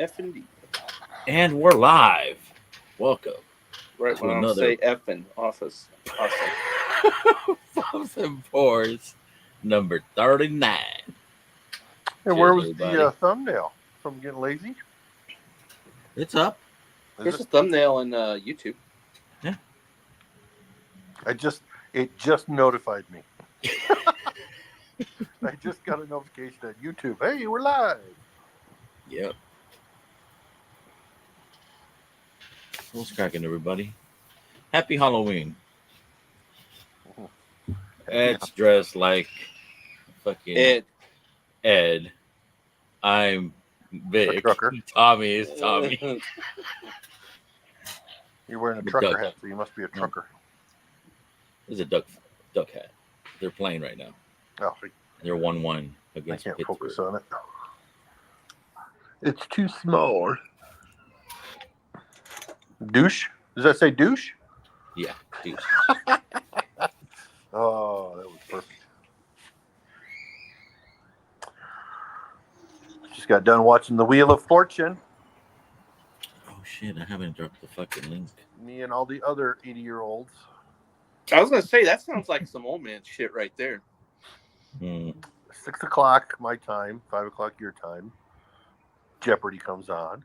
F&D. And we're live. Welcome Right to when I'm another say F in office. Awesome. Fives and Fours, number 39. And where was everybody. the thumbnail? From getting lazy? It's up. There's a thumbnail on YouTube. Yeah. It just notified me. I just got a notification on YouTube. Hey, we're live. Yep. What's cracking, everybody? Happy Halloween. Ed's dressed like fucking Ed. I'm Vic. Trucker. Tommy is Tommy. You're wearing a The trucker duck. hat, so you must be a trucker. This is a duck hat. They're playing right now. Oh, They're 1-1 I against can't Pittsburgh. focus on it. It's too small. Douche? Does that say douche? Yeah, dude. Oh, that was perfect. Just got done watching The Wheel of Fortune. Oh shit! I haven't dropped the fucking link. Me and all the other 80-year-olds. I was going to say, that sounds like some old man shit right there. 6 o'clock my time, 5 o'clock your time. Jeopardy comes on.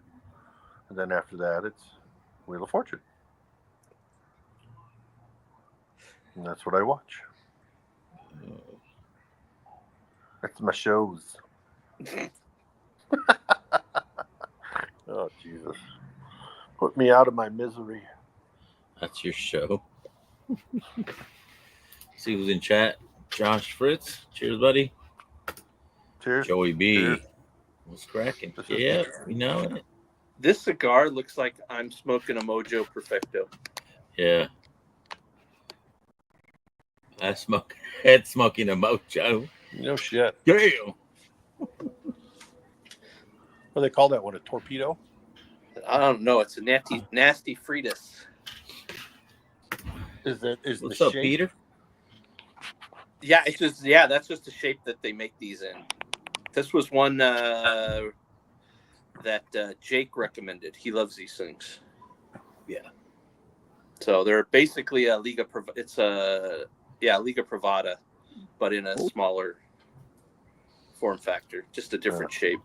And then after that, it's Wheel of Fortune. And that's what I watch. That's my shows. Oh, Jesus. Put me out of my misery. That's your show. See who's in chat. Josh Fritz. Cheers, buddy. Cheers. Joey B. Cheers. What's cracking? Yeah, we know it. This cigar looks like I'm smoking a Mojo Perfecto. Yeah. Ed smoking a Mojo. No shit. Damn. What do they call that one? A torpedo? I don't know. It's a nasty Fritas. Is What's the up, shape? Peter? Yeah, that's just the shape that they make these in. This was one that Jake recommended. He loves these things. Yeah. So they're basically a Liga Privada, but in a smaller form factor, just a different shape.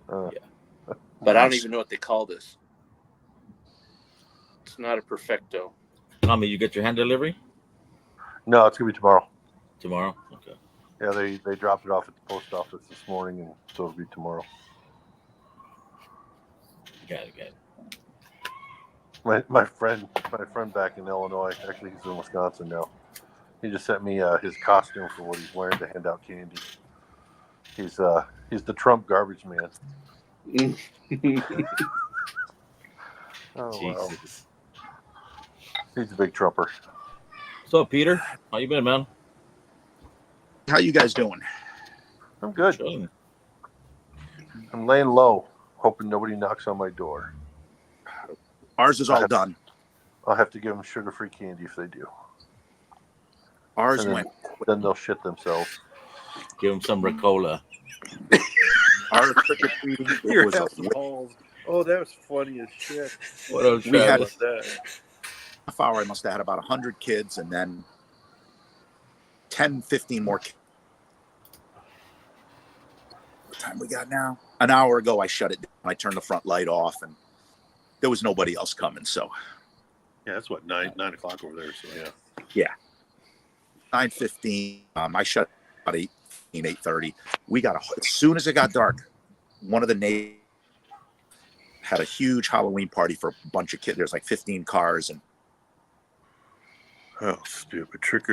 Yeah. But I don't even know what they call this. It's not a Perfecto. Tommy, you get your hand delivery? No, it's going to be tomorrow. Tomorrow? Okay. Yeah, they dropped it off at the post office this morning, and so it'll be tomorrow. Got it. My friend back in Illinois, actually he's in Wisconsin now. He just sent me his costume for what he's wearing to hand out candy. He's the Trump garbage man. Oh wow, Jesus. he's a big Trumper. What's up, Peter? How you been, man? How you guys doing? I'm good. Chilling. I'm laying low, hoping nobody knocks on my door. Ours is all done. I'll have to give them sugar-free candy if they do. Ours And went. then they'll shit themselves. Give him some Ricola. Our trick or treating Your was a house of balls. Oh, that was funny as shit. What else? We had What's that? half hour. I must have had about 100 kids, and then 10, 15 more kids. What time we got now? An hour ago, I shut it down. I turned the front light off, and there was nobody else coming. So Yeah, that's what 9 o'clock over there. So yeah. yeah, 9:15. I shut about 8:30. We got as soon as it got dark, one of the neighbors had a huge Halloween party for a bunch of kids. There's like 15 cars, and Oh, stupid. Trick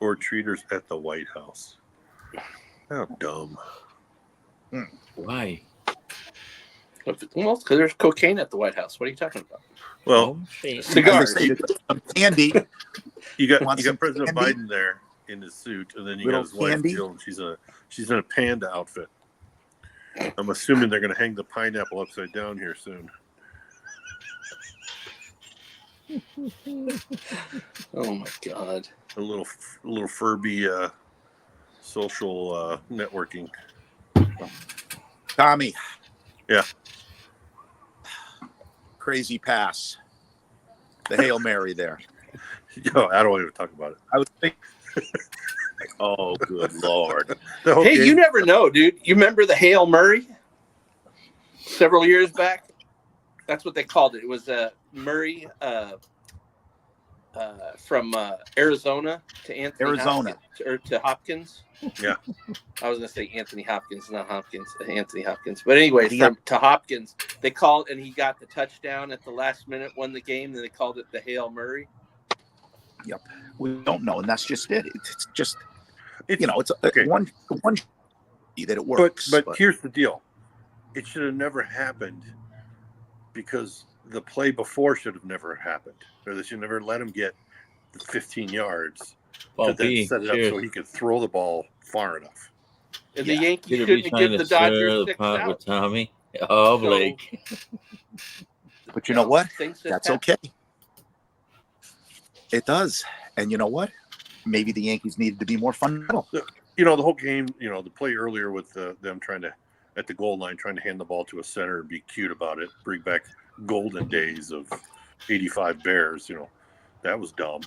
or treaters at the White House. How dumb. Why? Well, because there's cocaine at the White House. What are you talking about? Well, Cigars. some candy. you got Want some President candy? Biden there in his suit, and then you Little got his wife candy? Jill, and she's in a panda outfit. I'm assuming they're going to hang the pineapple upside down here soon. Oh my God. A little Furby social networking. Tommy. Yeah. crazy pass, the Hail Mary there. Yo, I don't even talk about it. I was thinking, like, oh, good Lord. The whole Hey, game, you never know, dude. You remember the Hail Murray several years back? That's what they called it. It was Murray from Arizona to Anthony Arizona. Hopkins, or to Hopkins. Yeah. I was going to say Anthony Hopkins, not Hopkins, Anthony Hopkins. But anyway, Yeah. to Hopkins, they called, and he got the touchdown at the last minute, won the game. Then they called it the Hail Murray. Yep. We don't know, and that's just it. It's just, it's, you know, it's okay. one that it works. But here's the deal. It should have never happened because the play before should have never happened. Or they should never let him get the 15 yards to then set it up so he could throw the ball far enough. And the Yeah. Yankees Could it be shouldn't trying give to the Dodgers stir the 6 pot with out. Tommy? Oh, So, Blake. But you know what? things just That's happen. okay. It does. And you know what? Maybe the Yankees needed to be more fundamental. You know, the whole game, you know, the play earlier with them trying to, at the goal line, trying to hand the ball to a center and be cute about it, bring back golden days of 85 Bears, you know, that was dumb.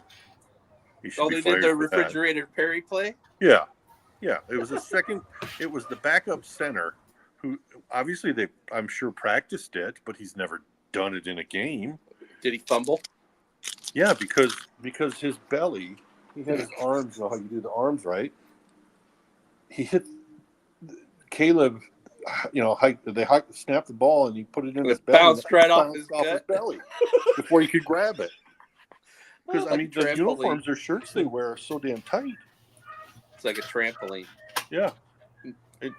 He should Oh, be they fired did the for that. refrigerator Perry play? Yeah. Yeah. It was it was the backup center who obviously I'm sure practiced it, but he's never done it in a game. Did he fumble? Yeah, because his belly, he had his arms, you know how you do the arms right. He hit Caleb, you know, snapped the ball and he put it in his belly. Bounced right off his his gut. belly before he could grab it. Because, Like I mean, a the trampoline. uniforms or shirts they wear are so damn tight. It's like a trampoline. Yeah. It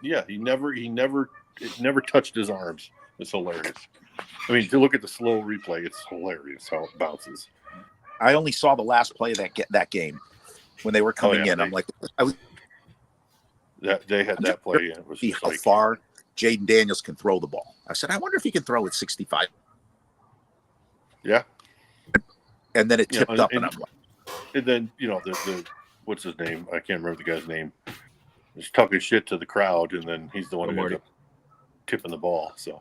never touched his arms. It's hilarious. I mean, to look at the slow replay, it's hilarious how it bounces. I only saw the last play of that game when they were coming in. I'm like, They had that play, and it was see just how like, far Jaden Daniels can throw the ball. I said, I wonder if he can throw at 65. yeah. And then it Yeah, tipped up, and I'm like, And then, you know, the what's his name? I can't remember the guy's name. He's talking shit to the crowd, and then he's the one who ends up tipping the ball. So,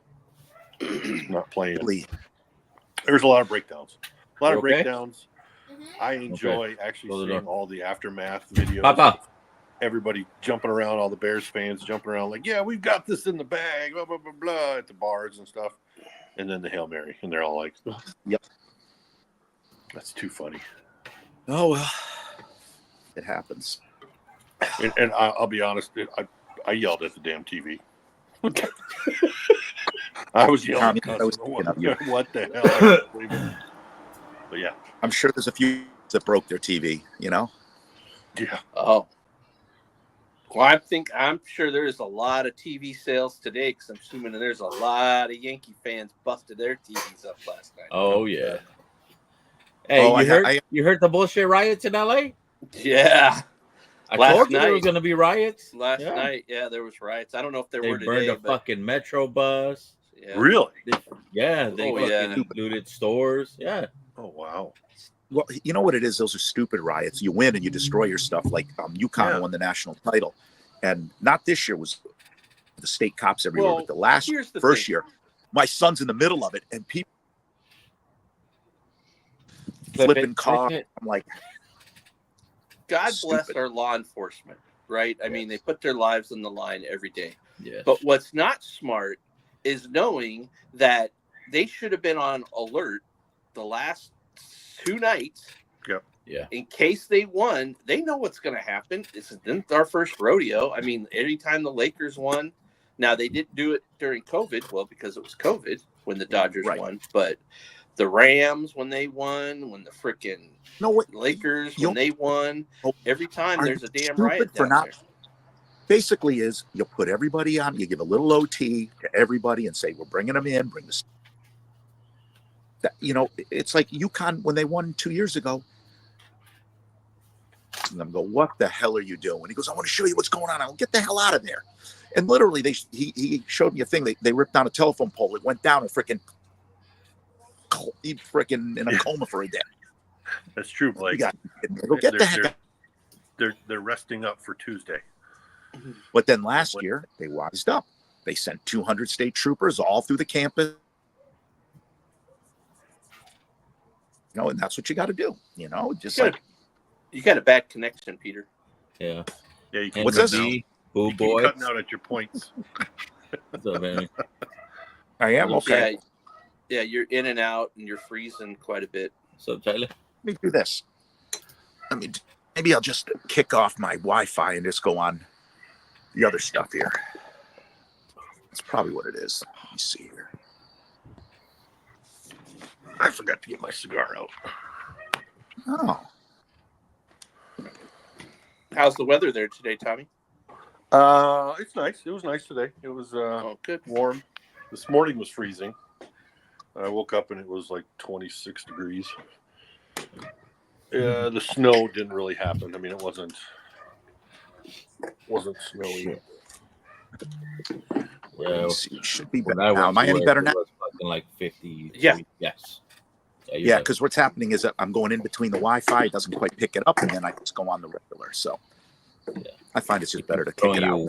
not playing. really, There's a lot of breakdowns. A lot You of okay? breakdowns. I enjoy actually Close the seeing door. all the aftermath videos. Papa. Everybody jumping around, all the Bears fans jumping around like, yeah, we've got this in the bag, blah, blah, blah, blah, at the bars and stuff. And then the Hail Mary. And they're all like, Yep. That's too funny. oh, well, it happens. And I'll be honest, I yelled at the damn TV. I was yelling. Tommy, I was thinking of you. What the hell? I can't believe it. But yeah. I'm sure there's a few that broke their TV, you know? Yeah. Oh. Well, I'm sure there's a lot of TV sales today because I'm assuming there's a lot of Yankee fans busted their TVs up last night. Oh, yeah. Hey, Oh, you heard the bullshit riots in LA? Yeah. I Last told you there night. was going to be riots. Last Yeah. night, yeah, there was riots. I don't know if there They were burned today, a but fucking metro bus. yeah. Really? They Oh, yeah. fucking looted stores. Yeah. Oh, wow. Well, you know what it is? Those are stupid riots. You win and you destroy your stuff. Like UConn Yeah. won the national title. And not this year was the state cops everywhere, Well, but the last here's the first thing. year, my son's in the middle of it and people flipping cars. I'm like, God bless Stupid. our law enforcement, right? I mean, they put their lives on the line every day. Yeah. But what's not smart is knowing that they should have been on alert the last 2 nights. Yeah. In case they won, they know what's going to happen. This isn't our first rodeo. I mean, anytime the Lakers won, now they didn't do it during COVID, well, because it was COVID when the Dodgers Right. won, but the Rams when they won, when the freaking no, what? Lakers You- when they won, Oh, every time are there's you a damn stupid riot for down not- there. Basically is you put everybody on, you give a little OT to everybody and say, we're bringing them in, bring this. That, you know, it's like UConn when they won 2 years ago. And I'm go, what the hell are you doing? He goes, I want to show you what's going on. I'll get the hell out of there. And literally, he showed me a thing. They ripped down a telephone pole. It went down and he freaking in a coma for a day. That's true, Blake. Go get the heck out. They're resting up for Tuesday. But then last year, they wised up. They sent 200 state troopers all through the campus. and that's what you got to do. Just You like got, you got a bad connection, Peter. Yeah. Yeah, you can What's cut this? now. Oh You keep boy. cutting out at your points. What's up, Amy? I am okay. Yeah, you're in and out, and you're freezing quite a bit. What's up, Tyler? Let me do this. Maybe I'll just kick off my Wi-Fi and just go on the other stuff here. That's probably what it is. Let me see here. I forgot to get my cigar out. Oh, How's the weather there today, Tommy? It's nice. It was nice today. It was Good. warm. This morning was freezing. I woke up and it was like 26 degrees. The snow didn't really happen. I mean, it wasn't snowy. Yeah. it should be When better I now. went Am I to any work, better it now? was fucking like 50. Yeah. Yes. Yeah, because what's happening is that I'm going in between the Wi-Fi. It doesn't quite pick it up, and then I just go on the regular. So I find it's just better to kick it out.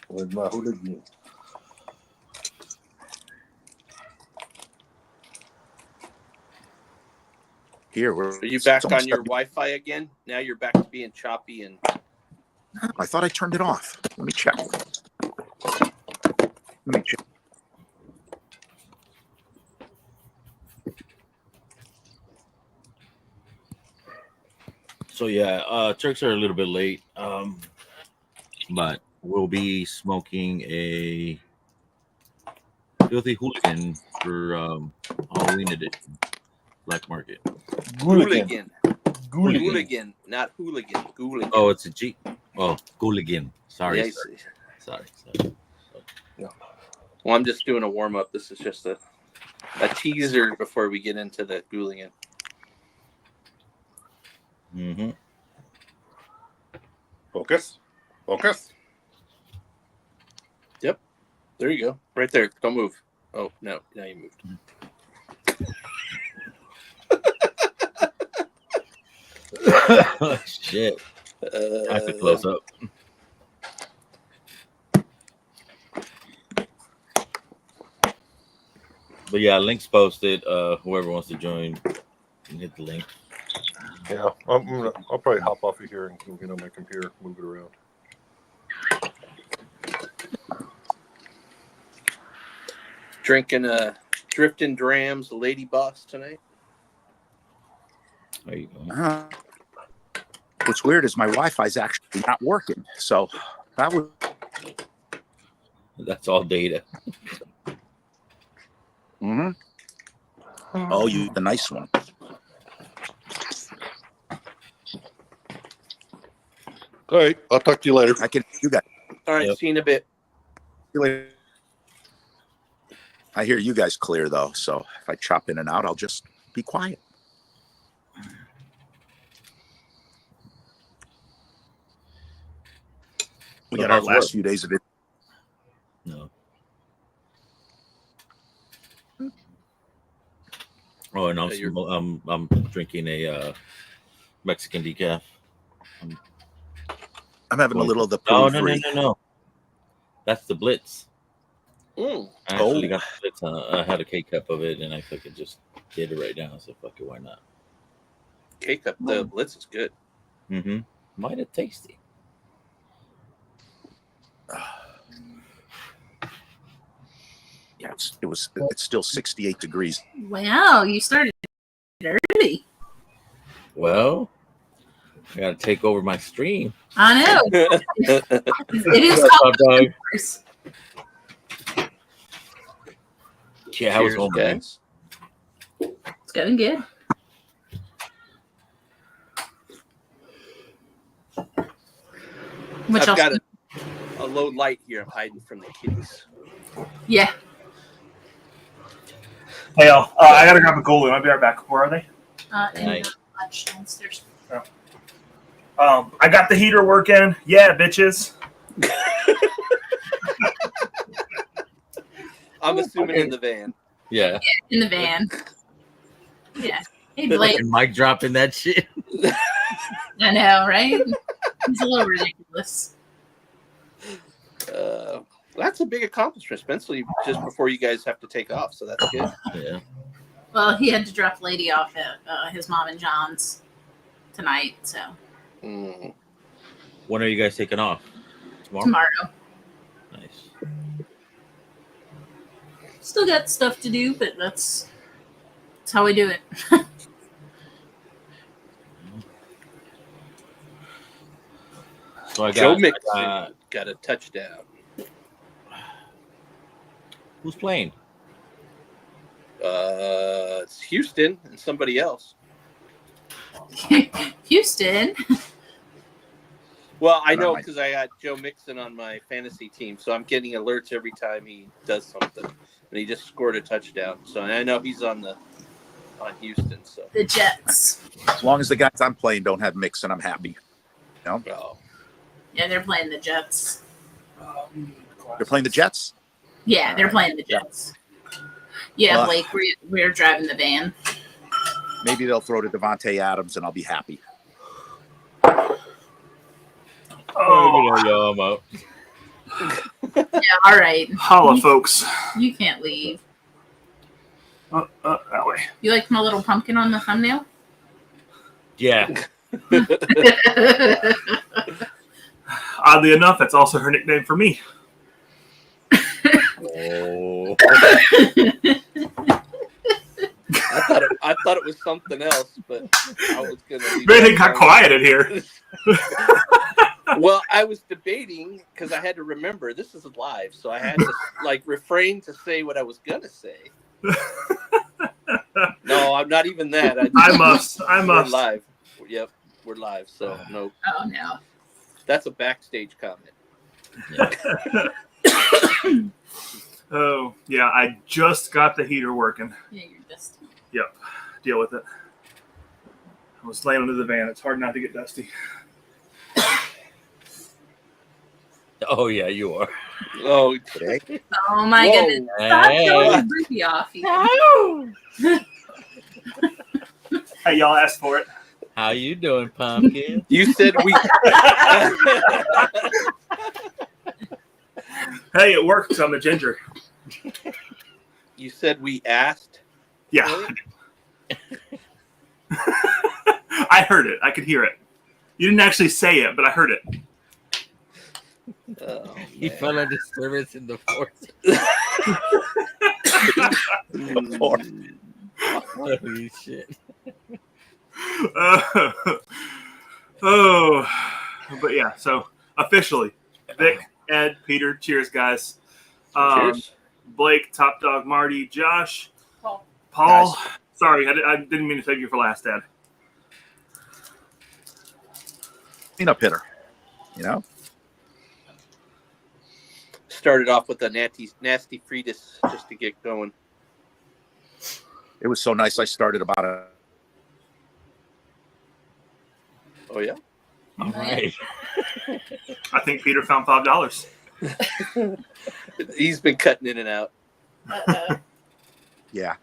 With my hooligan. Here, Are you back on your Wi-Fi again? Now you're back to being choppy and. I thought I turned it off. Let me check. So yeah, Turks are a little bit late, but we'll be smoking a filthy hooligan for Halloween edition, Black Market. Hooligan, not hooligan. Hooligan. Oh, it's a G. Oh, hooligan. Sorry. Yeah, Sorry. Yeah. Well, I'm just doing a warm up. This is just a teaser before we get into the hooligan. Mm-hmm. Focus. Yep. There you go. Right there. Don't move. Oh no! Now you moved. Shit. That's a close up. But yeah, links posted. Whoever wants to join can hit the link. Yeah, I'll probably hop off of here and get on my computer, move it around. Drinking Drifting Drams Lady Boss tonight. There you go. What's weird is my Wi-Fi is actually not working. So that was. That's all data. Mm-hmm. Oh, you the nice one. All right, I'll talk to you later. You guys. All right, Yep. See you in a bit. I hear you guys clear though, so if I chop in and out, I'll just be quiet. We got our last few days of it. No. Oh, and I'm drinking a Mexican decaf. I'm having a little of the No. That's the Blitz. Mm. I actually got the Blitz. I had a K-cup of it, and I fucking just did it right now. So fuck it, why not? K-cup. The Blitz is good. Mm-hmm. Might have tasty. Yeah, it's still 68 degrees. Wow, you started early. Well, I gotta take over my stream. I know. It is What's up, dog? It's Yeah, how was home, guys. going good. Which I've got a low light here. I'm hiding from the kitties. Yeah. Hey, y'all. I gotta grab a goalie. I'll be right back. Where are they? In Nice. the lunch downstairs. I got the heater working. Yeah, bitches. I'm assuming in the van. Yeah. In the van. Yeah. Hey, Blake. And Mike dropping that shit. I know, right? He's a little ridiculous. That's a big accomplishment, especially just before you guys have to take off. So that's good. Yeah. Well, he had to drop Lady off at his mom and John's tonight, so Mm. When are you guys taking off? tomorrow. Nice. Still got stuff to do, but that's how we do it. So I Joe got, Mixon got a touchdown. who's playing? It's Houston and somebody else. Houston. Well, I know because I got Joe Mixon on my fantasy team, so I'm getting alerts every time he does something. And he just scored a touchdown, so I know he's on Houston. So The Jets. As long as the guys I'm playing don't have Mixon, I'm happy. oh. Yeah, they're playing the Jets. They're playing the Jets? Yeah, they're playing the Jets. Yeah, Well, Blake, we're driving the van. Maybe they'll throw to Devontae Adams, and I'll be happy. Oh, I'm out. Yeah, all right. Holla, folks. You can't leave. That way. You like my little pumpkin on the thumbnail? Yeah. Oddly enough, that's also her nickname for me. Oh. I thought it was something else, but I was gonna. Man, it got quiet in here. Well, I was debating because I had to remember this is live, so I had to refrain to say what I was gonna say. No, I'm not even that. I must. We're live. Yep, we're live. So no. Oh no. That's a backstage comment. Oh, yeah, I just got the heater working. Yeah, you're dusty. Yep, deal with it. I was laying under the van. It's hard not to get dusty. Oh yeah, you are. Oh, Today? Oh my Whoa. goodness. Stop Hey. showing the booty off. Hey, y'all asked for it. How you doing, pumpkin? you said we. Hey, it worked because I'm a ginger. You said we asked. Yeah. I heard it. I could hear it. You didn't actually say it, but I heard it. Oh, He man. felt a disturbance in the force. Holy shit. Oh, but yeah, so officially, Vic, Ed, Peter, cheers, guys. Cheers. Blake, Top Dog, Marty, Josh, Paul. Paul. Sorry, I didn't mean to take you for last, Ed. Cleanup hitter. You know? Started off with a nasty Fritas just to get going. It was so nice. I started about a. Oh yeah. All right. I think Peter found $5. He's been cutting in and out. Yeah.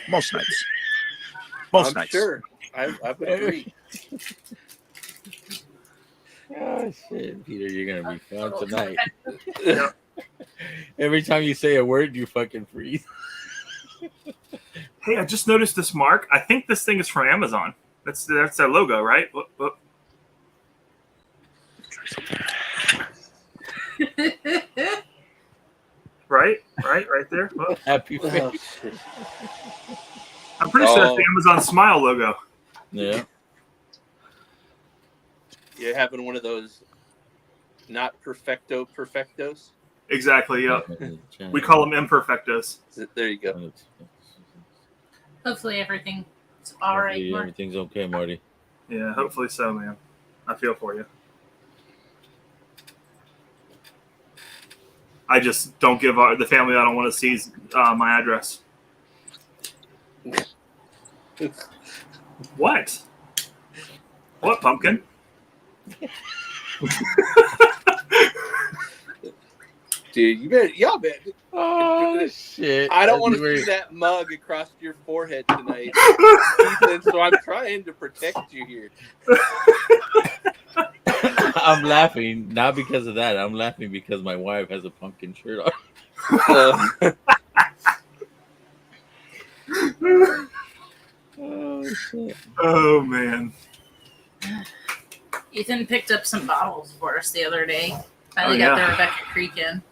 Most nights. Most I'm nights. sure. I would agree. Oh shit, Peter, you're gonna be fun tonight. Yeah. Every time you say a word, you fucking freeze. Hey, I just noticed this mark. I think this thing is from Amazon. That's their logo, right? Whoop, whoop. Right there. Whoop. Happy face. Oh, shit. I'm pretty sure that's the Amazon Smile logo. Yeah. You're having one of those not perfectos. Exactly. Yeah. We call them imperfectos. There you go. Hopefully everything's all right. Hopefully Mark. everything's okay, Marty. Yeah. Hopefully so, man. I feel for you. I just don't give the family I don't want to see my address. What? What, pumpkin? Dude, y'all better. Oh shit! I don't want to see that mug across your forehead tonight. Ethan, so I'm trying to protect you here. I'm laughing not because of that. I'm laughing because my wife has a pumpkin shirt on. Oh shit! Oh man. Ethan picked up some bottles for us the other day. Finally got the Rebecca Creek in.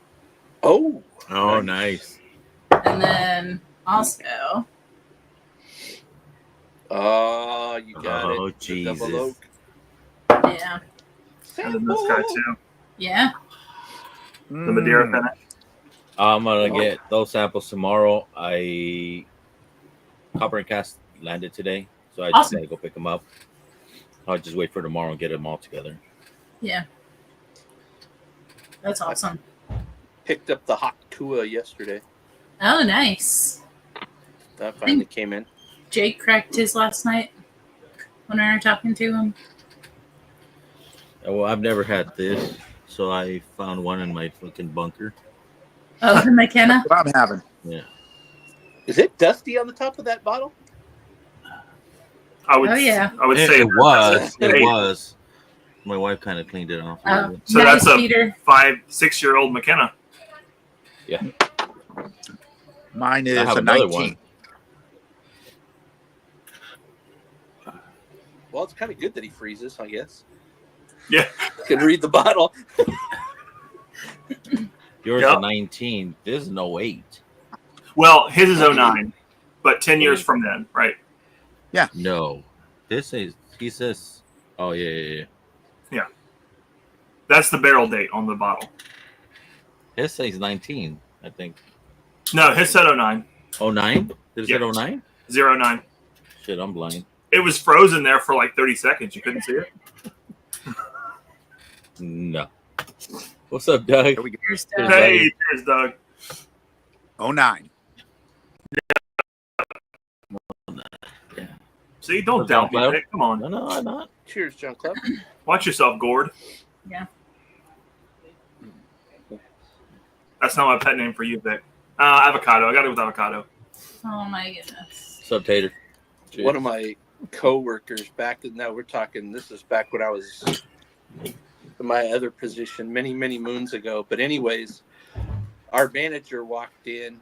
Oh. Oh, nice. And then also. Oh, you got it. Oh, The Jesus. double oak. Yeah. And then this guy too. Yeah. The Madeira finish. I'm gonna get those samples tomorrow. Copper and Cast landed today, so I just Awesome. gotta go pick them up. I'll just wait for tomorrow and get them all together. Yeah. That's awesome. Picked up the hot Kua yesterday. Oh, nice. That finally came in. Jake cracked his last night when we were talking to him. Well, I've never had this, so I found one in my fucking bunker. Oh, the McKenna? What I'm having. Yeah. Is it dusty on the top of that bottle? I would say It was. It was. My wife kind of cleaned it off. So nice, that's a Peter. 5-6-year-old McKenna. Yeah. Mine is I have a another 19. one. Well, it's kind of good that he freezes, I guess. Yeah. Can read the bottle. Yours is 19. This is an 08. Well, his is 09, but 10 years from then, right? Yeah. No. This is, he says, oh, yeah. That's the barrel date on the bottle. His says 19, I think. No, his said 09. 09? Did it Yeah. say 09? 09. Shit, I'm blind. It was frozen there for like 30 seconds. You couldn't see it. No. What's up, Doug? Here we go. Here's Doug. Hey, there's Doug. 09. Yeah. See, don't What's doubt up, me, Clem? Nick. Come on. No, I'm not. Cheers, John Club. Watch yourself, Gord. Yeah. That's not my pet name for you, Vic. Avocado. I got it with avocado. Oh, my goodness. What's up, Tater? One of my co-workers we're talking, this is back when I was in my other position many, many moons ago. But anyways, our manager walked in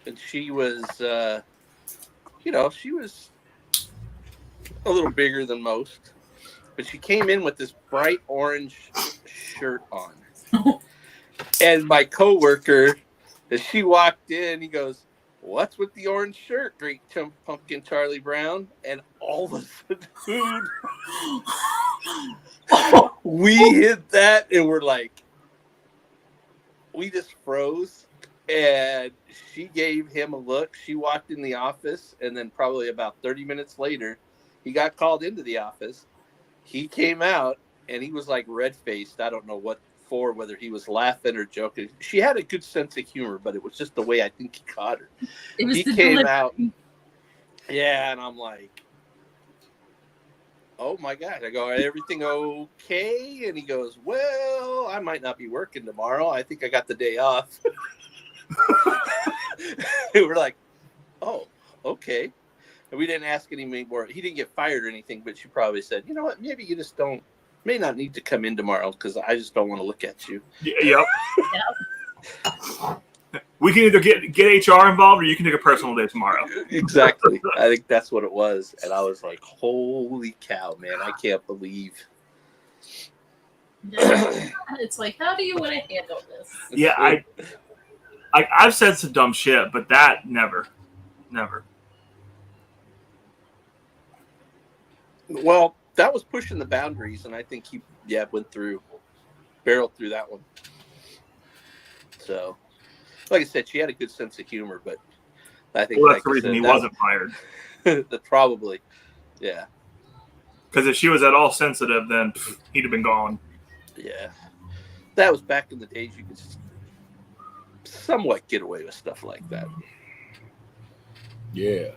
and she was, she was a little bigger than most, but she came in with this bright orange shirt on. And my coworker, as she walked in, he goes, "What's with the orange shirt, Great Pumpkin Charlie Brown?" And all of a sudden, dude, we hit that and we're like, we just froze. And she gave him a look. She walked in the office, and then probably about 30 minutes later, he got called into the office. He came out, and he was like red-faced. I don't know what for, whether he was laughing or joking. She had a good sense of humor, but it was just the way I think he caught her. It was He the came delivery. out. Yeah, and I'm like, oh my God. I go, everything okay? And he goes, well, I might not be working tomorrow. I think I got the day off. And we're like, oh, okay. And we didn't ask any more. He didn't get fired or anything, but she probably said, you know what, maybe you just may not need to come in tomorrow because I just don't want to look at you. Yep. We can either get HR involved or you can take a personal day tomorrow. Exactly. I think that's what it was. And I was like, holy cow, man, I can't believe. It's like, how do you want to handle this? Yeah, I've said some dumb shit, but that never. Well, that was pushing the boundaries, and I think he barreled through that one. So, like I said, she had a good sense of humor, but I think that's the reason he wasn't fired. That probably, yeah. Because if she was at all sensitive, then he'd have been gone. Yeah. That was back in the days you could somewhat get away with stuff like that. Yeah.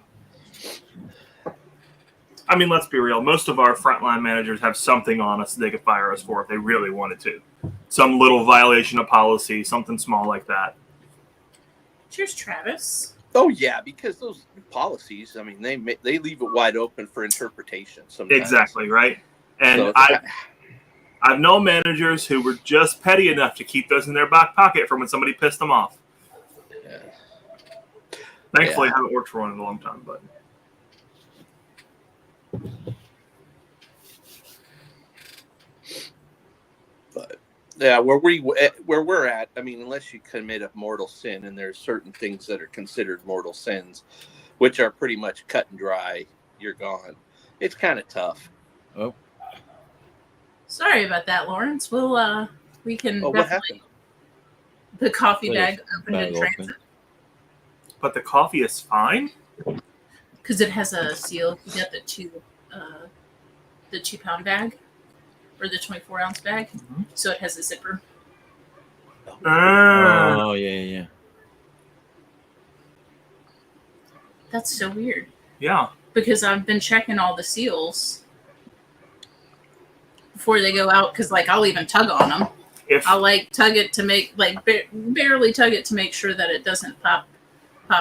I mean, let's be real. Most of our frontline managers have something on us they could fire us for if they really wanted to. Some little violation of policy, something small like that. Cheers, Travis. Oh, yeah, because those policies, I mean, they leave it wide open for interpretation sometimes. Exactly, right? And So I've known managers who were just petty enough to keep those in their back pocket for when somebody pissed them off. Yeah. Thankfully, Yeah. I haven't worked for one in a long time, but Yeah, where we're at, I mean, unless you commit a mortal sin, and there's certain things that are considered mortal sins, which are pretty much cut and dry, you're gone. It's kind of tough. Oh, Sorry about that, Lawrence. We can Oh, what definitely happened? the coffee Wait, bag opened in bag open. transit the coffee is fine. because it has a seal. You got the 2-pound bag or the 24-ounce bag, so it has a zipper. Oh, yeah. That's so weird Yeah. because I've been checking all the seals before they go out because like I'll even tug on them. I'll like tug it to make like barely tug it to make sure that it doesn't pop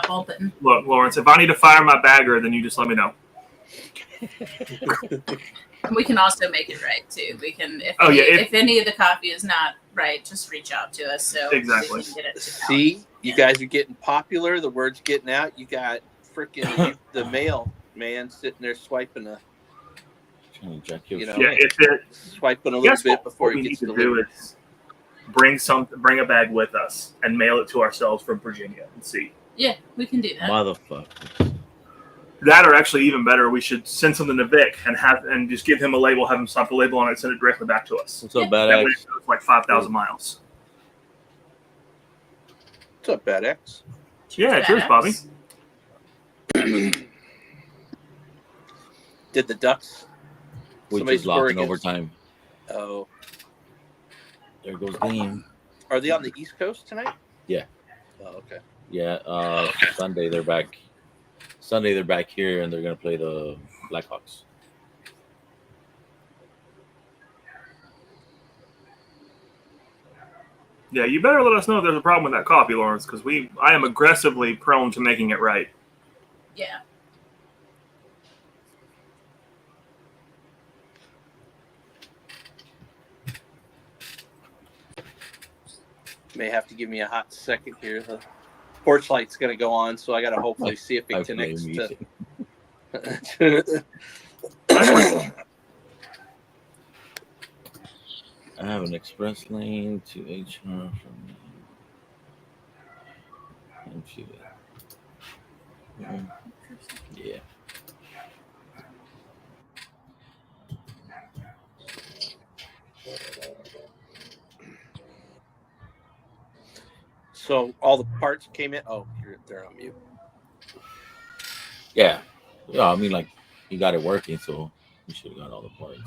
open. Look, Lawrence, if I need to fire my bagger, then you just let me know. We can also make it right too. We can if any of the coffee is not right, just reach out to us so Exactly. we can get it. See, you guys are getting popular. The word's getting out. You got freaking the mail man sitting there swiping Trying to jack your You know, Yeah, if it swiping a little bit before what it we gets need to delivered. do is bring a bag with us and mail it to ourselves from Virginia and see. Yeah, we can do that. motherfucker. That, or actually even better, we should send something to Vic and just give him a label, have him slap the label on it, and send it directly back to us. What's up, That way Bad it goes like 5,000 miles. What's up, Bad X? Yeah, cheers, Bobby. Did the Ducks? We somebody just lost score in against- overtime. Oh, There goes Dean. are they on the East Coast tonight? Yeah. Oh, okay. Yeah, Sunday they're back. Sunday they're back here and they're gonna play the Blackhawks. Yeah, you better let us know if there's a problem with that coffee, Lawrence, because I am aggressively prone to making it right. Yeah. May have to give me a hot second here. The porch light's going to go on, so I got to hopefully see if it connects to. I have an express lane to HR from Yeah. So all the parts came in. Oh, they're on mute. Yeah. Yeah, I mean, like, you got it working, so you should have got all the parts.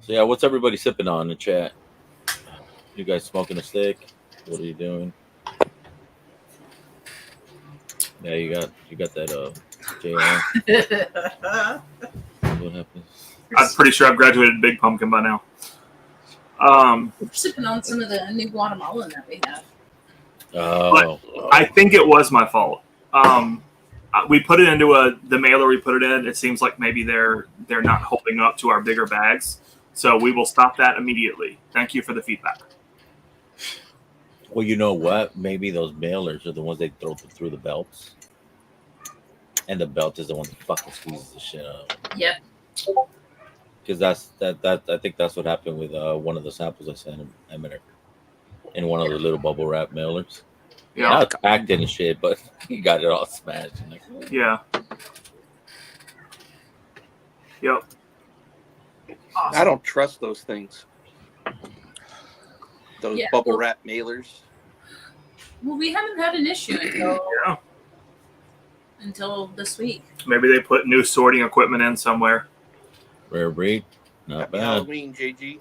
So, yeah, what's everybody sipping on in the chat? You guys smoking a stick? What are you doing? Yeah, you got that JR. What happens? I'm pretty sure I've graduated Big Pumpkin by now. We're sipping on some of the new Guatemalan that we have. Oh, I think it was my fault. We put it into the mailer we put it in. It seems like maybe they're not holding up to our bigger bags. So we will stop that immediately. Thank you for the feedback. well, you know what? Maybe those mailers are the ones they throw through the belts, and the belt is the one that fucking squeezes the shit out. Yep. Because that I think that's what happened with one of the samples I sent him in one of the little bubble wrap mailers. Yeah. Now it's packed in and shit, but he got it all smashed. Like, Yeah. Yep. I don't trust those things. Those bubble wrap mailers. Well, we haven't had an issue Yeah. until this week. Maybe they put new sorting equipment in somewhere. rare breed, not Happy bad. Halloween, JG.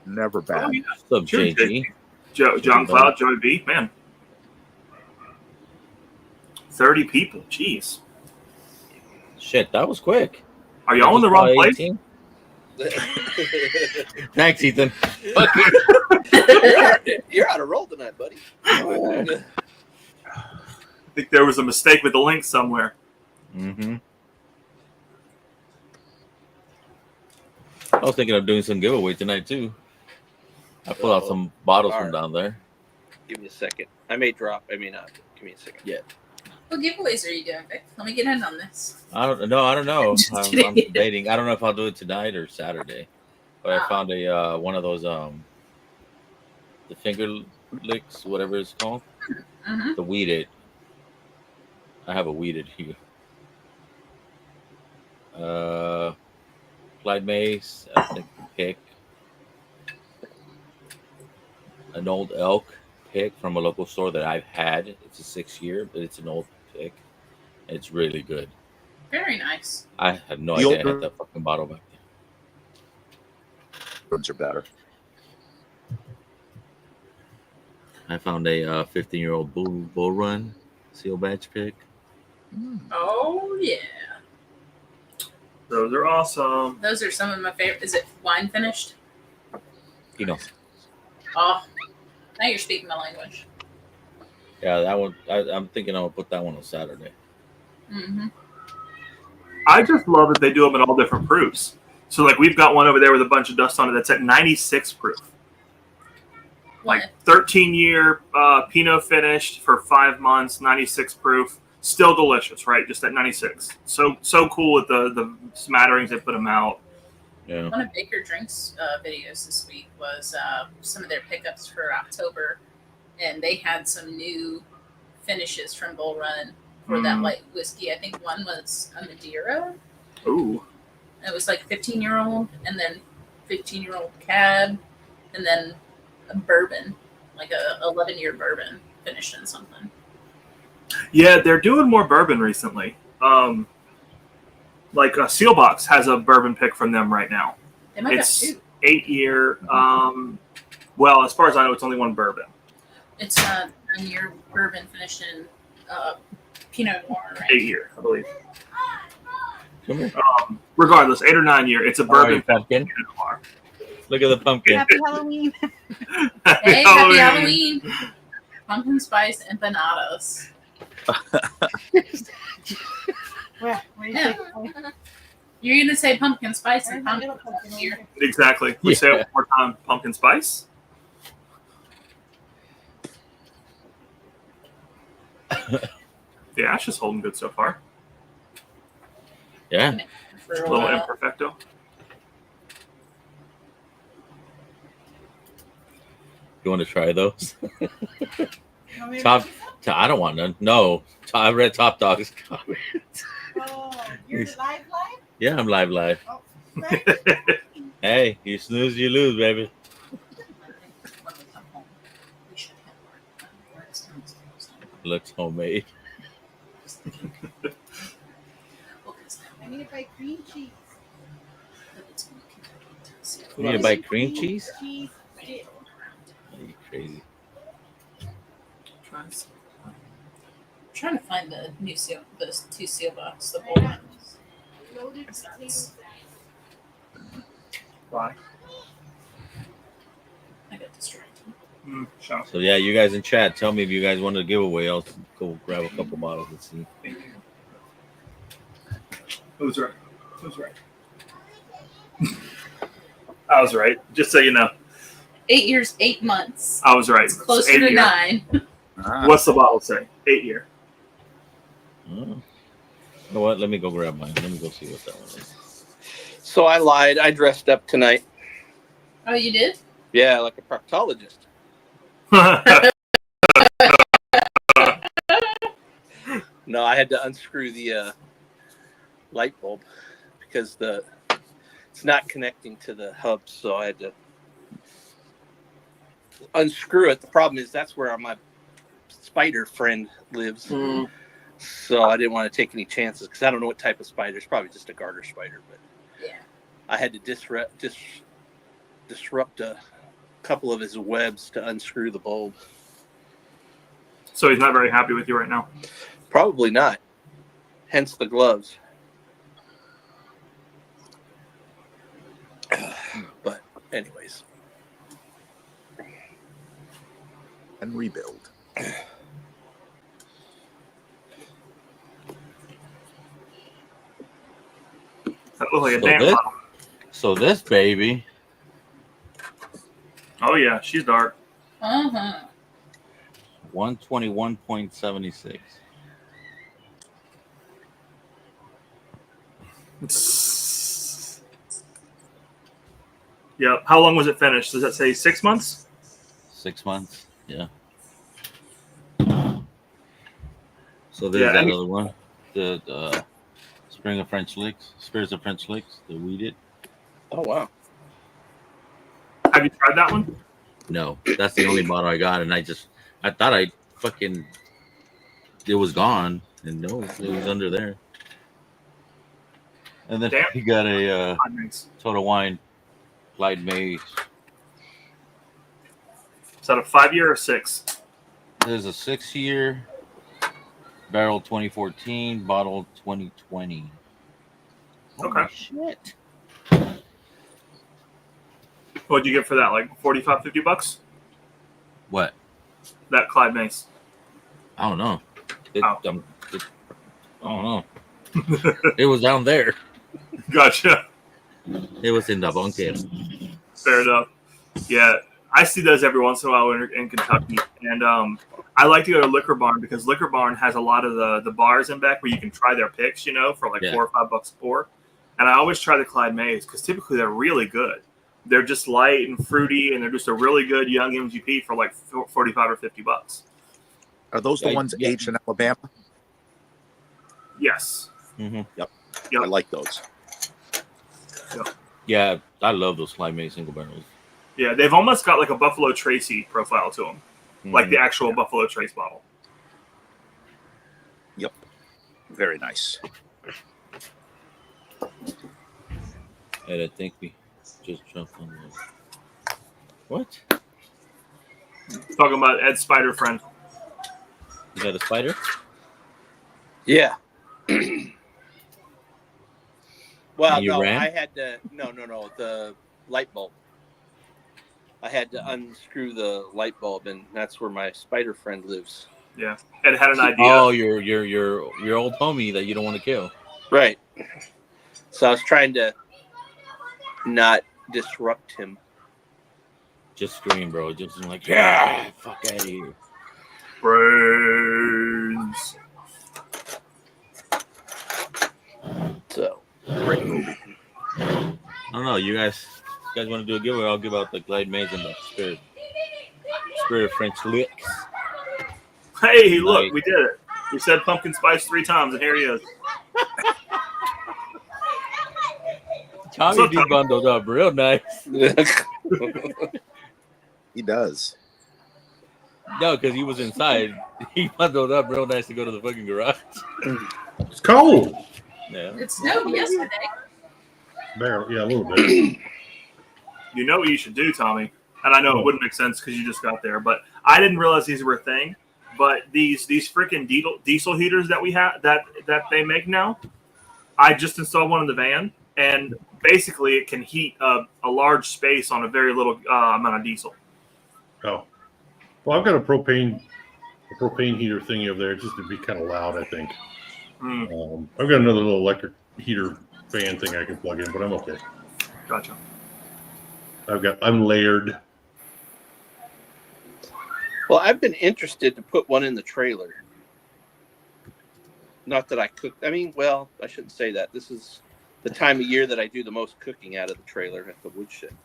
Never bad. Oh, yeah. What's up, Cheers, JG? John Cloud, Joey B. Man. 30 people. Jeez. Shit, that was quick. Are y'all in the wrong place? 18? Thanks, Ethan. You're on a roll tonight, buddy. I think there was a mistake with the link somewhere. Mm-hmm. I was thinking of doing some giveaway tonight too. I pulled out some bottles from down there. Give me a second. I may drop. I may not. Give me a second. Yeah. What giveaways are you doing, Vic? Let me get in on this. I don't know. Just I'm kidding. debating. I don't know if I'll do it tonight or Saturday. But I Wow. found a one of those the finger licks, whatever it's called. Mm-hmm. The weeded. I have a weeded here. Clyde Mace, I think the pick. An old elk pick from a local store that I've had. It's a 6-year, but it's an old pick. It's really good. Very nice. I had no The idea I older- had that fucking bottle back there. Ones are better. I found a 15-year-old bull run seal badge pick. Oh yeah, Those are awesome. those are some of my favorite. Is it wine finished? You know, Oh, now you're speaking my language. yeah, that one. I'm thinking I'll put that one on Saturday. Mm-hmm. I just love that they do them in all different proofs. So like we've got one over there with a bunch of dust on it that's at 96 proof. Like 13-year Pinot finished for 5 months, 96 proof, still delicious, right? Just at 96. So cool with the smatterings they put them out. Yeah. One of Baker Drink's videos this week was some of their pickups for October, and they had some new finishes from Bull Run for that light whiskey. I think one was a Madeira. Ooh. It was like 15-year-old, and then 15-year-old cab, and then a bourbon, like a 11-year bourbon finished in something. Yeah, they're doing more bourbon recently. Like Sealbox has a bourbon pick from them right now. They might It's have two. 8-year. Well, as far as I know, it's only one bourbon. It's a 9-year bourbon finished in Pinot Noir, right? 8-year, I believe. Come here. Regardless, 8 or 9 year, it's a How are bourbon you, pumpkin? Pinot Noir. Look at the pumpkin. Happy Halloween. Hey, happy Halloween! Pumpkin spice empanadas. What do you Yeah. say? You're gonna say pumpkin spice and Where's my pumpkin little pumpkin here. over Exactly. We say it one more time. Pumpkin spice. The ash is holding good so far. Yeah. For A a little while. imperfecto. You want to try those? Want me to Top. make you I don't want none. No. I read Top Dog's comment. some? Oh, you're live? Yeah, I'm live. Oh, right. Hey, you snooze, you lose, baby. Looks homemade. I need to buy cream cheese. You need to buy cream cheese? Cheese dip. Are you crazy? Trying to find the new seal, those two seal box, the I Bull got Runs. loaded potatoes. Bye. I got distracted. Shop. So yeah, you guys in chat, tell me if you guys want a giveaway. I'll go grab a couple bottles and see. Who's right? Who's right? I was right. Just so you know, 8 years, 8 months. I was right. It's closer It's to 8 year. 9. Ah, What's the bottle say? 8-year. Oh. You know what? Let me go grab mine. Let me go see what that one is. So I lied. I dressed up tonight. Oh, you did? Yeah, like a proctologist. No, I had to unscrew the light bulb because it's not connecting to the hub, so I had to unscrew it. The problem is that's where my spider friend lives, so I didn't want to take any chances because I don't know what type of spider. It's probably just a garter spider, but Yeah. I had to disrupt a couple of his webs to unscrew the bulb. So he's not very happy with you right now. Probably not. Hence the gloves. But anyways. and rebuild. That looked like a So damn this- bottle. So this baby, Oh yeah, she's dark. 121.76. Yep. How long was it finished? Does that say 6 months? 6 months. Yeah. So Yeah, there's that and- other one. The Spring of French Licks, Spirits of French Licks, the weeded. Oh wow. Have you tried that one? No, that's the only bottle I got, and I thought I fucking it was gone, and no, it was under there. And then Damn. he got a Nice. Total Wine Clyde Mays. Is that a 5-year or 6? There's a 6-year, barrel 2014, bottle 2020. Holy Okay. shit. What'd you get for that? Like 45, 50 bucks? What? That Clyde Mace. I don't know. Oh. I don't know. It was down there. Gotcha. It was in the bunker. Fair enough. Yeah, I see those every once in a while in Kentucky, and I like to go to Liquor Barn because Liquor Barn has a lot of the bars in back where you can try their picks, for like $4 or $5 a pour. And I always try the Clyde Mays because typically they're really good. They're just light and fruity, and they're just a really good young MGP for like 45 or 50 bucks. Are those the ones aged in Alabama? Yes. Mm-hmm. Yep. Yep. I like those. Yeah, I love those Clyde Mays single barrels. Yeah, they've almost got like a Buffalo Tracy profile to them, like the actual Buffalo Trace bottle. Yep. Very nice. And I think we just jumped on those. What? Talking about Ed's spider friend. You got a spider? Yeah. Well, And you no, ran? I had to. No, the light bulb. I had to unscrew the light bulb, and that's where my spider friend lives. Yeah, Ed had an idea. Oh, your old homie that you don't want to kill. Right. So I was trying to not disrupt him. Just scream, bro. Just like, yeah, fuck out of here. Brains. So Great movie. I don't know. You guys want to do a giveaway? I'll give out the Glide Maze and the Spirit of French Licks. Hey, look, we did it. We said pumpkin spice 3 times, and here he is. Tommy D bundled up real nice. He does. No, because he was inside. He bundled up real nice to go to the fucking garage. It's cold. Yeah. It snowed yesterday. Barely, yeah, a little bit. You know what you should do, Tommy? And I know it wouldn't make sense because you just got there, but I didn't realize these were a thing. But these freaking diesel heaters that we have that they make now, I just installed one in the van, and basically it can heat a large space on a very little amount of diesel. Oh, well, I've got a propane heater thingy over there just to be kind of loud, I think. I've got another little electric heater fan thing I can plug in, but I'm okay. Gotcha. I'm layered. well, I've been interested to put one in the trailer. Not that I cook. I mean, well, I shouldn't say that. This is the time of year that I do the most cooking out of the trailer at the woodshed.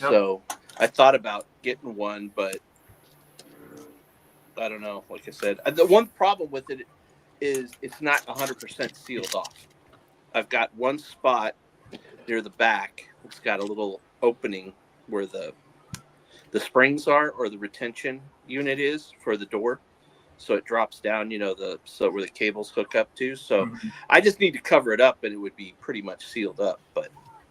Yep. So I thought about getting one, but I don't know. Like I said, the one problem with it is it's not 100% sealed off. I've got one spot near the back. It's got a little opening where the springs are, or the retention unit is for the door. So it drops down, so where the cables hook up to. So I just need to cover it up, and it would be pretty much sealed up. But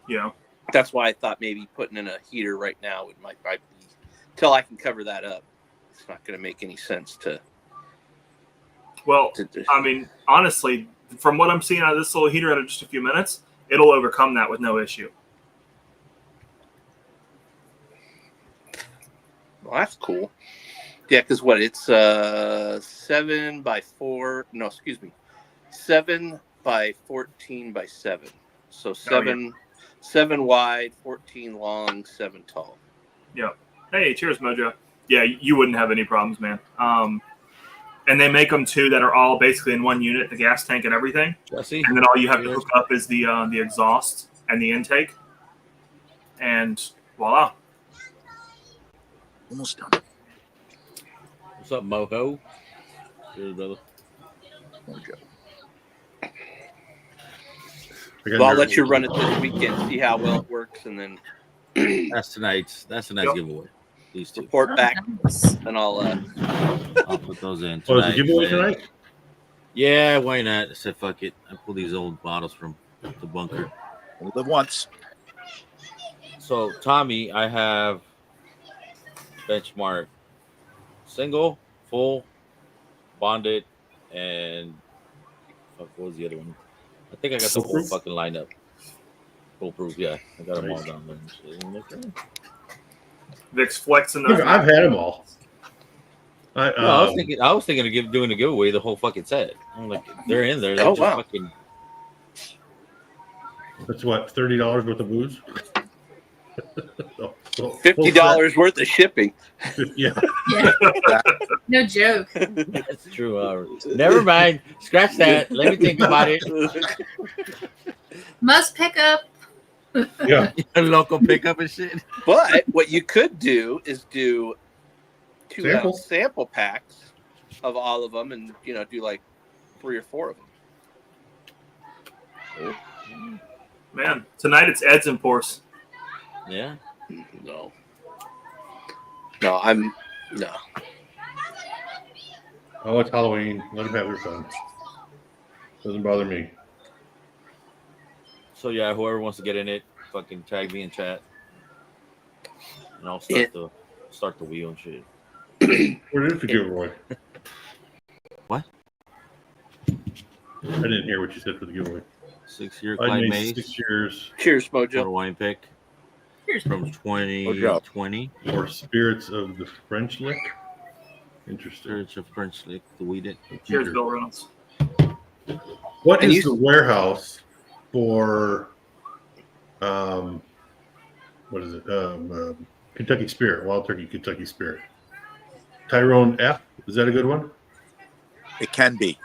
yeah, that's why I thought maybe putting in a heater right now might be, till I can cover that up. It's not going to make any sense to. Well, I mean, honestly, from what I'm seeing out of this little heater in just a few minutes, it'll overcome that with no issue. Well, that's cool. Yeah, because it's 7 by 4. No, excuse me, 7 by 14 by 7. So 7 7 wide, 14 long, 7 tall. Yeah. Hey, cheers, Mojo. Yeah, you wouldn't have any problems, man. And they make them too that are all basically in one unit, the gas tank and everything. Jesse, And then all you have to cheers. hook up is the exhaust and the intake, and voila. Almost done. What's up, Moho? Cheers, brother. Mojo. Well, I'll let you run it this weekend, see how well it works, and then That's tonight's giveaway. These two. report back, Nice. and I'll I'll put those in Oh, is tonight. the giveaway man. tonight? Yeah, why not? I said fuck it. I pulled these old bottles from the bunker. Only live once. So Tommy, I have benchmark single, full, bonded, and fuck, what was the other one? I think I got the whole Foolproof? fucking lineup. Foolproof, yeah. I got them all Nice. down there. and shit. Okay. Vic's flexing Look, those. I've had them all. No, I was thinking of doing a giveaway the whole fucking set. I'm like, they're in there. They're Oh, just wow. fucking. That's what, $30 worth of booze. So, $50 worth of shipping. Yeah. Yeah. No joke. That's true. Never mind. Scratch that. Let me think about it. Must pick up. Yeah. Local pickup and shit. But what you could do is do 2 Samples. sample packs of all of them, and do like 3 or 4 of them. Man, tonight it's Ed's and Pours. Yeah. No, no. Oh, it's Halloween. Let them have their fun. Doesn't bother me. So yeah, whoever wants to get in it, fucking tag me in chat, and I'll start the wheel and shit. What is the giveaway? What? I didn't hear what you said for the giveaway. 6-year I Clyde made Mays 6 years Cheers, total Mojo. wine pick Here's from 2020. for Spirits of the French Lick. Interesting. Church of French Lick, the weeded. Cheers, Bill Reynolds. What And is you- the warehouse for what is it? Kentucky Spirit, Wild Turkey Kentucky Spirit. Tyrone F. Is that a good one? It can be.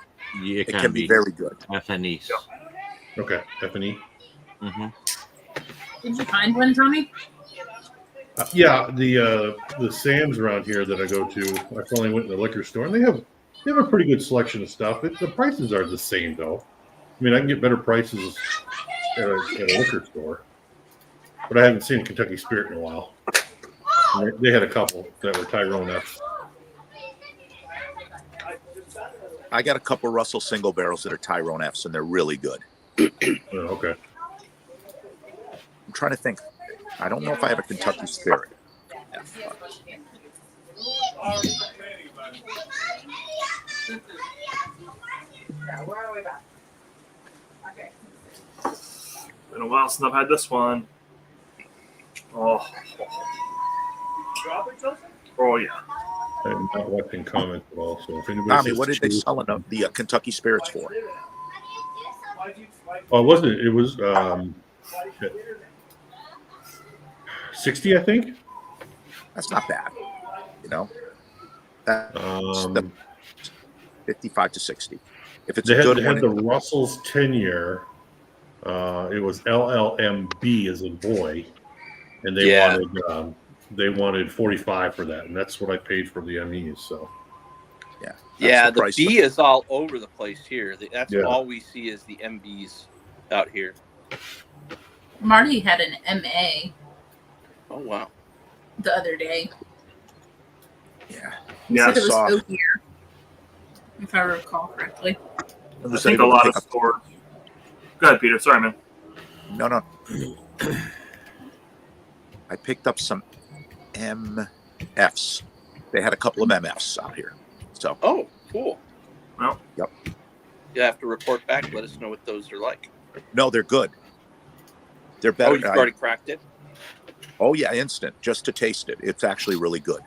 Yeah, It can be very good. FNEs. Okay, F&E. Mm-hmm. Did you find one, Tommy? Yeah, the Sam's around here that I go to. I finally went to the liquor store, and they have a pretty good selection of stuff. The prices are the same though. I mean, I can get better prices at a liquor store, but I haven't seen Kentucky Spirit in a while. And they had a couple that were Tyrone F. I got a couple Russell single barrels that are Tyrone F's, and they're really good. Oh, okay. I'm trying to think. I don't know if I have a Kentucky Spirit. Been a while since I've had this one. Oh, oh yeah. I'm not watching comments at all. So if anybody Tommy, says what did they true- sell the Kentucky Spirits for? Oh, it wasn't. It was 60, I think. That's not bad. You know, that's Um, 55 to 60. If it's they a had, good they had one, the Russell's 10-year. It was LLMB as in boy, and Yeah. they wanted 45 for that, and that's what I paid for the MEs. So that's Yeah, the price. B is all over the place here. That's Yeah. all we see is the MBs out here. Marty had an MA Oh wow. the other day. Yeah. He Yeah, said it was I saw. oakier, if I recall correctly. I think a lot of stores. Go ahead, Peter. Sorry, man. No. I picked up some MFs. They had a couple of MFs out here. So Oh, cool. Well, Yep. You have to report back. Let us know what those are like. no, they're good. They're better. Oh, you've already cracked it. Oh yeah, instant. Just to taste it, it's actually really good.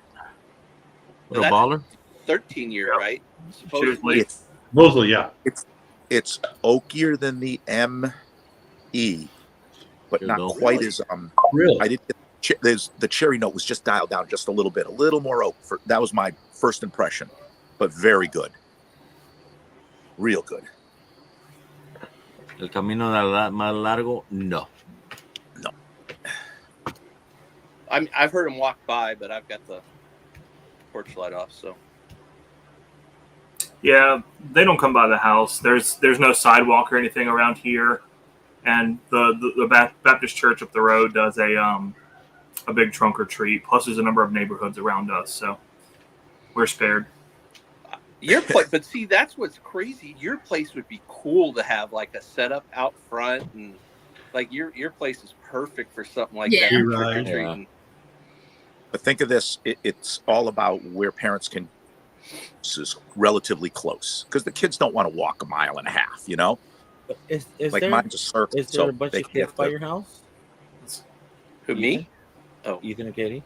What a That's- baller. 13-year, right? Cheers, Supposedly. Lee. It's mostly, yeah. it's oakier than the ME, but not quite as Really? I didn't get the cherry note was just dialed down just a little more oak. That was my first impression, but very good, real good. El camino más largo, no. I've heard him walk by, but I've got the porch light off, so. Yeah, they don't come by the house. There's no sidewalk or anything around here, and the Baptist church up the road does a big trunk or treat. Plus, there's a number of neighborhoods around us, so we're spared. Your place, but see, that's what's crazy. Your place would be cool to have like a setup out front, and like your place is perfect for something like that. Yeah. For trick-or-treating. But think of this: it's all about where parents can. Is relatively close because the kids don't want to walk a mile and a half. You know, Is like there, mine's a circle. is there a bunch of kids by your house? Who, me? Oh, Ethan and Katie.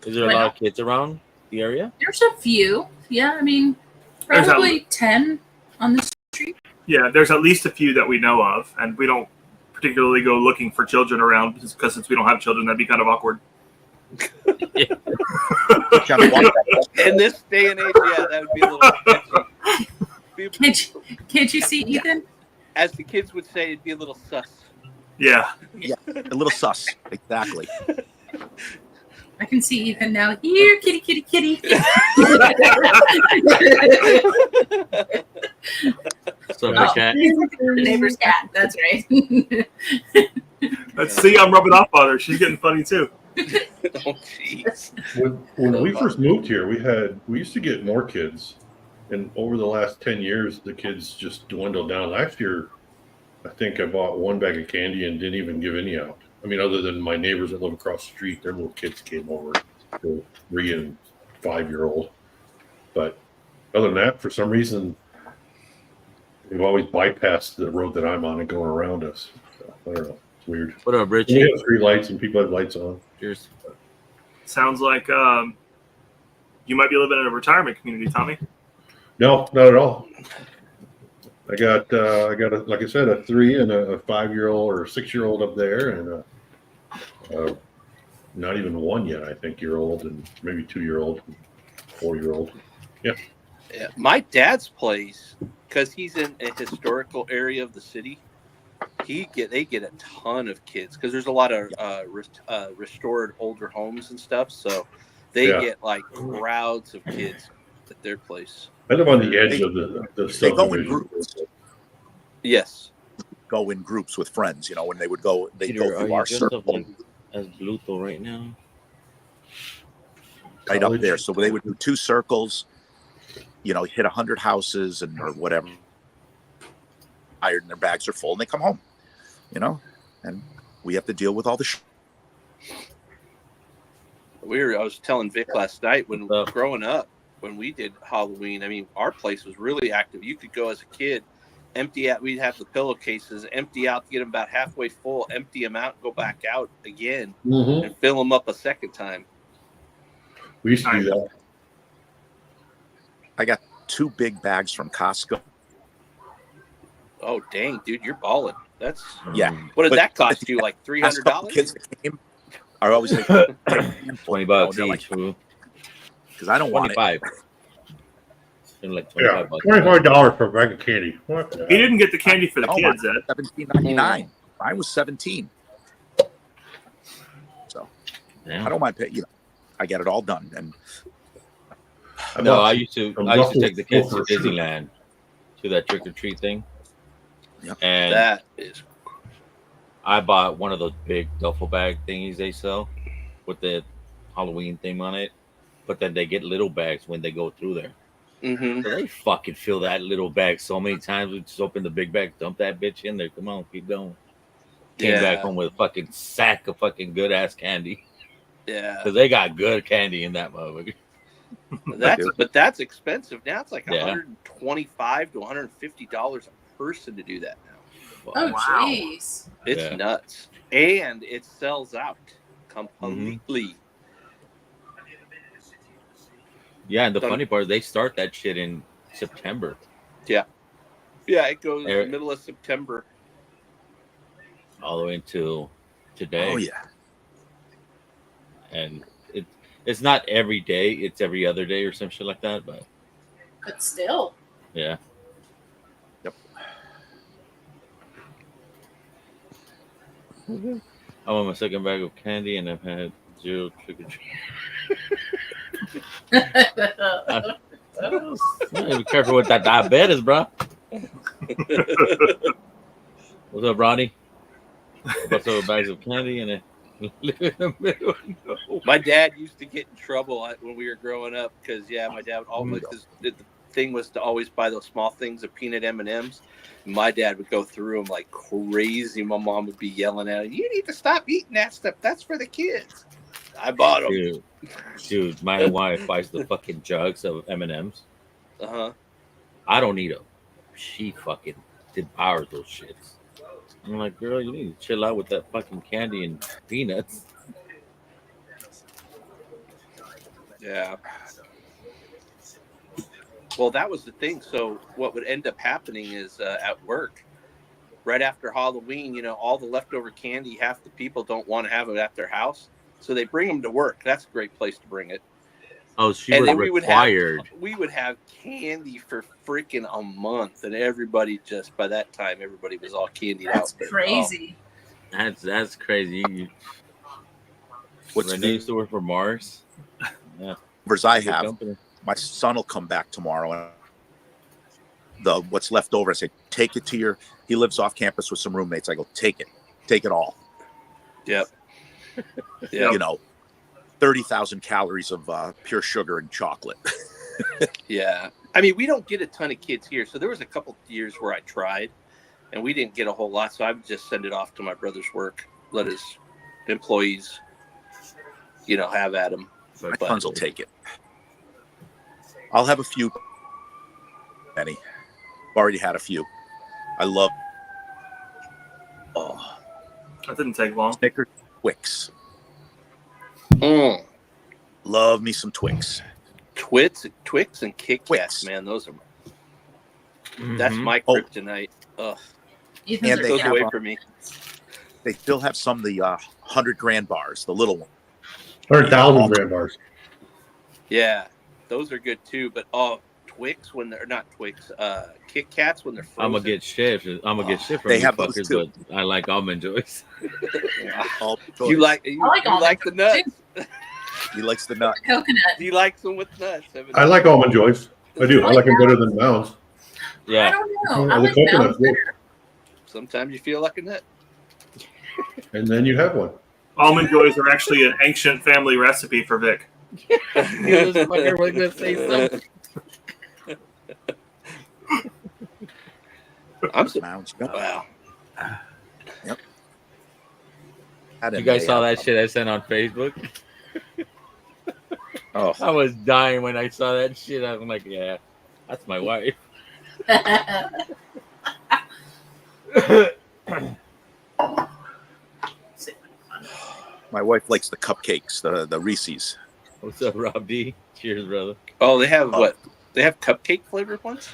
Is there a lot of kids around the area? There's a few. Yeah, I mean, probably 10 on the street. Yeah, there's at least a few that we know of, and we don't particularly go looking for children around because since we don't have children, that'd be kind of awkward. In this day and age, yeah, that would be a little sketchy. Can't you see Ethan? As the kids would say, it'd be a little sus. Yeah, a little sus, exactly. I can see Ethan now. Here, kitty, kitty, kitty. So my cat. The neighbor's cat. That's right. Let's see. I'm rubbing off on her. She's getting funny too. Oh, jeez. When we first moved here, we used to get more kids, and over the last 10 years, the kids just dwindled down. Last year, I think I bought one bag of candy and didn't even give any out. I mean, other than my neighbors that live across the street, their little kids came over, the 3 and 5-year-old. But other than that, for some reason, they've always bypassed the road that I'm on and going around us. So, I don't know. It's weird. What up, Richie? We have street lights and people have lights on. Cheers. Sounds like you might be living in a retirement community, Tommy. No, not at all. I got like I said, a 3 and a 5-year-old or 6-year-old up there, and a not even 1 yet, I think, year old, and maybe 2-year-old, 4-year-old. Yeah. Yeah, my dad's place, because he's in a historical area of the city. They get a ton of kids because there's a lot of restored older homes and stuff. So they get like crowds of kids at their place. I live on the edge of the They go in subdivision. groups. Yes. Go in groups with friends. You know, when they would go, they Peter, go through our circle like as Bluto right now? right up there. So they would do 2 circles. You know, hit 100 houses and or whatever. Hired and their bags are full and they come home. You know, and we have to deal with all the. I was telling Vic last night when growing up, when we did Halloween, I mean, our place was really active. You could go as a kid, empty out. We'd have the pillowcases, empty out, get them about halfway full, empty them out, go back out again, and fill them up a second time. We used to do that. I got 2 big bags from Costco. Oh, dang, dude, you're balling. That's What did that cost you? Like $300? Kids that came are always like $20 each, because I don't want it. $25. Like $25. $25 for a bag of candy. What? He didn't get the candy for the kids, Ed. $17.99. Mine was $17. So I don't mind paying. You know, I get it all done. And no, I used to take the kids to Disneyland to that trick or treat thing. Yeah. And that is. I bought one of those big duffel bag thingies they sell with the Halloween theme on it, but then they get little bags when they go through there. Mm-hmm. So they fucking fill that little bag so many times. We just open the big bag, dump that bitch in there. Come on, keep going. Came back home with a fucking sack of fucking good ass candy. Yeah, because they got good candy in that motherfucker. That's expensive now. It's like $125 to $150 a person to do that now. Oh, jeez. It's nuts. And it sells out completely. Yeah, and the funny part, they start that shit in September. Yeah. Yeah, it goes the middle of September. all the way until today. Oh yeah. And it's not every day; it's every other day or some shit like that. But still. yeah. Yep. I'm on my second bag of candy, and I've had 0 trick or treat. Be careful with that diabetes, bro. What's up, Ronnie? What's up, bags of candy and live in the middle? No. My dad used to get in trouble when we were growing up because my dad would always the thing was to always buy those small things of peanut M&Ms. My dad would go through them like crazy. My mom would be yelling at him, "You need to stop eating that stuff. That's for the kids." I bought them. Dude, my wife buys the fucking jugs of M&Ms. I don't eat them. She fucking devours those shits. I'm like, girl, you need to chill out with that fucking candy and peanuts. Yeah. Well, that was the thing. So what would end up happening is at work, right after Halloween, all the leftover candy, half the people don't want to have it at their house. So they bring them to work. That's a great place to bring it. Oh, she and was then required. We would have candy for freaking a month. And everybody by that time, everybody was all candied out. That's crazy. That's crazy. What's Renee used to work for Mars. Yeah. I have. My son will come back tomorrow, and what's left over, I say, take it to he lives off campus with some roommates. I go, take it all. Yep. Yeah. 30,000 calories of pure sugar and chocolate. Yeah. I mean, we don't get a ton of kids here. So there was a couple years where I tried and we didn't get a whole lot. So I would just send it off to my brother's work, let his employees, have at them. My sons will take it. I'll have a few. Many. Already had a few. I love. Oh, that didn't take long. Snickers, Twix. Love me some Twix. Twix and Kit Kats, man. Those are. That's my kryptonite. Ugh. And they goes away from me. They still have some of the 100 grand bars, the little one. 100,000 grand bars. Yeah, those are good too. But Twix when they're not Twix, Kit Kats when they're frozen. I'm gonna get shit. From they have fuckers, too. But I like almond joys. You like the nuts. He likes the nut. Coconut. He likes them with nuts. I like almond joys. I do. I like them better than Mounds. Yeah. I don't know. I The like coconut. better. Sometimes you feel like a nut. And then you have one. Almond joys are actually an ancient family recipe for Vic. This fucker was gonna say something. Wow. Yep. You guys saw that shit I sent on Facebook? Oh, I was dying when I saw that shit. I'm like, yeah, that's my wife. my wife likes the cupcakes, the Reese's. What's up, Rob D? Cheers, brother. Oh, they have what? They have cupcake flavored ones?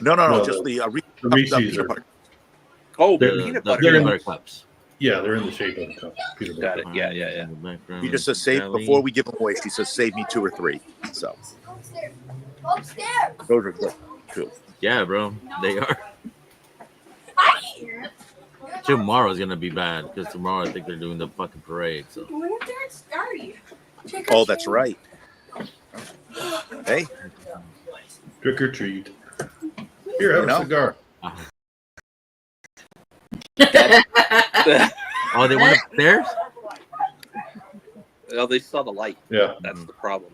No, just the Reese's peanut butter. Oh, The peanut butter. peanut butter cups. Yeah, they're in the shape of the cup. Peanut butter. Got it. Yeah. He just says save before we give them away. She says save me 2 or 3. So Upstairs. those are good too. Yeah, bro, they are. Tomorrow's gonna be bad because tomorrow I think they're doing the fucking parade. So. Oh, that's right. Hey, Trick or treat. Here, have a cigar. Oh, they went upstairs? Well, they saw the light. Yeah. That's the problem.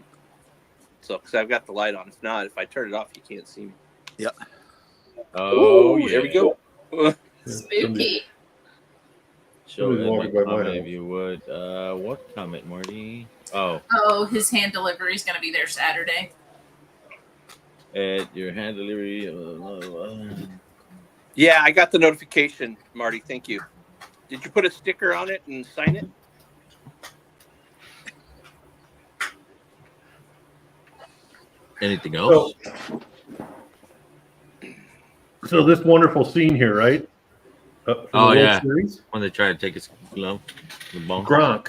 So, because I've got the light on. If not, if I turn it off, you can't see me. Yep. Oh, yeah. There we go. Spooky. Show Somebody's them walking a by my comment house. if you would. What comment, Marty? Oh, Oh, his hand delivery is going to be there Saturday. at your hand delivery. Yeah, I got the notification, Marty. Thank you. Did you put a sticker on it and sign it? Anything else? So this wonderful scene here, right? For the Oh, World yeah. Series. When they try to take his glove, the bone. Gronk,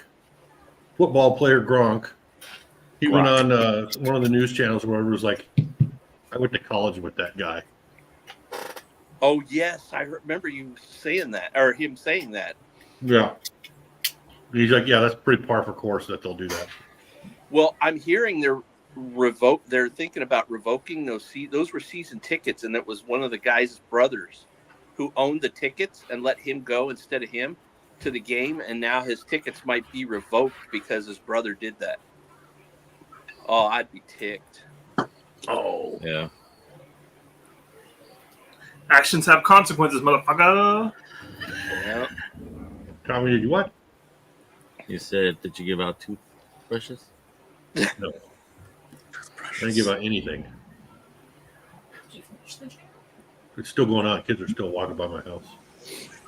football player Gronk. He went Gronk. on one of the news channels where it was like, I went to college with that guy. Oh yes, I remember you saying that, or him saying that. Yeah. He's like, yeah, that's pretty par for course that they'll do that. Well, I'm hearing they're thinking about revoking those were season tickets, and it was one of the guy's brothers who owned the tickets and let him go instead of him to the game, and now his tickets might be revoked because his brother did that. Oh, I'd be ticked. Oh. Yeah. Actions have consequences, motherfucker. Yeah. Tommy, did you what? You said, did you give out toothbrushes? No. I didn't give out anything. Did you finish the drink? It's still going on. Kids are still walking by my house.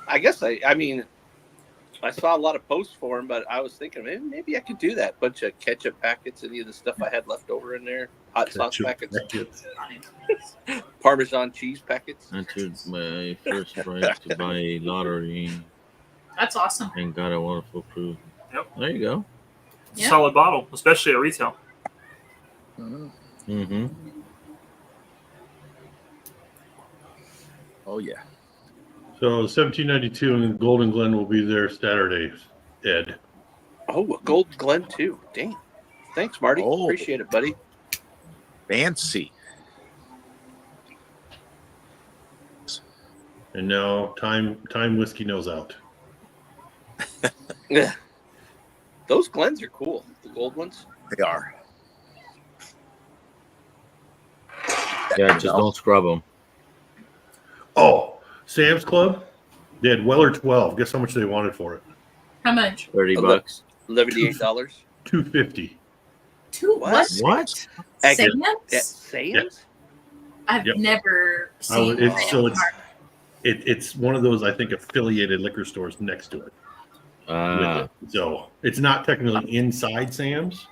I guess I mean, I saw a lot of posts for him, but I was thinking, man, maybe I could do that. Bunch of ketchup packets, any of the stuff I had left over in there, hot sauce packets, Parmesan cheese packets. I took my first prize to buy a lottery That's awesome. and got a wonderful proof. Yep. There you go. Yeah. Solid bottle, especially at retail. Mm-hmm. Oh yeah. So 1792 and Golden Glen will be there Saturday, Ed. Oh, a Gold Glen too. Dang. Thanks, Marty. Oh. Appreciate it, buddy. Fancy. And now time whiskey knows out. Yeah. Those Glens are cool. The gold ones. They are. Yeah, just don't scrub them. Oh, Sam's Club. They had Weller 12. Guess how much they wanted for it? How much? $30. $78. $250. Two what? What? At Sam's? Sam's? I've Yep. never seen It's so Sam's. it's one of those, I think, affiliated liquor stores next to it. So it's not technically inside Sam's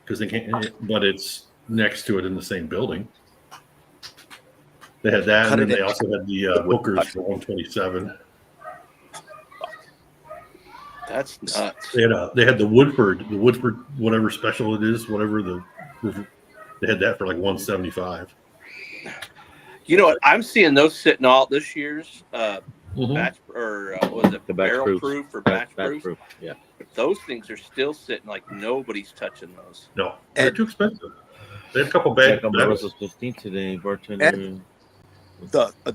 because they can't, but it's next to it in the same building. They had that, Cut and then it they in. also had the hookers for 127. That's nuts. They had the Woodford whatever special it is, whatever they had that for like 175. You know what? I'm seeing those sitting all this year's Mhm. batch or what was it? The batch barrel proofs. proof or batch proof. Yeah. Those things are still sitting like nobody's touching those. No, they're Ed- too expensive. They had a couple bags. Check on Russell's 15 today, bartender. Ed-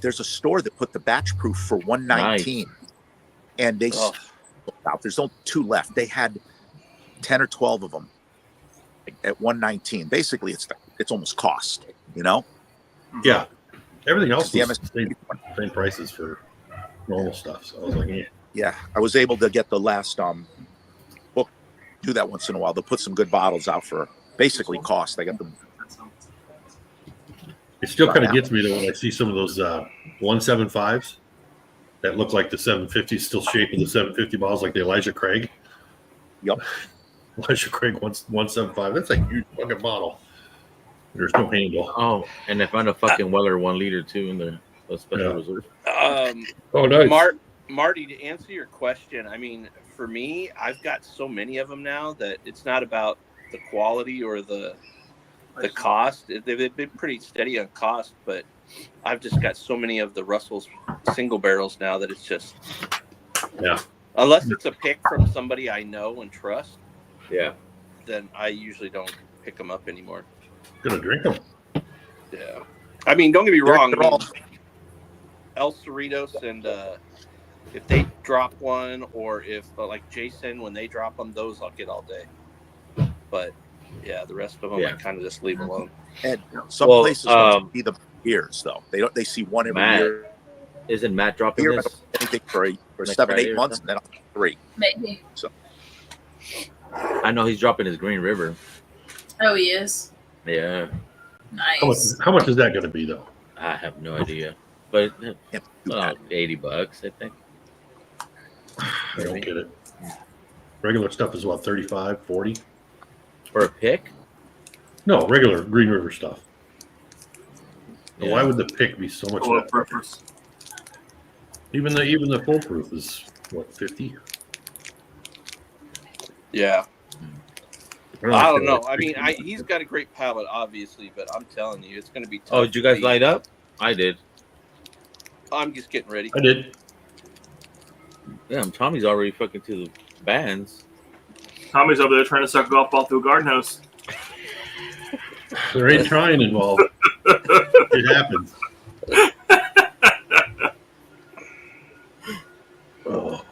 There's a store that put the batch proof for 119, and they Oh. sold out. There's only 2 left. They had 10 or 12 of them at 119. Basically, it's almost cost. You know. Yeah, everything else The was same prices for normal stuff. So I was like, yeah. Yeah, I was able to get the last book. Do that once in a while. They'll put some good bottles out for basically cost. I got them. It still kind of gets me though when I see some of those 175s that look like the 750s, still shaping the 750 bottles like the Elijah Craig. Yep. Elijah Craig 175. That's a huge fucking bottle. There's no handle. Oh, and they found a fucking Weller 1 liter too in the special reserve. Oh, nice. Marty, to answer your question, I mean, for me, I've got so many of them now that it's not about the quality or the cost. They've been pretty steady on cost, but I've just got so many of the Russell's single barrels now that it's just, Yeah. unless it's a pick from somebody I know and trust, Yeah. then I usually don't pick them up anymore. Gonna drink them. Yeah. I mean, don't get me They're wrong. I mean, all- El Cerritos and if they drop one, or if like Jason, when they drop them, those I'll get all day. But yeah, the rest of them I kind of just leave alone. And some places don't see the beers though. They see one every Matt, year. Isn't Matt dropping Beer, this? anything for Next 7, Friday 8 or months, and something? then 3. Maybe. So I know he's dropping his Green River. Oh, he is. Yeah. Nice. How much is that going to be though? I have no idea. But can't do that. $80, I think. I don't get it. Regular stuff is what, 35, 40? For a pick? No, regular Green River stuff. Now, Yeah. why would the pick be so much Oil less? preference. Even the foolproof is what, 50? Yeah. I I don't feel know. like I mean, 60. he's got a great palate, obviously, but I'm telling you, it's going to be tough. Oh, did you guys light up? I did. I'm just getting ready. I did. Damn, Tommy's already fucking to the bands. Tommy's over there trying to suck a golf ball through a garden hose. There ain't trying involved. It happens. Oh.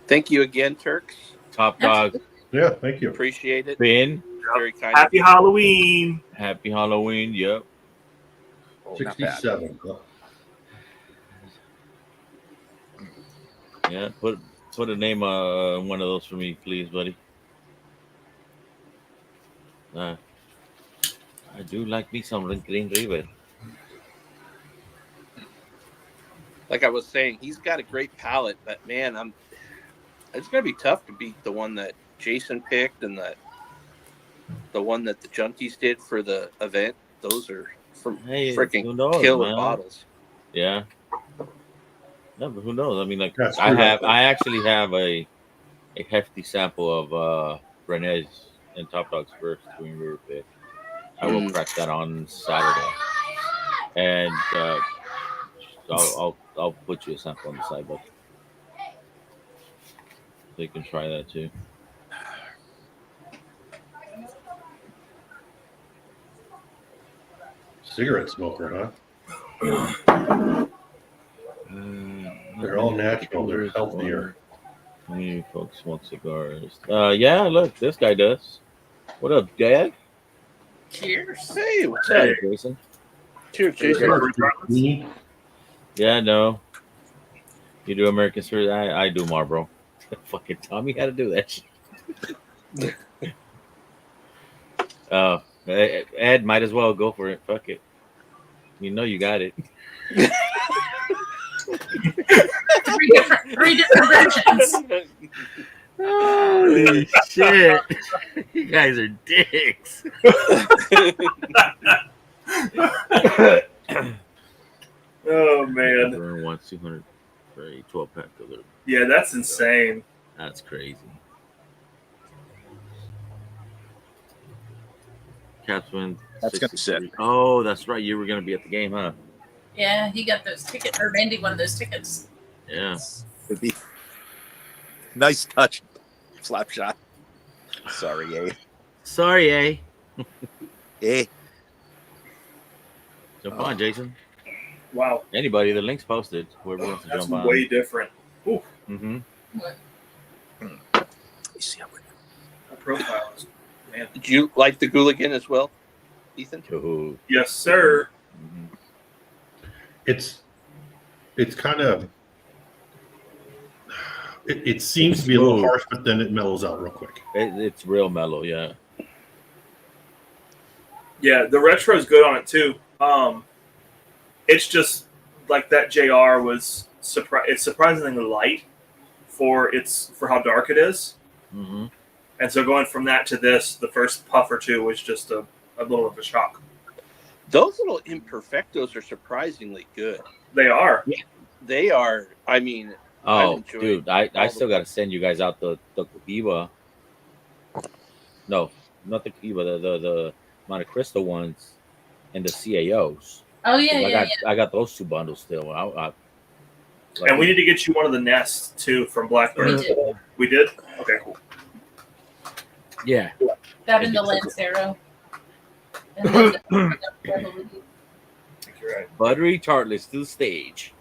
Thank you again, Turks. Top dog. Yeah, thank you. Appreciate it. Ben. Very kind. Happy of you. Halloween. Happy Halloween. Yep. Oh, not bad. 67. Huh? Yeah. Put a name on one of those for me, please, buddy. I do like me some Green River. Like I was saying, he's got a great palate, but man, it's going to be tough to beat the one that Jason picked and the one that the Junkies did for the event. Those are from freaking who knows, killer man? bottles. Yeah. No, but who knows? I mean, like That's I true. actually have a hefty sample of Renee's and Top Dog's first Green River pick. I will crack that on Saturday, and I'll put you a sample on the side, but so you can try that too. Cigarette smoker, huh? They're all natural. They're healthier. You folks smoke cigars. Yeah, look, this guy does. What up, Dad? Cheers. Hey, what's Hey, up? Jason. Cheers, Jason. Yeah, no. You do American Spirit. I do Marlboro. Fucking Tommy had to do that shit. Ed, might as well go for it. Fuck it. You know you got it. Three different versions. Holy shit. You guys are dicks. Oh man. Burn wants 200 for a 12 pack of their. Yeah, that's insane. That's crazy. Capsman. That's gonna sit. Oh, that's right. You were gonna be at the game, huh? Yeah, he got those tickets, or Randy won those tickets. Yeah. Would be nice touch, slap shot. Sorry, eh? Sorry, eh? Eh? Jump on, Jason. Wow. Anybody, the link's posted. Whoever wants to That's jump on. way different. Ooh, Mm-hmm. What? You see how a profile is, man. Did you like the Gooligan as well, Ethan? Ooh. Yes, sir. Mhm. It's kind of it seems to be a little harsh, but then it mellows out real quick. It's real mellow, yeah. Yeah, the retro is good on it too. It's just like that JR was it's surprisingly light for how dark it is. Mm-hmm. And so going from that to this, the first puff or two was just a little of a shock. Those little imperfectos are surprisingly good. They are. Yeah. They are. I mean, Oh, dude, I still got to send you guys out the Cohiba. No, not the Cohiba, the Monte Cristo ones and the CAOs. Oh yeah, I got those two bundles still. And we need to get you one of the nests too from Blackbird. We did. We did? Okay, cool. Yeah. That in the Lancero. And then the Revolution. You're right. Buttery tartlets to the stage.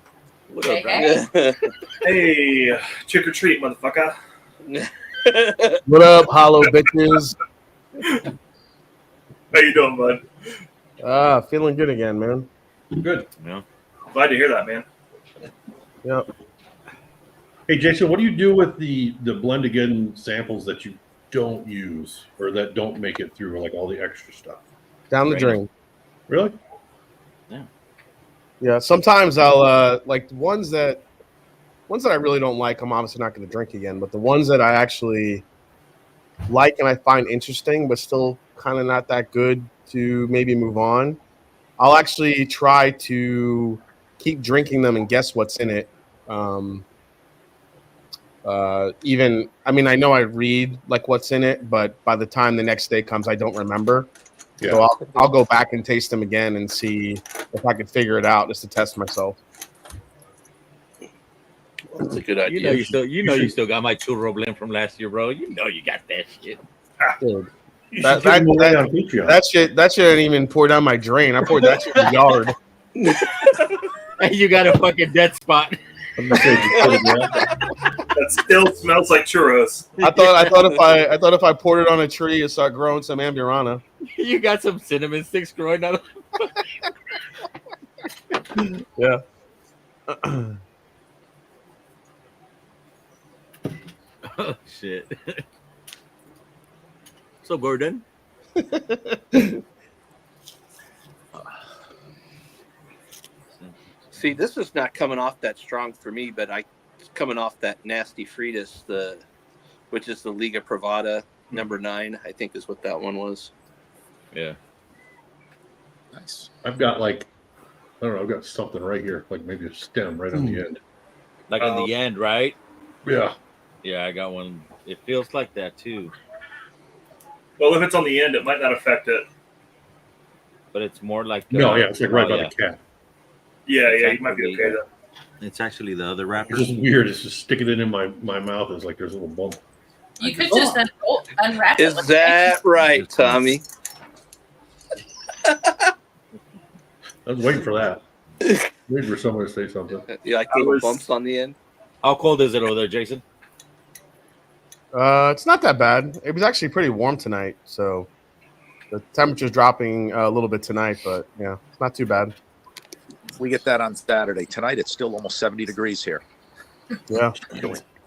What up, Hey, guys? Hey, trick or treat, motherfucker. What up, hollow bitches? How you doing, bud? Feeling good again, man. Good. Yeah. Glad to hear that, man. Yep. Hey, Jason, what do you do with the blend again samples that you don't use or that don't make it through, like all the extra stuff? Down the Right. drain. Really? Yeah. Sometimes I'll like the ones that I really don't like. I'm obviously not going to drink again, but the ones that I actually like and I find interesting, but still kind of not that good to maybe move on. I'll actually try to keep drinking them and guess what's in it, Even, I mean, I know I read like what's in it, but by the time the next day comes, I don't remember. Yeah. So I'll go back and taste them again and see if I could figure it out just to test myself. That's a good idea. You still got my churro blend from last year, bro. You know you got that shit. Dude, You that, should give them away that, on Patreon. that shit didn't even pour down my drain. I poured that shit in the yard. And you got a fucking dead spot. I'm just saying, just put it down. That still smells like churros. I thought if I poured it on a tree, it'd start growing some amburana. You got some cinnamon sticks growing out of Yeah. Oh shit. So Gordon. See, this is not coming off that strong for me, but it's coming off that nasty Fritas, which is the Liga Privada number 9, I think is what that one was. Yeah. Nice. I've got I don't know, I've got something right here, like maybe a stem right on the end. Like in the end, right? Yeah. Yeah, I got one. It feels like that too. Well, if it's on the end, it might not affect it. But it's more like No, yeah, it's like right by the cap. Yeah, you might be okay then. It's actually the other wrapper. It's just weird. It's just sticking it in my mouth. It's like there's a little bump. You could just unwrap it. Is that right, Tommy? I was waiting for that. Waiting for someone to say something. You like little bumps on the end? How cold is it over there, Jason? It's not that bad. It was actually pretty warm tonight, so the temperature's dropping a little bit tonight, but yeah, it's not too bad. We get that on Saturday. Tonight it's still almost 70 degrees here. Yeah. Last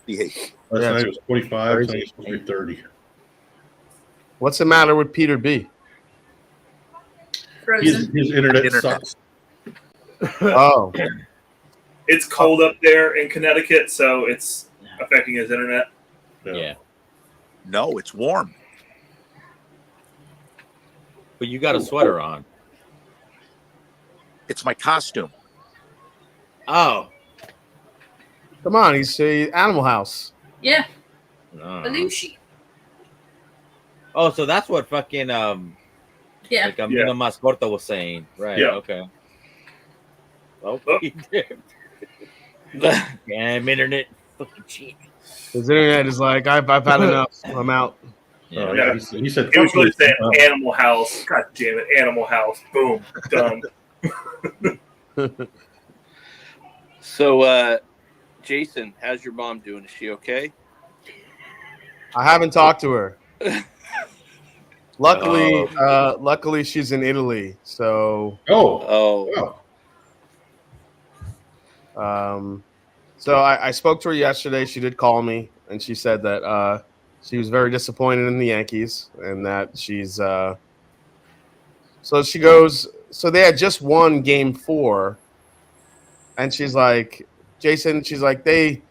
Yeah, night it was 25. crazy. Tonight it's supposed to be 30. What's the matter with Peter B? Frozen. His internet sucks. Oh, It's cold up there in Connecticut, so it's affecting his internet. Yeah. No, it's warm. But you got a sweater on. It's my costume. Oh. come on, he's Animal House. Yeah, No. Belushi. Oh, so that's what fucking Yeah. like Amina Mascorta was saying. Right. Yeah. Okay. Okay. Damn internet fucking cheap. His internet is like, I've had enough. I'm out. Yeah. Yeah. He said, It was really saying "Fuck you." Animal House. God damn it, Animal House. Boom, done. So, Jason, how's your mom doing? Is she okay? I haven't talked to her. Luckily, she's in Italy. So, Oh, so I spoke to her yesterday. She did call me, and she said that she was very disappointed in the Yankees, and that she's. So she goes. So they had just won Game 4, and she's like, Jason. She's like, they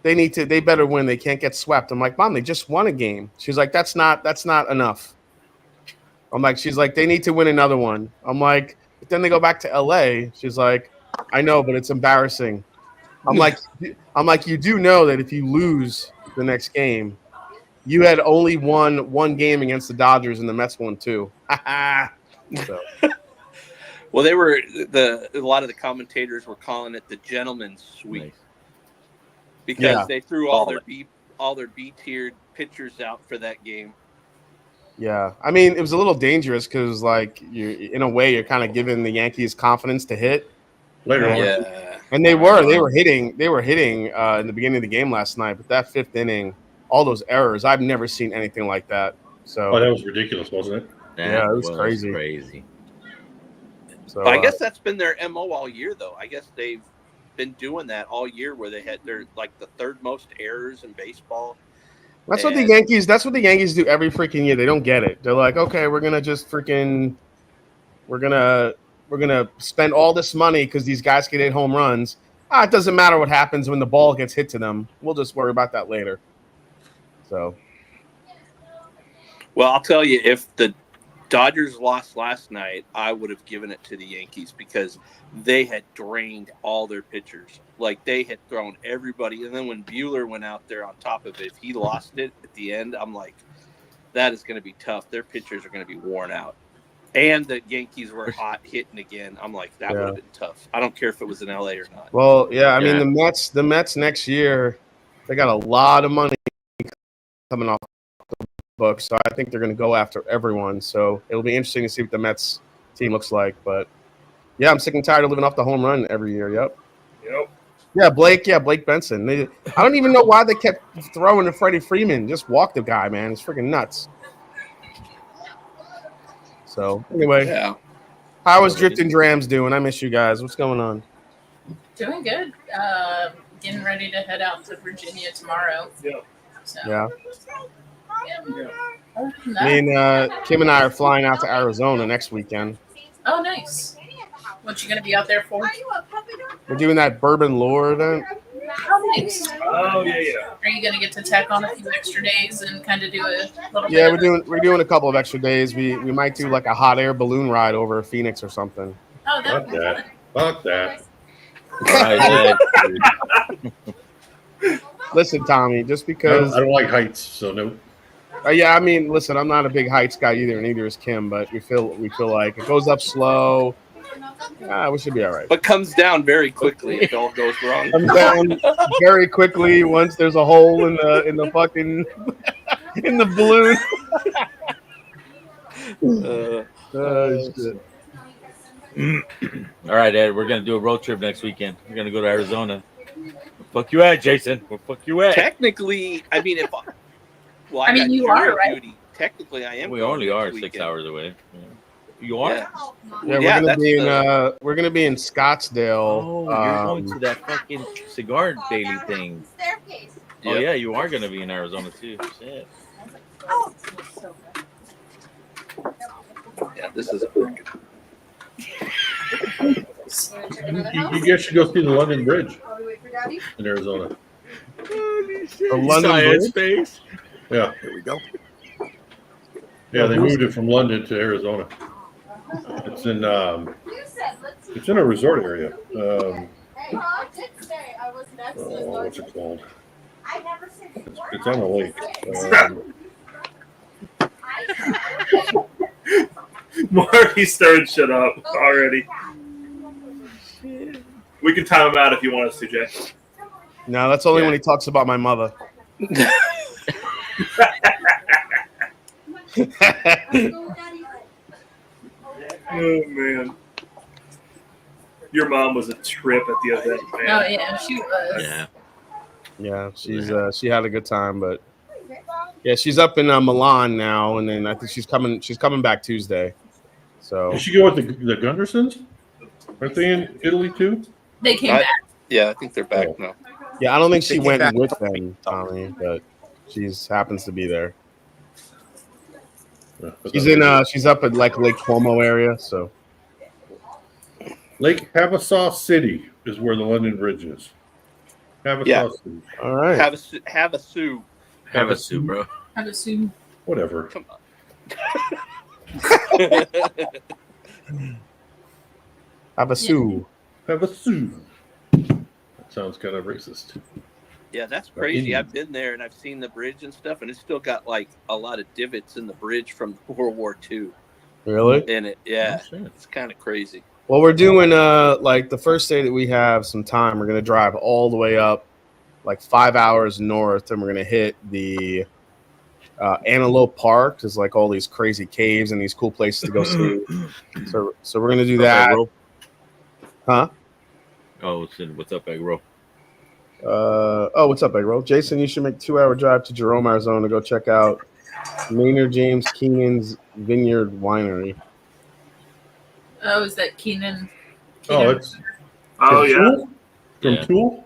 better win. They can't get swept. I'm like, Mom, they just won a game. She's like, that's not enough. I'm like, she's like, they need to win another one. I'm like, but then they go back to LA. She's like, I know, but it's embarrassing. I'm like, you do know that if you lose the next game, you had only won one game against the Dodgers and the Mets won 2. So, well, they were a lot of the commentators were calling it the gentleman's sweep because they threw all their B-tiered pitchers out for that game. yeah, I mean, it was a little dangerous because, like, you in a way, you're kind of giving the Yankees confidence to hit. Later on. Yeah, And they were hitting in the beginning of the game last night, but that 5th inning, all those errors, I've never seen anything like that. So Oh, that was ridiculous, wasn't it? Yeah, it was crazy. So I guess that's been their MO all year, though. I guess they've been doing that all year, where they're like the 3rd most errors in baseball. that's what the Yankees do every freaking year. They don't get it. They're like, okay, we're gonna spend all this money because these guys can hit home runs. It doesn't matter what happens when the ball gets hit to them. We'll just worry about that later. So, Well, I'll tell you, if the Dodgers lost last night, I would have given it to the Yankees because they had drained all their pitchers. Like they had thrown everybody. And then when Buehler went out there on top of it, if he lost it at the end, I'm like, that is going to be tough. Their pitchers are going to be worn out. And the Yankees were hot hitting again. I'm like, that would have been tough. I don't care if it was in LA or not. Well, yeah, I mean the Mets next year, they got a lot of money coming off the books, so I think they're going to go after everyone. So it'll be interesting to see what the Mets team looks like. But yeah, I'm sick and tired of living off the home run every year. Yep. Yeah, Blake Benson. I don't even know why they kept throwing to Freddie Freeman. Just walk the guy, man. It's freaking nuts. So anyway, how is Drifting Drams doing? I miss you guys. What's going on? Doing good. Getting ready to head out to Virginia tomorrow. So, yeah. I mean, Kim and I are flying out to Arizona next weekend. Oh, nice. What you gonna be out there for? We're doing that Bourbon Lore event. Oh, nice. Oh yeah. Are you gonna get to tack on a few extra days and kind of do a little? Yeah, bit we're doing a couple of extra days. We might do like a hot air balloon ride over Phoenix or something. Oh, that'd be fun. Fuck that. Listen, Tommy, just because I don't like heights, so no. Yeah, I mean, listen, I'm not a big heights guy either, and neither is Kim. But we feel like it goes up slow. We should be all right. But comes down very quickly if all goes wrong. Comes down very quickly once there's a hole in the fucking in the balloon. Shit. All right, Ed, we're gonna do a road trip next weekend. We're gonna go to Arizona. Where the fuck you at, Jason? Where the fuck you at? Technically, I mean, I mean, you are right. Duty. Technically, I am. We only are 6 hours away. Yeah. You are? Yeah, we're gonna be in Scottsdale. Oh, you're going to that fucking cigar daily thing. Oh yeah, you are gonna be in Arizona too. Shit. Yeah, this is You guys should go see the London Bridge in Arizona. The London Bridge? Yeah. Here we go. Yeah, they moved it from London to Arizona. It's in a resort area. What's it called? It's on the lake. Marty stirred shit up already. We can time him out if you want us to, Jay. No, that's only when he talks about my mother. Oh man, your mom was a trip at the event, man. Oh yeah, she was. Yeah, she had a good time, but yeah, she's up in Milan now, and then I think she's coming back Tuesday. So did she go with the Gundersons? Aren't they in Italy too? They came back. Yeah, I think they're back now. Yeah, I don't think she went with them, Tommy, but she's happens to be there. She's up at like Lake Como area, so Lake Havasu City is where the London Bridge is. Havasu City. All right. Havasu, bro. Havasu. Whatever. Come on. Havasu. That sounds kind of racist. Yeah, that's crazy. I've been there and I've seen the bridge and stuff, and it's still got like a lot of divots in the bridge from World War II. Really? In it, yeah. It's kind of crazy. Well, we're doing like the first day that we have some time, we're gonna drive all the way up, like 5 hours north, and we're gonna hit the Antelope Park. There's like all these crazy caves and these cool places to go see. So we're gonna do that. Huh? Oh, what's up, Egg Roll? What's up, Egg Roll? Jason, you should make a 2-hour drive to Jerome, Arizona to go check out Maynard James Keenan's Vineyard Winery. Oh, is that Keenan? Oh, it's yeah. From Tool?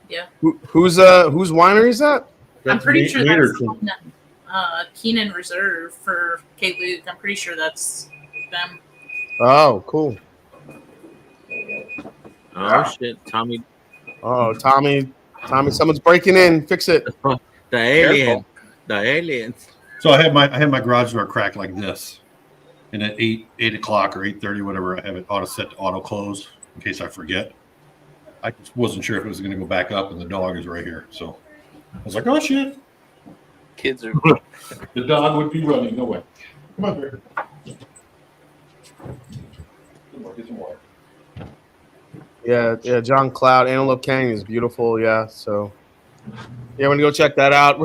Yeah. Whose winery is that? I'm pretty sure that's Keenan Reserve for Kate Luke. I'm pretty sure that's them. Oh, cool. Oh shit, Tommy. Oh, Tommy, someone's breaking in. Fix it. The aliens. Careful. The aliens. So I had my garage door cracked like this. And at 8 o'clock or 8:30, whatever, I have it auto set to auto close in case I forget. I just wasn't sure if it was going to go back up, and the dog is right here. So I was like, oh, shit. Kids are. The dog would be running away. Come on, Bear. Get some water. Yeah. John Cloud, Antelope Canyon is beautiful. Yeah, so yeah, I'm gonna go check that out.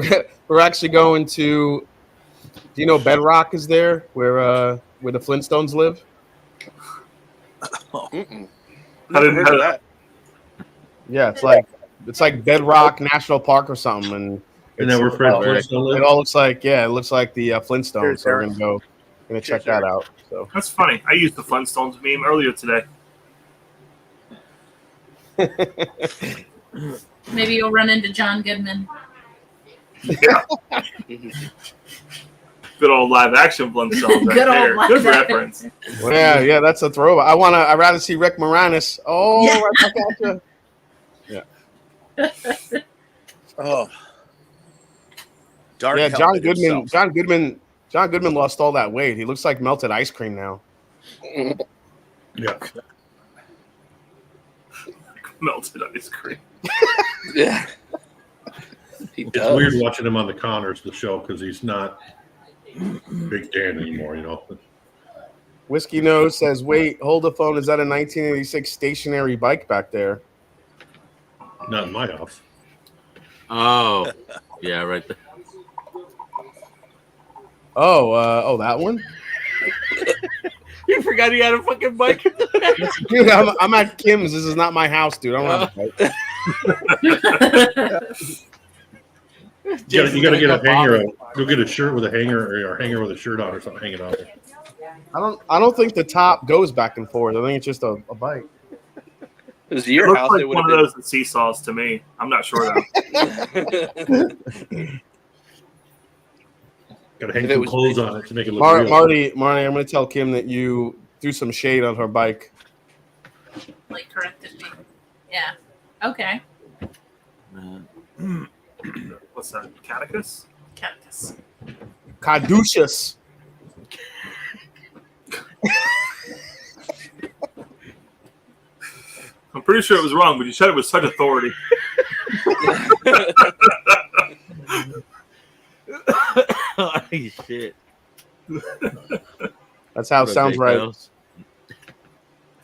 We're actually going to. Do you know Bedrock is there where the Flintstones live? Mm-mm. I didn't Never heard know of that. Yeah, it's like Bedrock National Park or something, and And then we're Fred it Flintstone live? all looks like the Flintstones. Cheers, So we're Eric. gonna check Cheers, that Eric. out. So That's funny. I used the Flintstones meme earlier today. Maybe you'll run into John Goodman. Yeah. Good old live action Flintstones right Good old there. live Good action. reference. well, yeah, that's a throwback. I'd rather see Rick Moranis. Oh, Yeah. right back at you. Oh, dark Yeah, helmet himself. John Goodman lost all that weight. He looks like melted ice cream now. Yeah. Melted ice cream. Yeah. He It's does. weird watching him on the Connors, the show, because he's not Big Dan anymore, you know. Whiskey Nose says, wait, hold the phone. Is that a 1986 stationary bike back there? Not in my house. Oh, yeah, right there. Oh, that one? You forgot he had a fucking bike. Dude, I'm at Kim's. This is not my house, dude. I don't have a bike. You gotta get a hanger. Go get a shirt with a hanger, or a hanger with a shirt on, or something hanging on there. I don't think the top goes back and forth. I think it's just a bike. It was It your looks house. like It would one have of been. those seesaws to me. I'm not sure though. Gotta hang If it some was clothes big. on it to make it look real. Marty, I'm going to tell Kim that you threw some shade on her bike. Like corrected me. Yeah. Okay. What's that? Catechus? Cactus. Caduceus. I'm pretty sure it was wrong, but you said it with such authority. Holy shit. That's how it sounds right. Else?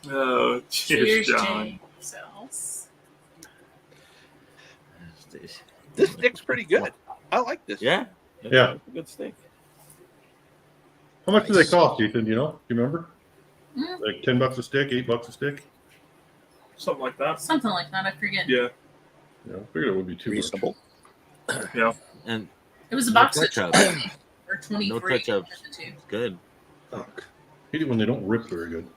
Oh, cheers, John. Jay Cells. This stick's pretty good. I like this. Yeah. Yeah. It's a good steak. How much do they cost, Ethan? Do you know? Do you remember? Mm. Like $10 a stick, $8 a stick? Something like that. Something like that. I forget. Yeah. Yeah, I figured it would be too Reasonable. Yeah. And It was a no box of touch-ups. or 23. No touch-ups. at the two. It's good. much. Hate it when they don't rip very good.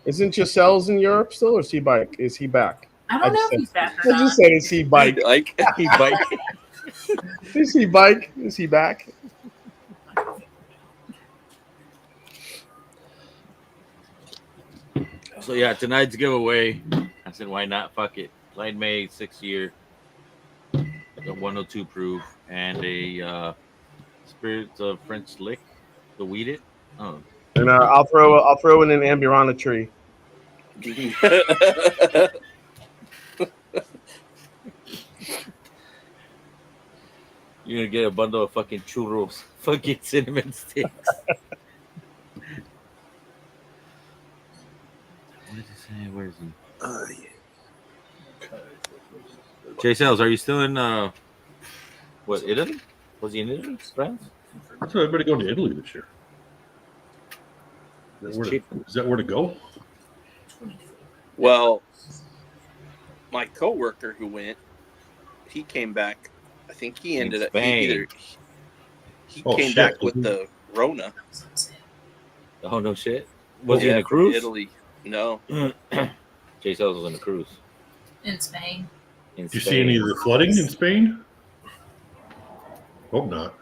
Isn't Giselles in Europe still, or is he back? Is he back? I don't know just if he's back I or not. just said, is he bike? Like He bike. Is he bike? Is he back? So yeah, tonight's giveaway. I said, why not? Fuck it. Line May 6th year. The 102 proof and a Spirits of French Lick. The weed it. Oh, And I'll throw in an Amburana tree. you're gonna get a bundle of fucking churros, fucking cinnamon sticks. What did he say? Where is he? Jay Sales, are you still in what, Italy? Was he in Italy? France? So everybody going to Italy this year. It's Is cheap. that where to go? well, my coworker who went, he came back. I think he ended up. Spain. He Oh, came shit. back with the Rona. Oh no shit. Was he Yeah, in a cruise? Italy. No. Jay Sales was on a cruise. In Spain. In Did you see any of the flooding in Spain? Hope not.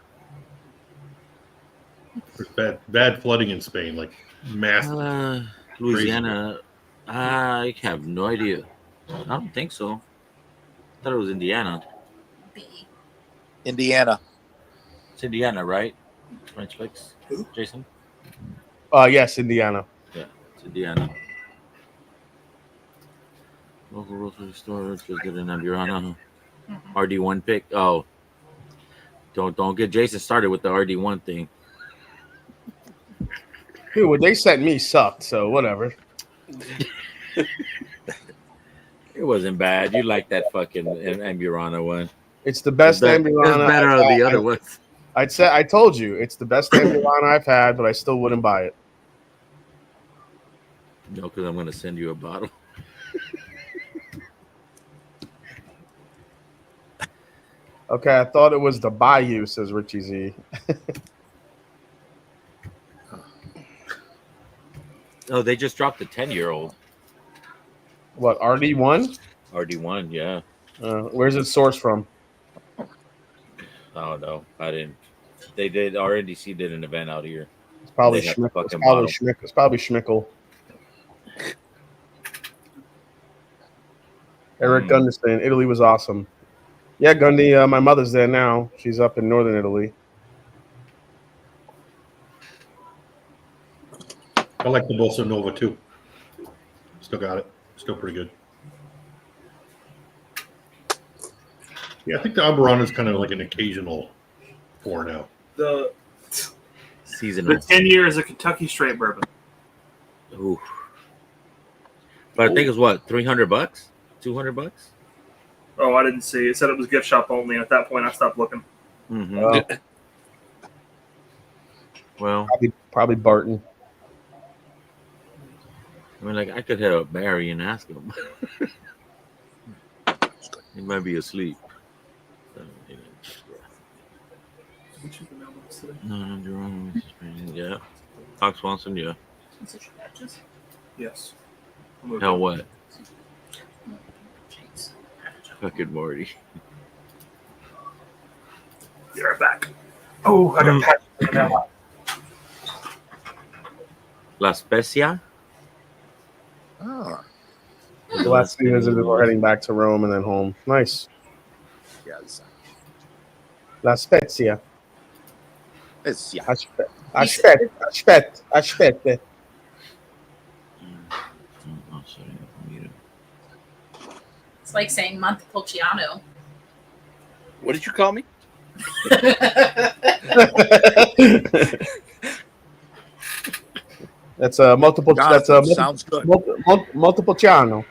There's bad flooding in Spain, like massive. Louisiana. I have no idea. I don't think so. I thought it was Indiana. B. Indiana. It's Indiana, right? French fix, Jason. Yes, Indiana. Yeah, it's Indiana. Local grocery store. Just did an Amburana. RD1 pick. Oh, don't get Jason started with the RD1 thing. Dude, what they sent me sucked, so whatever. It wasn't bad. You like that fucking Amburana one. It's the best It's Amburana. better than the other ones. I told you it's the best Amburana I've had, but I still wouldn't buy it. No, because I'm going to send you a bottle. Okay, I thought it was the Bayou, says Richie Z. Oh, they just dropped the 10-year-old. What, RD1? RD1, yeah. Where's it sourced from? Oh, no, I didn't. They did. RNDC did an event out here. It's probably They have the Schmickel. fucking bottle. It's probably Schmickel. Eric Gunderson, Italy was awesome. Yeah, Gundy, my mother's there now. She's up in northern Italy. I like the Bossa Nova too. Still got it. Still pretty good. Yeah, I think the Amburana is kind of like an occasional pour now. The Seasonal. 10 years of Kentucky straight bourbon. Ooh. But I think it's what, $300, $200. Oh, I didn't see. It said it was gift shop only. And at that point, I stopped looking. Mm-hmm. Well, probably Barton. I mean, like I could hit up Barry and ask him. He might be asleep. No, Jerome. Yeah. Fox Swanson, yeah. Yes. Hell, what? Fucking Morty. Be right back. Oh, I got patches. La Spezia? Oh, The last few visitors were heading back to Rome and then home. Nice. yes. La Spezia. It's, yeah. Aspetta. It's like saying Montepulciano. What did you call me? That's a multiple. God, That's a sounds good. multiple channel.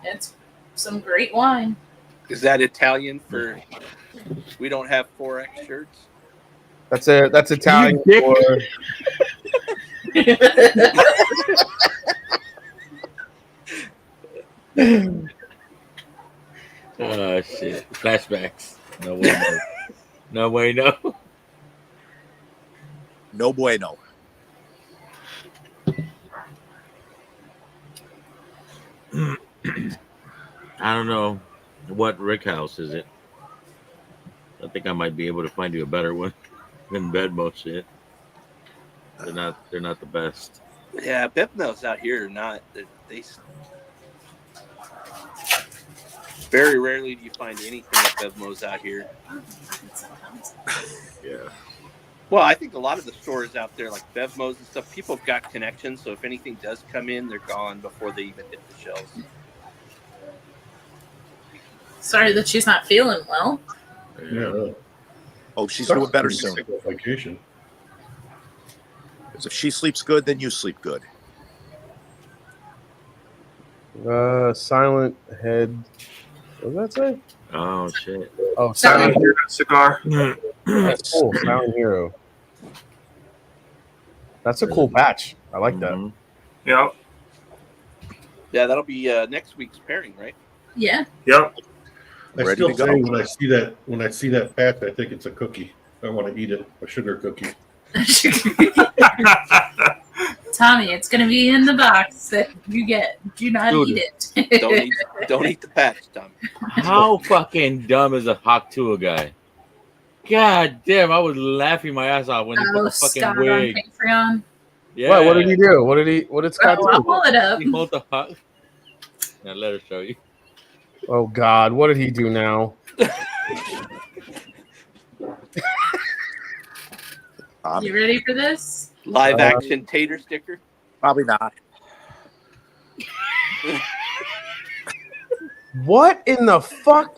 It's some great wine. Is that Italian for we don't have 4X shirts? That's Italian for. Oh shit! Flashbacks. No way. No. No way. No. No bueno. I don't know what Rick House is it. I think I might be able to find you a better one than Bedmo shit. They're not the best. Yeah, Bevmo's out here are not. They very rarely do you find anything at Bevmo's out here. Yeah. Well, I think a lot of the stores out there, like Bevmo's and stuff, people have got connections. So if anything does come in, they're gone before they even hit the shelves. Sorry that she's not feeling well. Yeah. Oh, she's doing better soon. Vacation. Because if she sleeps good, then you sleep good. Silent Head. What does that say? Oh shit. Oh, Silent Hero cigar. That's cool. Silent Hero. That's a cool patch. I like that. Yeah. Yeah, that'll be next week's pairing, right? Yeah. Yep. I Ready still to go. say when I see that patch, I think it's a cookie. I want to eat it, a sugar cookie. Tommy, it's going to be in the box that you get. Do not Dude. eat it. Don't eat the patch, Tommy. How fucking dumb is a Hawk-Tua guy? God damn, I was laughing my ass off when he put the fucking Scott wig. on Patreon. Yeah. What did he do? What did Scott I'll do? pull it up. He pulled the Hawk. Now let her show you. Oh God, what did he do now? You ready for this? Live action tater sticker. Probably not. What in the fuck?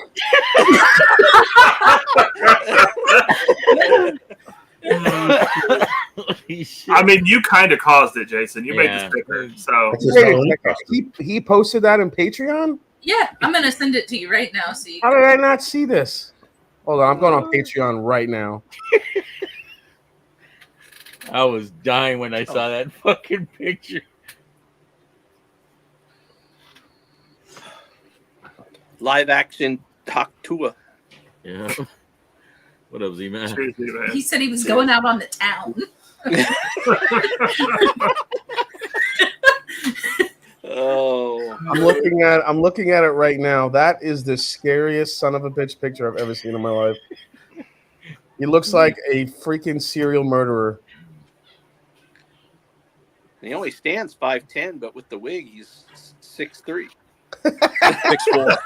I mean, you kind of caused it, Jason. You made the sticker, so That's his Wait a Halloween second. costume. He posted that in Patreon? Yeah, I'm gonna send it to you right now. So you How did I not see this? Hold on, I'm going on Patreon right now. I was dying when I saw that fucking picture. Live action Taktua. Yeah. What up, Z-Man? seriously, man. he said he was going out on the town. Oh, I'm looking at it right now. That is the scariest son of a bitch picture I've ever seen in my life. He looks like a freaking serial murderer. he only stands 5'10", but with the wig, he's 6'3". 6'4".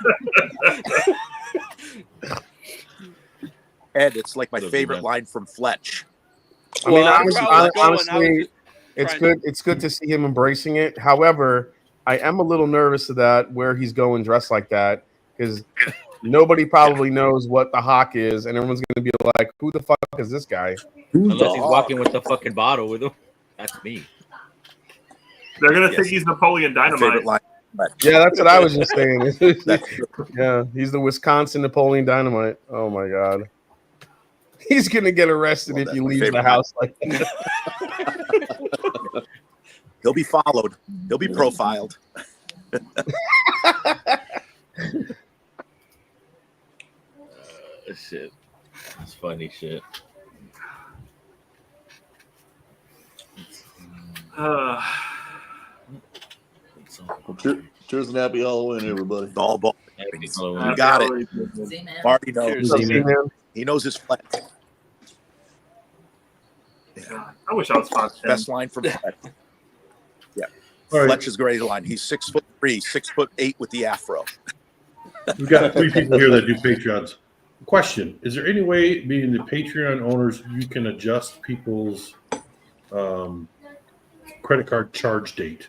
Ed, it's like my What up, favorite Z-Man? line from Fletch. I mean, Well, that's where I was going. I was honestly, just it's trying good. It's good to see him embracing it. However, I am a little nervous of that where he's going dressed like that because nobody probably knows what the hawk is, and everyone's going to be like, "Who the fuck is this guy?" Unless he's walking with the fucking bottle with him. That's me. They're gonna Yes. think he's Napoleon My Dynamite. favorite line. Yeah, that's what I was just saying. That's true. Yeah, he's the Wisconsin Napoleon Dynamite. Oh my god, he's gonna get arrested Well, if that's he my leaves the favorite house like that. He'll be followed. He'll be profiled. Shit. That's funny shit. Uh, Cheers and happy Halloween, everybody. All ball. Happy You Halloween. got it. Z-Man. Marty knows. Cheers. He knows his Fletch. I wish I was 5'10". Best line from Fletch. Yeah. All right. Fletch's great line. He's 6'3", 6'8" with the afro. We've got 3 people here that do Patreons. Question: is there any way, being the Patreon owners, you can adjust people's credit card charge date?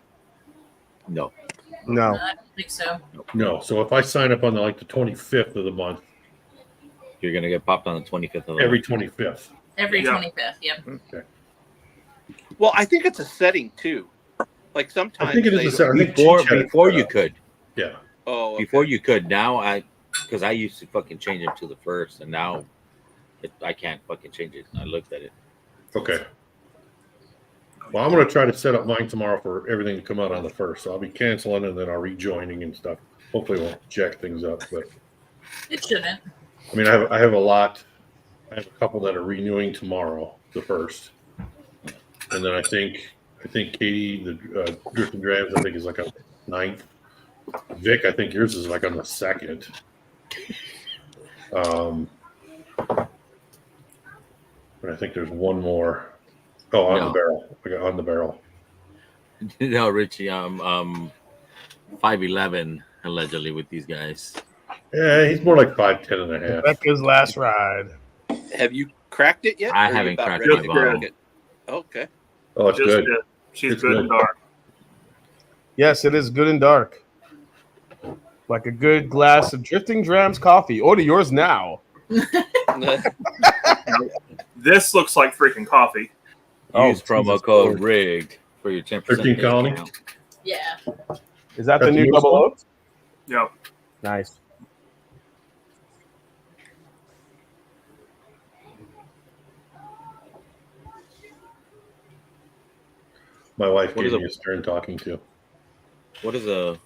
No. No, I don't think so. No. So if I sign up on the 25th of the month, You're gonna get popped on the 25th of the every month. 25th. Every Yeah. 25th. Yep. Okay. Well, I think it's a setting too. Like sometimes I think it is they- a setting. I think Before Cheech had it before set you up. could. Yeah. Oh, okay. Before you could. Now because I used to fucking change it to the first, and now I can't fucking change it. I looked at it. Okay. Well, I'm going to try to set up mine tomorrow for everything to come out on the 1st. So I'll be canceling and then I'll rejoining and stuff. Hopefully, it won't jack things up. But It shouldn't. I mean, I have a lot. I have a couple that are renewing tomorrow, the 1st, and then I think Katie, the Drift and Drams, I think is like on the 9th. Vic, I think yours is like on the 2nd. And I think there's one more. Oh, on No. the barrel. I got on the barrel. No, Richie, 5'11" allegedly with these guys. Yeah, he's more like 5'10" and a half. Becca's last ride. Have you cracked it yet? I Or are you haven't about cracked ready my to bottle. crack it? Okay. Oh, it's Just good. good. She's It's good good. and dark. Yes, it is good and dark. Like a good glass of Drifting Drams coffee. Order yours now. This looks like freaking coffee. Use promo Jesus code Lord. RIGGED for your 10% 13 colony? discount. Yeah. Is that the That's new the double newest oak? Yep. Nice. My wife What gave is me it? a stern talking to. What is the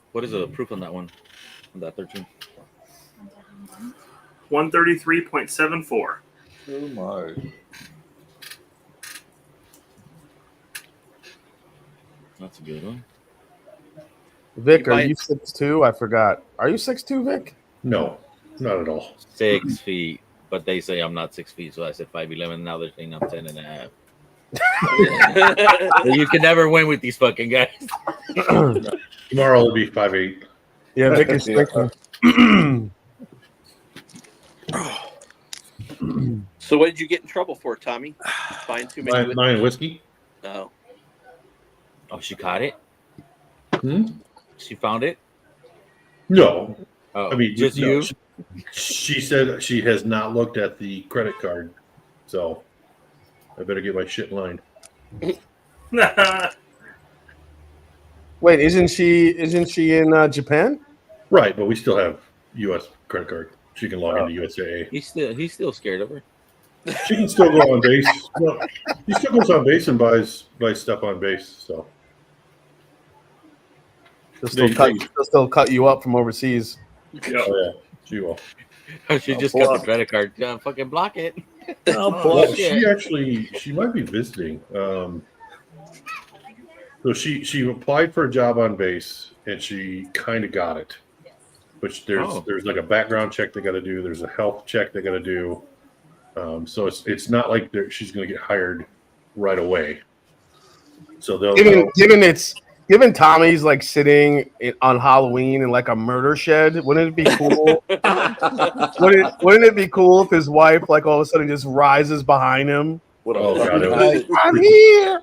proof on that one? On that 13? 133.74. Oh my. That's a good one. Vic, You are buy you it- 6'2"? I forgot. Are you 6'2", Vic? No, not at all. 6 feet, but they say I'm not 6 feet, so I said 5'11". Now they're saying I'm 10 and a half. You can never win with these fucking guys. Tomorrow will be 5'8". Yeah, Vic is Yeah. strengthening. So what did you get in trouble for, Tommy? Buying too many. Buying whiskey? Oh. Oh, she caught it. Hmm? She found it. No. Oh, I mean, just no, you. She said she has not looked at the credit card, so I better get my shit in line. Wait, isn't she in Japan? Right, but we still have U.S. credit card. She can log into USAA. He's still scared of her. She can still go on base. Well, she still goes on base and buys stuff on base. So She'll still cut you up from overseas. Yep. oh yeah, she will. Oh, she just got the credit card. Fucking block it. Well, she might be visiting. So she applied for a job on base and she kind of got it. Which there's like a background check they got to do. There's a health check they got to do. So it's not like she's going to get hired right away. So given Tommy's like sitting on Halloween in like a murder shed, wouldn't it be cool? wouldn't it be cool if his wife like all of a sudden just rises behind him? Oh God, I'm here.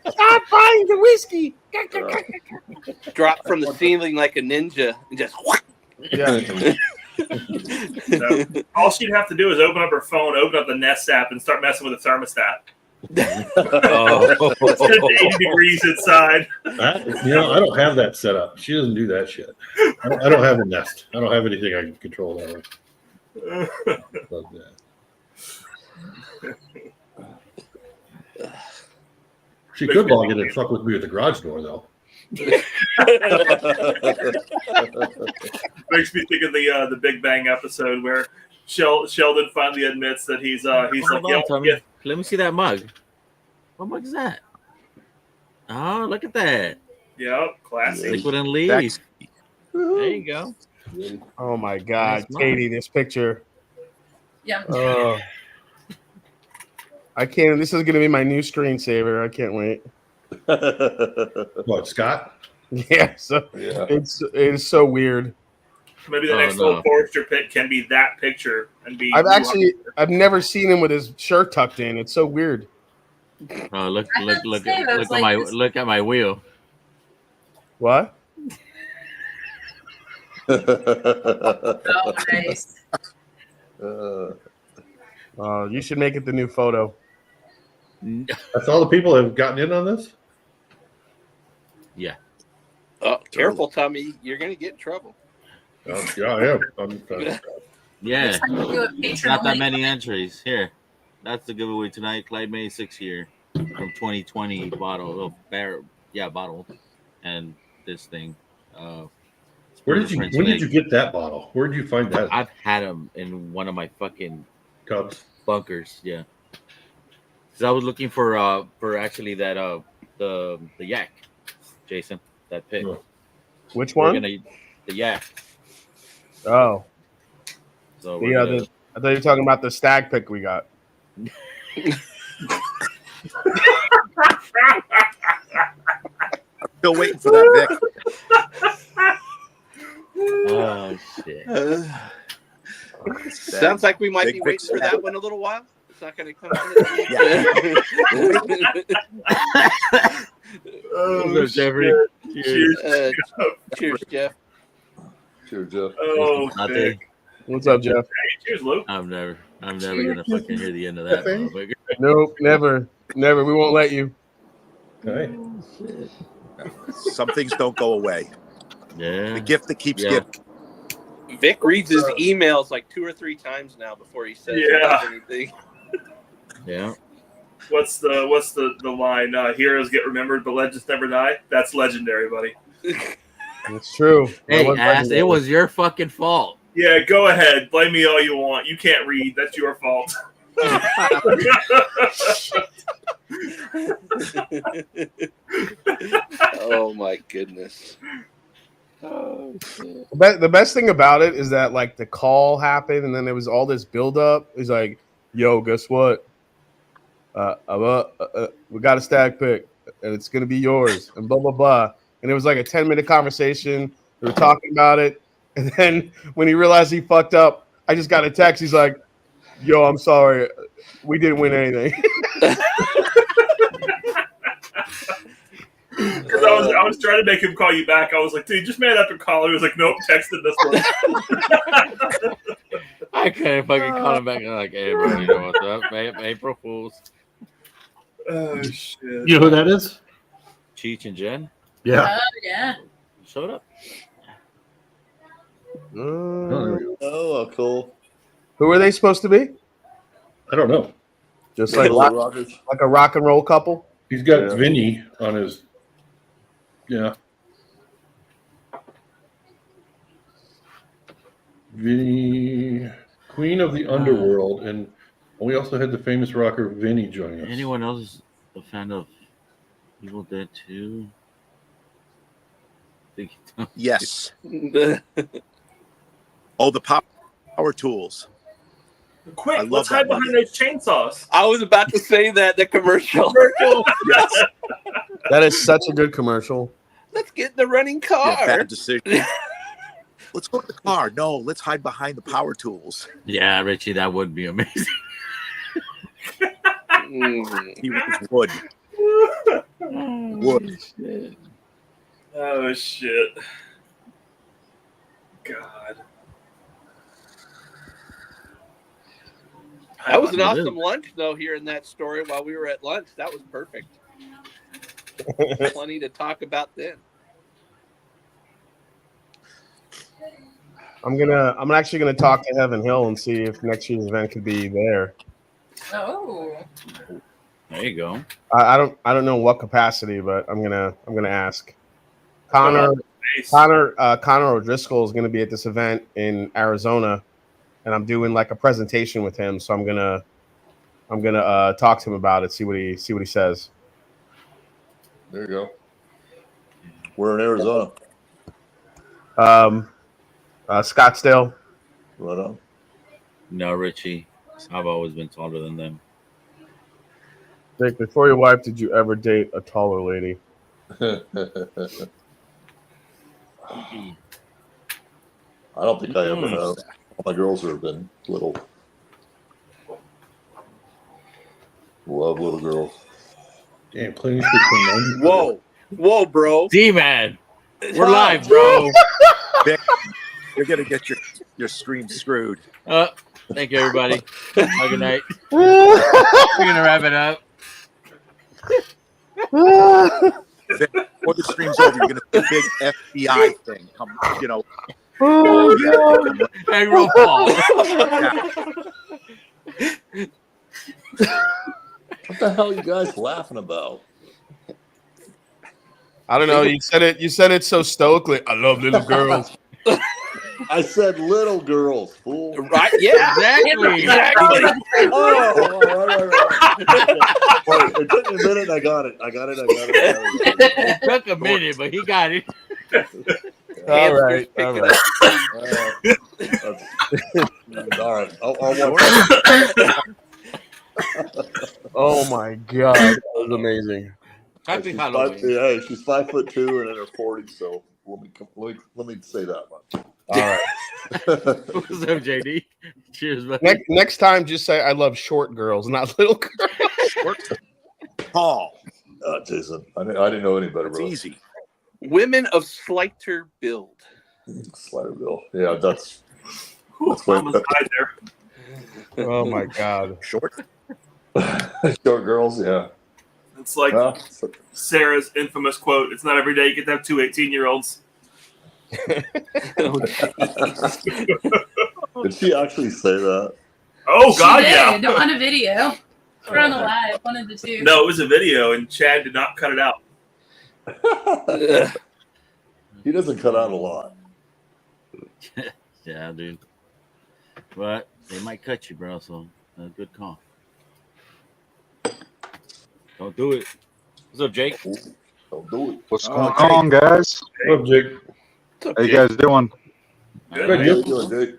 Stop buying the whiskey. Drop from the ceiling like a ninja and just. Yeah. So, all she'd have to do is open up her phone, open up the Nest app, and start messing with the thermostat. It's good to 80 degrees inside. I don't have that set up. She doesn't do that shit. I don't have a Nest. I don't have anything I can control that way. Love that. She could log in and fuck with me at the garage door, though. Makes me think of the Big Bang episode where Sheldon finally admits that he's like, yeah. Let me see that mug. What mug is that? Oh, look at that. Yep, classic. Liquid and leaves. There you go. Oh my God, Nice Katie, this picture. Yeah. I can't. This is going to be my new screensaver. I can't wait. What, Scott? Yeah. So it's so weird. Maybe the next little Forrester pick can be that picture and be. I've never seen him with his shirt tucked in. It's so weird. Oh, look at my wheel. What? Oh, nice. You should make it the new photo. That's all the people that have gotten in on this? Yeah. Oh, careful, Tommy. You're going to get in trouble. Yeah, I am. Yeah. Not Not that many entries. Here. That's the giveaway tonight. Clyde May 6-year from 2020 bottle. Bottle. And this thing. When did you get that bottle? Where did you find that? I've had them in one of my fucking Cubs bunkers. Yeah. Because I was looking for actually that the yak, Jason, that pick. Which one? The yak. Oh. So I thought you were talking about the stag pick we got. Still waiting for that, Vic. Oh shit. Sounds like we might be waiting for that one a little while. It's not going to come out. Oh, Jeffrey. Cheers. Cheers, Jeff. Cheers, Jeff. Oh, what's up, Jeff? Hey, cheers, Luke. I'm never gonna fucking hear the end of that. Nope, never. We won't let you. Okay. Some things don't go away. Yeah. The gift that keeps giving. Vic reads his emails like 2 or 3 times now before he says anything. Yeah. What's the line? Heroes get remembered, but legends never die. That's legendary, buddy. It's true. Hey, ass, it was your fucking fault. Yeah, go ahead. Blame me all you want. You can't read. That's your fault. Oh my goodness. Oh shit. The best thing about it is that like the call happened and then there was all this buildup. He's like, "Yo, guess what? We got a stag pick and it's gonna be yours." And blah blah blah. And it was like a 10-minute conversation. We were talking about it, And then when he realized he fucked up, I just got a text. He's like, "Yo, I'm sorry, we didn't win anything." Because I was trying to make him call you back. I was like, dude, just made after call. He was like, nope, texted this one. I couldn't fucking call him back. I'm like, hey, bro, you know what's up? April Fools. Oh, shit. You know who that is? Cheech and Jen Yeah. Oh, yeah. showed up. Oh, cool. Who are they supposed to be? I don't know. Just like Little Rockers. like a rock and roll couple. He's got Yeah. Vinny on his. Yeah. Vinny, Queen of the Underworld, and we also had the famous rocker Vinny join us. Anyone else a fan of Evil Dead 2? Yes. Oh, the power tools. Quick, I love let's that hide behind movie. those chainsaws. I was about to say that the commercial. Yes. That is such a good commercial. Let's get in the running car. Yeah, bad decision. Let's go to the car. No, let's hide behind the power tools. Yeah, Richie, that would be amazing. He was wood. Wood. Shit. Oh, shit. God. That was an It is. awesome lunch, though, hearing that story while we were at lunch. That was perfect. Plenty to talk about then. I'm actually gonna talk to Heaven Hill and see if next year's event could be there. Oh. There you go. I don't know what capacity, but I'm gonna ask. Connor Nice. Connor O'Driscoll is gonna be at this event in Arizona, and I'm doing like a presentation with him. So I'm gonna talk to him about it, see what he says. There you go. We're in Arizona. Scottsdale. Right on. No, Richie. I've always been taller than them. Dick, before your wife, did you ever date a taller lady? I don't think I ever have. All my girls have been little. Love little girls. Damn, Clint Eastwood. Whoa, bro. D-Man, we're live, bro. Vic, you're gonna get your stream screwed. Thank you, everybody. Have a good night. We're gonna wrap it up. Vic, before the stream's over, you're gonna see a big FBI thing come. You know. Hey, roll call. What the hell are you guys laughing about? I don't know. You said it so stoically. I love little girls. I said little girls, fool. Right? Yeah, Exactly. Oh, right. Wait, it took me a minute and I got it. It took a minute, but he got it. All right. All right. I'll watch. Oh my god, that was amazing. Happy She's Halloween. she's 5'2" and in her 40s, so let me say that much. All right. What's up, JD? Cheers, buddy. Next time, just say I love short girls, not little girls. Paul. Jason, I didn't know any better. It's Bro. easy. Women of slighter build. Sliderville. Yeah, that's Whew, way almost better. died there. Oh my god. Short. Short girls. Yeah. It's like Sarah's infamous quote, it's not every day you get to have two 18-year-olds. Did she actually say that? Oh, She God, did, yeah. on a video. Or on the live, one of the two. No, it was a video, and Chad did not cut it out. He doesn't cut out a lot. Yeah, dude. But they might cut you, bro. So good call. Don't do it. What's up, Jake? Don't do it. What's going on, guys? What up, Jake? How you guys doing? Good. How you doing, Jake?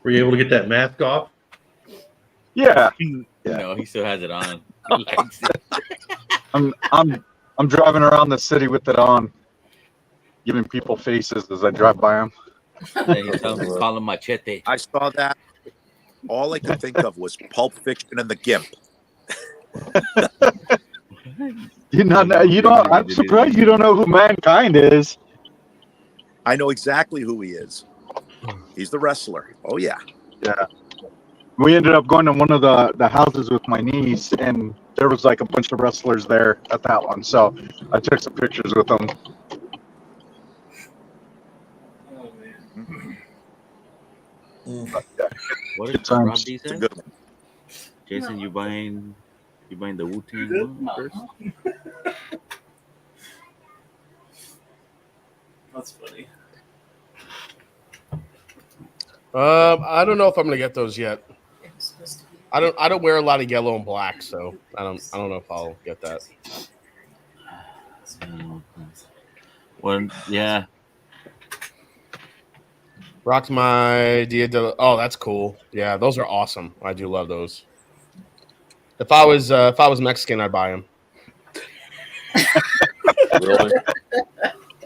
Were you able to get that mask off? Yeah, No, he still has it on. He likes it. I'm driving around the city with it on. giving people faces as I drive by them. Then he tells me, call him Machete. I saw that. All I could think of was Pulp Fiction and the Gimp. You don't. I'm surprised you don't know who Mankind is. I know exactly who he is. He's the wrestler. Oh yeah. Yeah. We ended up going to one of the houses with my niece, and there was like a bunch of wrestlers there at that one. So I took some pictures with them. What is Rob D said? Jason, you buying the Wu-Tang one first? That's funny. I don't know if I'm gonna get those yet. I don't wear a lot of yellow and black, so I don't know if I'll get that. Well, yeah. Rocked my Dia de. Oh, that's cool. Yeah, those are awesome. I do love those. If I was Mexican, I'd buy them. Really?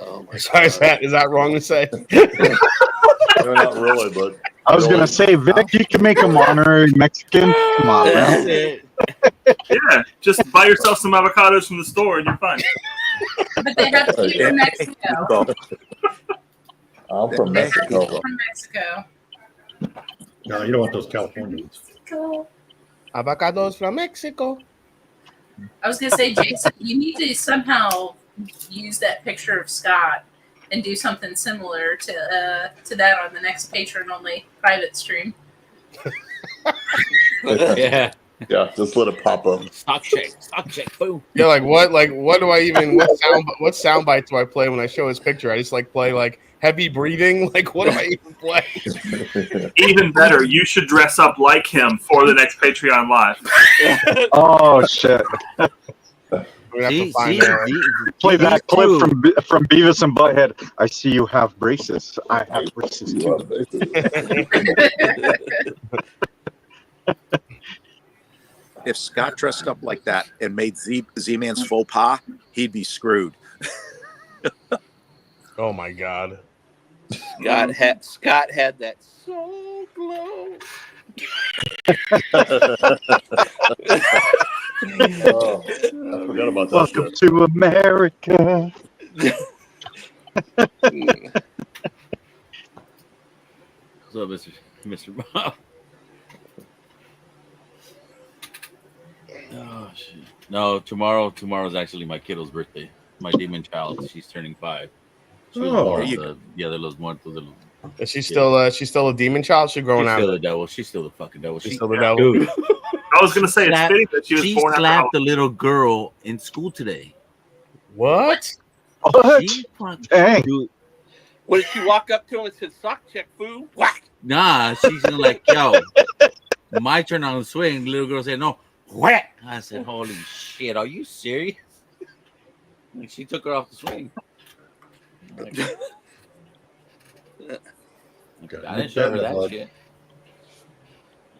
Oh my Sorry, is that wrong to say? No, not really, but I was gonna say, Vic, you can make them honorary Mexican. Come on, man. Yeah, just buy yourself some avocados from the store and you're fine. But they have to be from Mexico. I'm from Mexico. From Mexico. No, you don't want those Californians. Avocados from Mexico. I was gonna say, Jason, you need to somehow use that picture of Scott and do something similar to that on the next patron-only private stream. Yeah. Yeah, just let it pop up. Stock check, boom. Yeah, like what do I even what sound bite do I play when I show his picture? I just play heavy breathing. Like what do I even play? Even better, you should dress up like him for the next Patreon live. Oh shit! Play that clip from Beavis and Butthead. I see you have braces. I have braces too. If Scott dressed up like that and made Z-Man's faux pas, he'd be screwed. Oh my god! Scott had that soul glow. Oh, I forgot about that. Welcome to America. What's up, Mr. Bob? Oh shit! No, tomorrow's actually my kiddo's birthday. My demon child. She's turning 5. She was born on the Dia de los Muertos. Is she still a demon child? She's growing out. She's still the devil. She's still the fucking devil. She's still the devil. Dude, I was gonna say it's fitting that she was born after slapped the little girl in school today. What? Dang. Dude, What did she walk up to him and said, "Sock check, fool"? Whack. nah, she's like, yo, my turn on the swing. The little girl said, no, whack. I said, holy shit, are you serious? And she took her off the swing. I didn't show her that shit.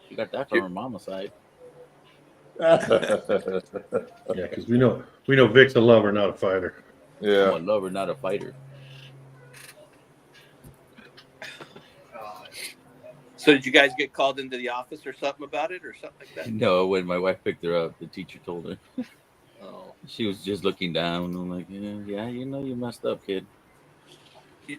She got that from her mama's side. Yeah, because we know Vic's a lover, not a fighter. Yeah, I'm a lover, not a fighter. So did you guys get called into the office or something about it or something like that? No, when my wife picked her up, the teacher told her. Oh. She was just looking down. I'm like, yeah, you know you messed up, kid.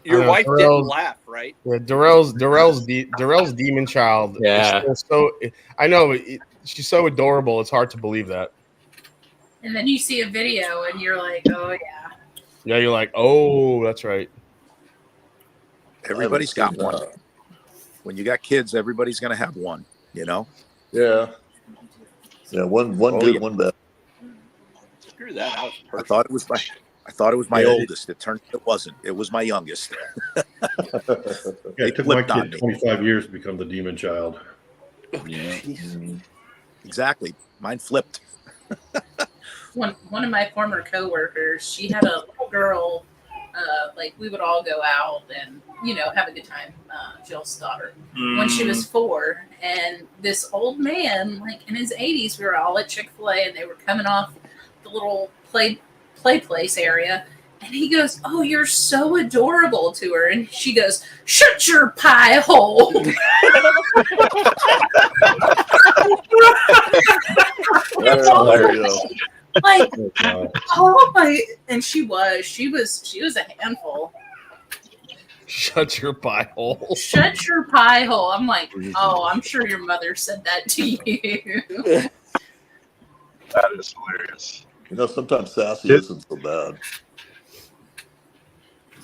Your wife didn't laugh, right? Yeah, Darrell's demon child. Yeah. So I know she's so adorable. It's hard to believe that. And then you see a video and you're like, oh yeah. Yeah, you're like, oh, that's right. Everybody's got one. When you got kids, everybody's going to have one, you know? Yeah. Yeah, one good, one bad. Screw that. I thought it was my oldest. It turned out it wasn't. It was my youngest. It took my kid 25 years to become the demon child. Yeah. Exactly. Mine flipped. One of my former coworkers, she had a little girl. We would all go out and have a good time. Jill's daughter, when she was 4, and this old man, in his 80s, we were all at Chick-fil-A, and they were coming off the little play place area, And he goes, "Oh, you're so adorable," to her. And she goes, "Shut your pie hole." That's hilarious. Like, Wow. oh my! And she was a handful. Shut your pie hole. Shut your pie hole. I'm like, oh, I'm sure your mother said that to you. That is hilarious. You know, sometimes sassy Kid- isn't so bad.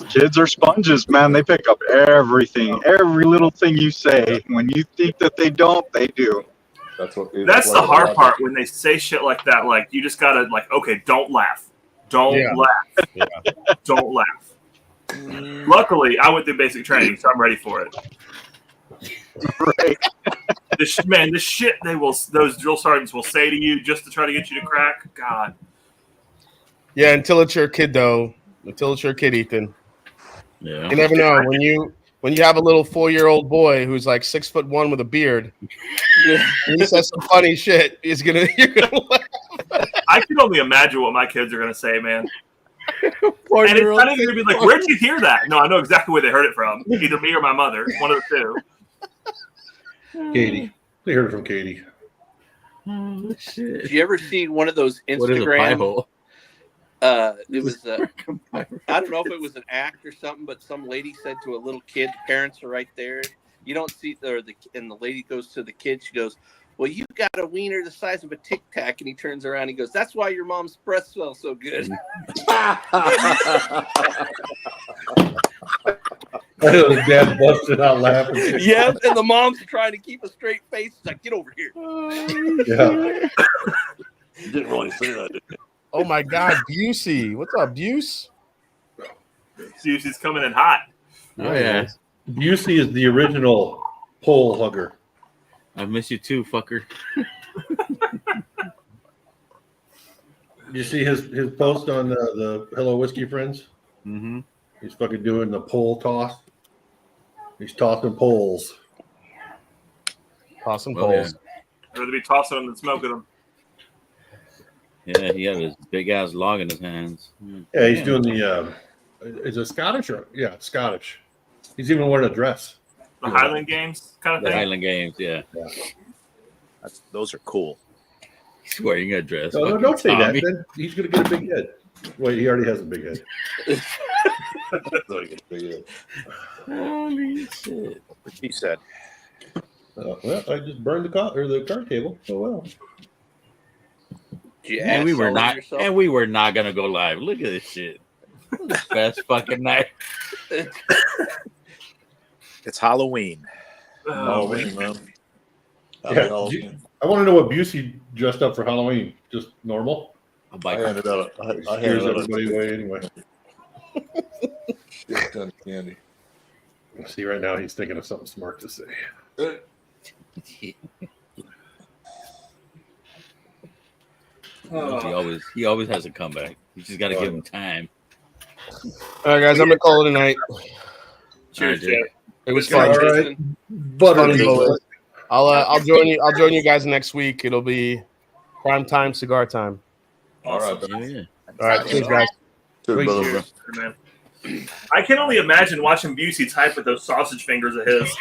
Kids are sponges, man. They pick up everything, every little thing you say. When you think that they don't, they do. That's what. That's the hard part when they say shit like that. Like you just gotta like, okay, don't laugh, don't laugh, don't laugh. Luckily, I went through basic training, so I'm ready for it. Right. The shit those drill sergeants will say to you just to try to get you to crack. God. Yeah, until it's your kid, though. Until it's your kid, Ethan. Yeah. You never know when you have a little 4-year-old boy who's like 6'1" with a beard. And he says some funny shit. You're gonna laugh. I can only imagine what my kids are gonna say, man. And it's not even gonna be like, where'd you hear that? No, I know exactly where they heard it from. Either me or my mother, one of the two. Katie. They heard it from Katie. Oh shit! Did you ever see one of those What is a pie Instagram? hole? It was I don't know if it was an act or something, but some lady said to a little kid, the parents are right there. You don't see and the lady goes to the kid. She goes, "Well, you got a wiener the size of a Tic Tac," and he turns around. He goes, "That's why your mom's breath smells so good." His dad busted out laughing. Yep, and the mom's trying to keep a straight face. She's like, "Get over here." Yeah. You didn't really say that, did you? Oh my God, Busey. What's up, Buse? She's coming in hot. Oh yeah. Busey is the original pole hugger. I miss you too, fucker. Did you see his post on the Hello Whiskey Friends? Mm-hmm. He's fucking doing the pole toss. He's tossing poles. Tossing Oh, yeah. poles. I'd rather be tossing them than smoking them. Yeah, he had his big ass log in his hands. Yeah, he's doing the. Is it Scottish or it's Scottish? He's even wearing a dress. The Highland Games kind of The thing. Highland Games, yeah. Those are cool. He's wearing a dress. No, Fucking don't say Tommy. that. Then he's gonna get a big head. Wait, he already has a big head. Holy shit! What he said. Well, I just burned the card table. Oh well. Did you And we ask were all not. yourself? And we were not gonna go live. Look at this shit. Best fucking night. It's Halloween. Halloween, man. Happy Yeah, Halloween. I want to know what Busey dressed up for Halloween. Just normal. A I biker. handed out. I Scares handed out everybody away anyway. a shit ton of candy. See, right now he's thinking of something smart to say. He always has a comeback. You just got to give him time. All right, guys, I'm gonna call it a night. Cheers, All right, Jay. It was Good fun. job, All right. Jason. Fun as Butter. always. I'll join you. I'll join you guys next week. It'll be prime time, cigar time. All right, Yeah, yeah. All right, cheers, guys. Cheers, brother. Cheers, man. I can only imagine watching Busey type with those sausage fingers of his.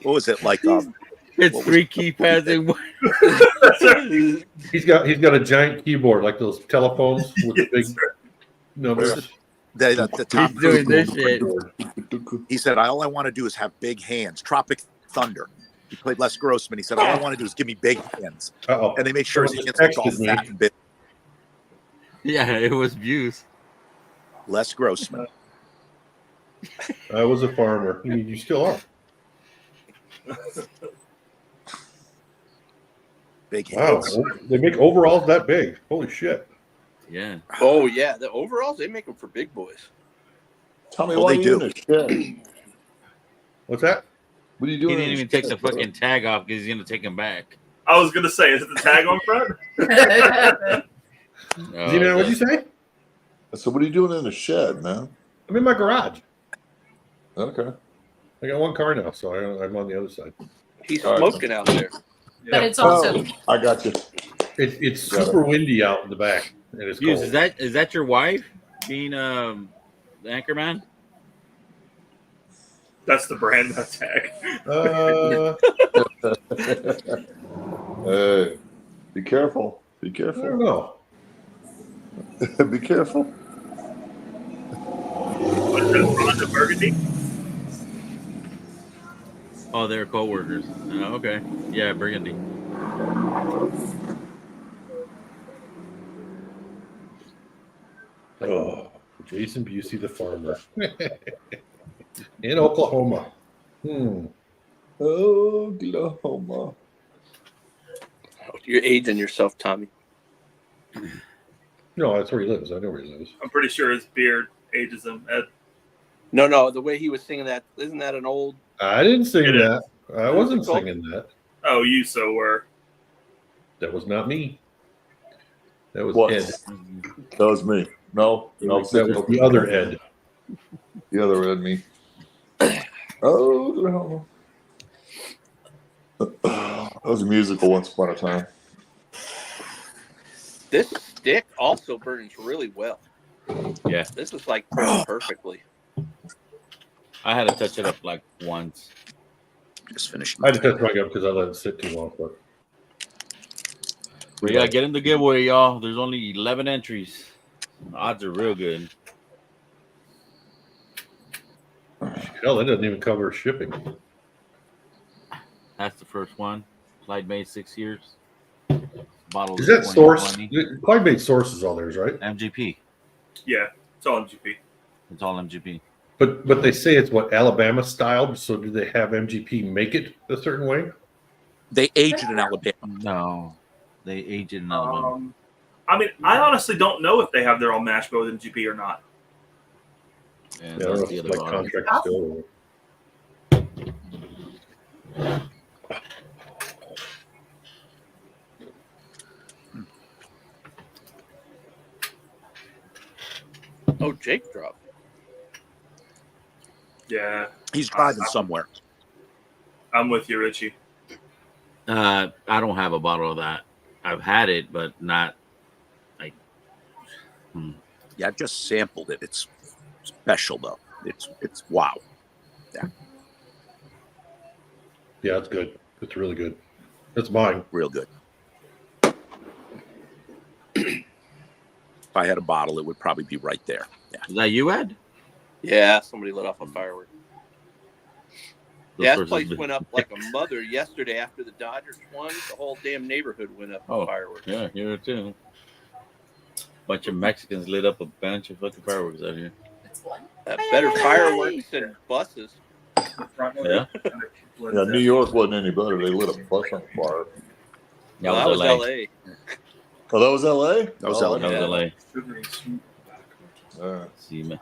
What was it like? It's 3 keypads in one. He's got a giant keyboard like those telephones with the big Yes, numbers. The Tom He's doing Cruise this movie. shit. He said, all I want to do is have big hands. Tropic Thunder. He played Les Grossman. He said, all I want to do is give me big hands. Uh-oh. And they make sure his Someone hands just look all texted me. fat and big. Yeah, it was views. Les Grossman. I was a farmer. You still are. Big Wow. hands. They make overalls that big. Holy shit. Yeah. Oh yeah, the overalls they make them for big boys. Tell me Well, why they you do. in the shed. What's that? What are you He doing? didn't in even the take shed, the brother? fucking tag off because he's going to take him back. I was gonna say, is it the tag on front? Oh, Z-Man, what'd you say? I said, what are you doing in the shed, man? I'm in my garage. Okay. I got one car now, so I'm on the other side. He's All right. smoking out there. But it's also I got you. It's super windy out in the back, and it's Hughes, cold. is that your wife being the anchor man? That's the brand tag. Hey, be careful. Be I don't careful. know. Be careful. What's that, Rhonda Burgundy? Oh, they're co-workers. Okay. Yeah, Burgundy. Oh, Jason Busey, the farmer in Oklahoma. Oklahoma. You're aging yourself, Tommy. No, that's where he lives. I know where he lives. I'm pretty sure his beard ages him. Ed. No, the way he was singing that, isn't that an old? I didn't sing It that. I What was wasn't it called? singing that. Oh, you so were. That was not me. That was What? Ed. That was me. No, no, That was the other Ed. The other Ed, me. Oklahoma. That was a musical once upon a time. This stick also burns really well. Yeah. This is like burned perfectly. I had to touch it up like once. Just finished. I had to touch my gun because I let it sit too long. But Yeah, get in the giveaway, y'all. There's only 11 entries. The odds are real good. hell, that doesn't even cover shipping. That's the first one. Clyde made 6 years. Bottle Is that 2020. source? Clyde made sources all theirs, right? MGP. Yeah, it's all MGP. It's all MGP. But they say it's what Alabama styled. So do they have MGP make it a certain way? They age it in Alabama. No, they age it in Alabama. I mean, I honestly don't know if they have their own mash bill with MGP or not. Yeah, I don't know that's if the it's other like bottle. contract still. Oh, Jake dropped. Yeah, He's driving somewhere. I'm with you, Richie. I don't have a bottle of that. I've had it, but not like. Yeah, I've just sampled it. It's special though. It's wow. Yeah, it's good. It's really good. That's mine. Real good. If I had a bottle, it would probably be right there. Yeah. Is that you, Ed? Yeah, somebody lit off a firework. Those Yeah, this sources place been- went up like a mother yesterday after the Dodgers won. The whole damn neighborhood went up in fireworks. Yeah, here too. Bunch of Mexicans lit up a bunch of fucking fireworks out here. Better fireworks than buses. Yeah. Yeah, New York wasn't any better. They lit a bus on fire. That Well, was that was LA. LA. Oh, that was LA? That was Oh, LA. That was LA. See, man.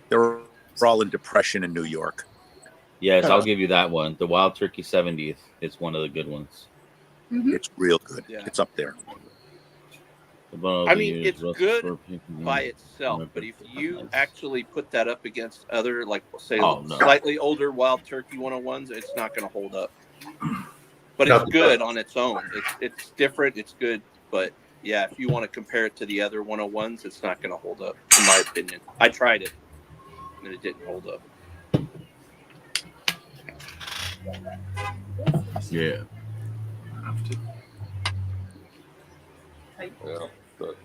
They were all in depression in New York. Yes, I'll give you that one. The Wild Turkey 70th is one of the good ones. It's real good. Yeah. It's up there. I mean, it's good by itself, but if you actually put that up against other, like, say, slightly older Wild Turkey 101s, it's not going to hold up. But it's good on its own. It's different. It's good. But, yeah, if you want to compare it to the other 101s, it's not going to hold up, in my opinion. I tried it, and it didn't hold up. Yeah. Yeah, but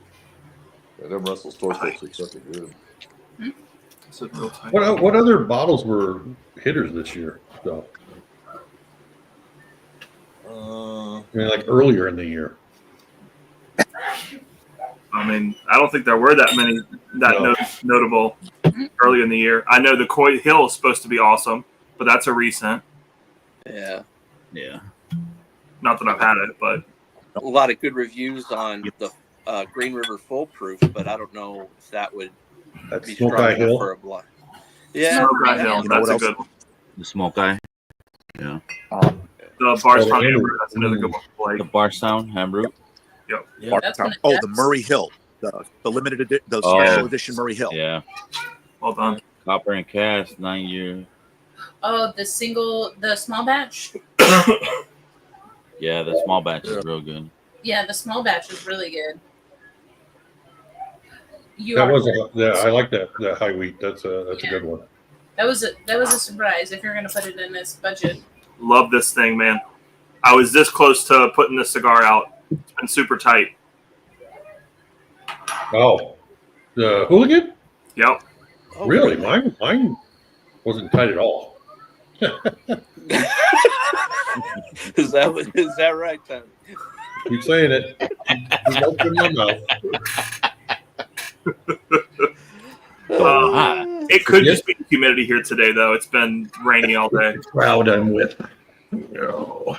them Russell Store folks are such a good. What other bottles were hitters this year? So, I mean, like earlier in the year. I mean, I don't think there were that many notable early in the year. I know the Coy Hill is supposed to be awesome, but that's a recent. Yeah. Yeah. Not that I've had it, but a lot of good reviews on the Green River Foolproof, but I don't know if that would be strong Smoke Eye enough Hill. for a blind. Yeah, Smoke Eye Hill, that's a good one. The Smoke Eye. Yeah. The Barstown Amber, that's another good one. The Barstown Amber. Yep. Barstown. Oh, the Murray Hill, the limited edition, the special edition Murray Hill. Yeah. Well done. Copper and cast, 9 year. Oh, the small batch. Yeah, the small batch is real good. Yeah, the small batch was really good. I like that high wheat. That's a good one. That was a surprise if you're gonna put it in this budget. Love this thing, man. I was this close to putting this cigar out. It's been super tight. Oh, the Hooligan? Yep. Oh, Really? Mine wasn't tight at all. Is that right, Tom? Keep saying it. Just open my mouth. It could just be the humidity here today, though. It's been rainy all day. The crowd I'm with. No.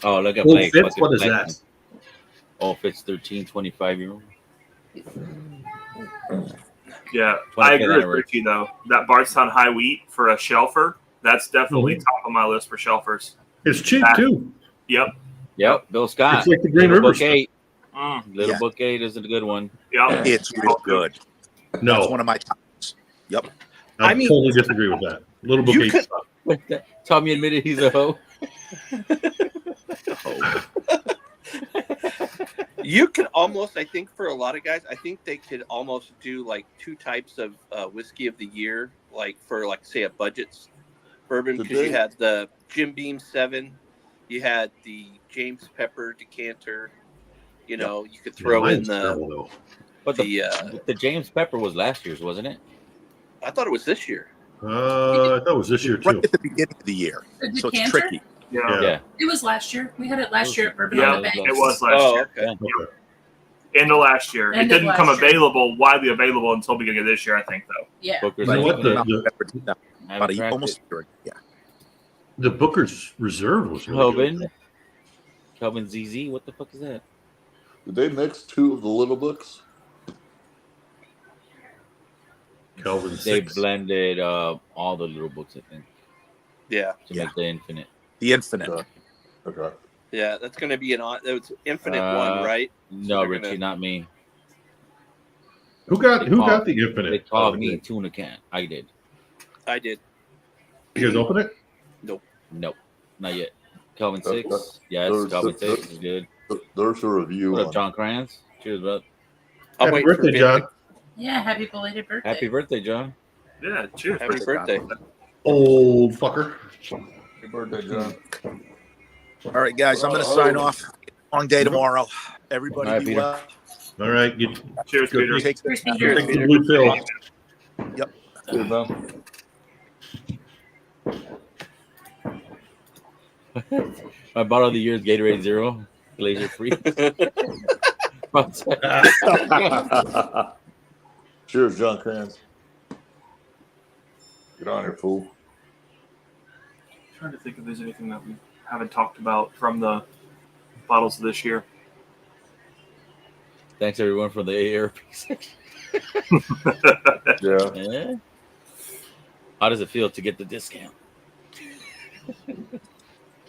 Oh, look at Old Blake. Fitz, what is that? Old Fitz 13-25-year-old. Yeah, I agree with Richie, though. That Bardstown High Wheat for a shelfer, that's definitely top of my list for shelfers. It's cheap, too. Yep. Yep, Bill Scott. It's like the Green Little River Book 8. Mm. Little Book 8 is a good one. Yep. It's real good. No. That's one of my tops. Yep. I totally disagree with that. Little Book 8 stuff. Tommy admitted he's a hoe. You could almost, I think, for a lot of guys, I think they could almost do like two types of whiskey of the year, like for like say a budget bourbon, because you had the Jim Beam 7, you had the James Pepper decanter. You know, you could throw in the. But the James Pepper was last year's, wasn't it? I thought it was this year. I thought it was this year too. Right at the beginning of the year, so it's tricky. Yeah. It was last year. We had it last year at Bourbon on the Bank. It was last year. Okay. Yep. End of last year. End it of didn't last come year. widely available until beginning of this year, I think, though. Yeah. Booker's You know what? Almost yeah. The Booker's Reserve was really good. Kelvin ZZ. What the fuck is that? Did they mix two of the little books? Kelvin They 6. blended all the little books, I think, Yeah. to make the Infinite. The Infinite. Okay. Yeah, that's going to be it's infinite one, right? No, they're Richie, gonna- not me. Who got They the called Infinite? They called me tuna can. I did. I did. You guys open it? Nope. Nope, not yet. Kelvin That- 6. that- Yes, there's- Kelvin there- 6 is good. There's a review What on up, John Kranz? Cheers, bud. I'll Happy wait birthday, for John. Yeah, happy belated birthday. Happy birthday, John. Yeah, cheers. Happy birthday. Old fucker. Happy birthday, John. All right, guys, I'm going to sign off. Long day tomorrow. Everybody All right, be Peter. well. All right. Cheers, Peter. Take Cheers, Cheers, Peter. Take the Peter. blue pill. Yep. Good, man. My bottle of the year is Gatorade Zero, glacier free. Cheers, John Kranz. Get on here, fool. Trying to think if there's anything that we haven't talked about from the bottles of this year. Thanks everyone for the AARP section. Yeah. Yeah. How does it feel to get the discount?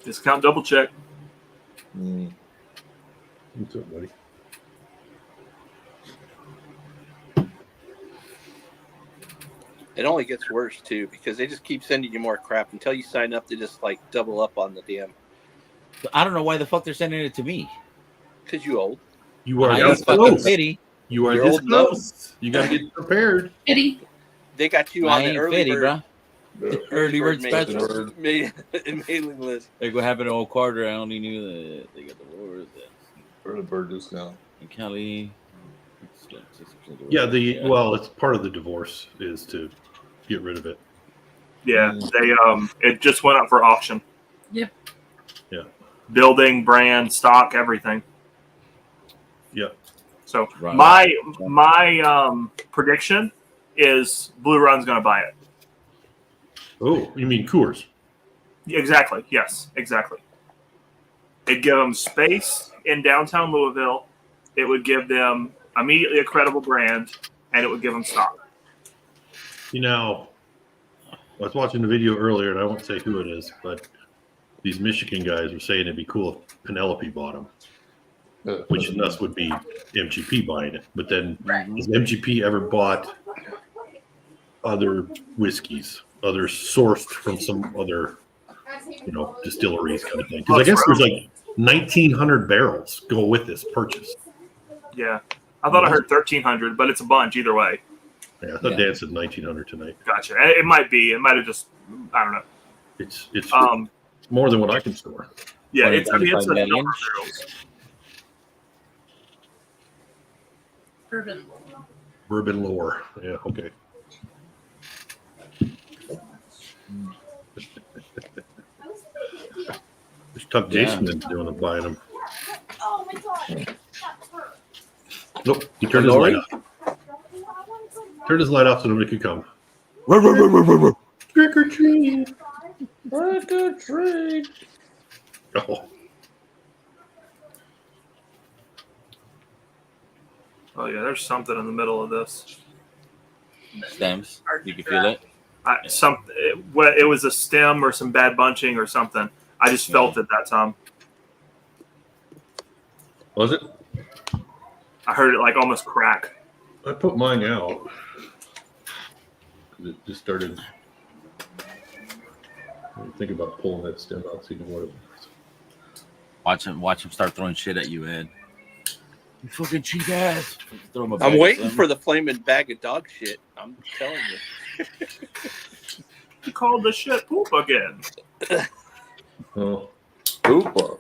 Discount double check. Mm. What's up, buddy? It only gets worse too because they just keep sending you more crap until you sign up. They just like double up on the damn. I don't know why the fuck they're sending it to me. Because you old. You are I this ain't fucking close. pity. You are You're this old enough. close. You got to get prepared. Pity. They got you I on the ain't early fitty, bird, bro. Early bird special. mailing list. Like what happened to old Carter? I only knew that they got the wars Early bird discount. in Kelly. Yeah, it's part of the divorce is to get rid of it. Yeah, they it just went up for auction. Yep. Yeah. Building, brand, stock, everything. Yeah. So Right. my prediction is Blue Run's going to buy it. Oh, you mean Coors? Exactly. Yes, exactly. It'd give them space in downtown Louisville. It would give them immediately a credible brand, and it would give them stock. You know, I was watching the video earlier, and I won't say who it is, but these Michigan guys were saying it'd be cool if Penelope bought them, which thus would be MGP buying it. But then, has MGP ever bought other whiskeys, others sourced from some other, distilleries kind of thing? Because I guess there's like 1,900 barrels go with this purchase. Yeah. I thought I heard 1,300, but it's a bunch either way. Yeah, I thought Dan said 1,900 tonight. Gotcha. It might be. It might have just, I don't know. It's more than what I can store. Yeah, it's a $25 number million. of barrels. Bourbon. Bourbon lore. Yeah, okay. Just tuck Jason into doing it, buying them. Oh my god. That's her. Nope, he turned his light off. Turned his light off so nobody could come. Trick or treat. Trick or treat. Oh, Oh, yeah, there's something in the middle of this. Stems. You can feel it. It was a stem or some bad bunching or something. I just felt it that time. was it? I heard it like almost crack. I put mine out. It just started. Think about pulling that stem out, seeing what it was. Watch him start throwing shit at you, Ed. You fucking cheap ass. Throw him a bag I'm of waiting something. for the flaming bag of dog shit. I'm telling you. You called the shit poop again. Oh, Hooper.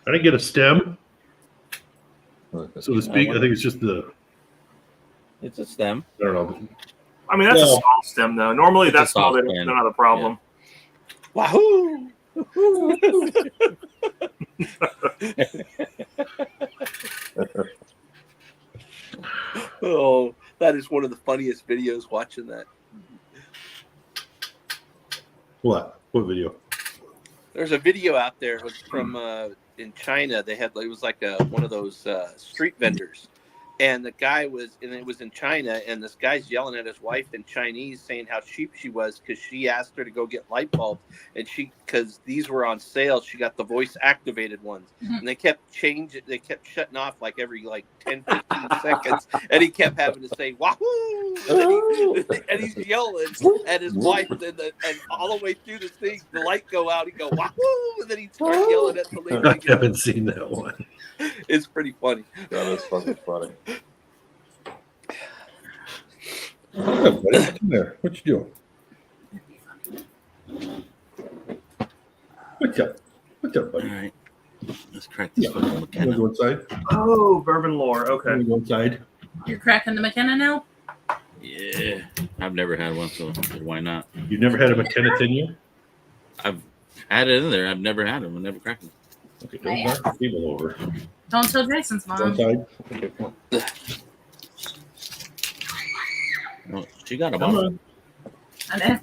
I didn't get a stem, so to speak. I think it's just the. It's a stem. I don't know. I mean, that's a Well, small stem, though. Normally, it's a that's small. soft They're stem. not a problem. Wahoo! Oh, that is one of the funniest videos watching that. What? What video? There's a video out there. It was from in China. They had it was like one of those street vendors, and the guy was, and it was in China, and this guy's yelling at his wife in Chinese, saying how cheap she was because she asked her to go get light bulbs, and because these were on sale, she got the voice activated ones, and they kept shutting off like every 10, 15 seconds, and he kept having to say wahoo, and he's yelling at his wife, and all the way through the thing, the light go out, he go wahoo, and then he starts yelling at the lady. I haven't seen that one. It's pretty funny. That is fucking funny. What's up, buddy? Come there. What you doing? What's up? What's up, buddy? All right. Let's crack this Yeah. fucking You want McKenna. to go inside? Oh, bourbon lore. Okay. You want to go inside? You're cracking the McKenna now? Yeah. I've never had one, so why not? You've never had a McKenna tenure? I've had it in there. I've never had them. I've never cracked them. Okay, don't knock the table over. Don't tell Jason's mom. Go inside. Okay, come on. No, she got a Come bottle. on. I know.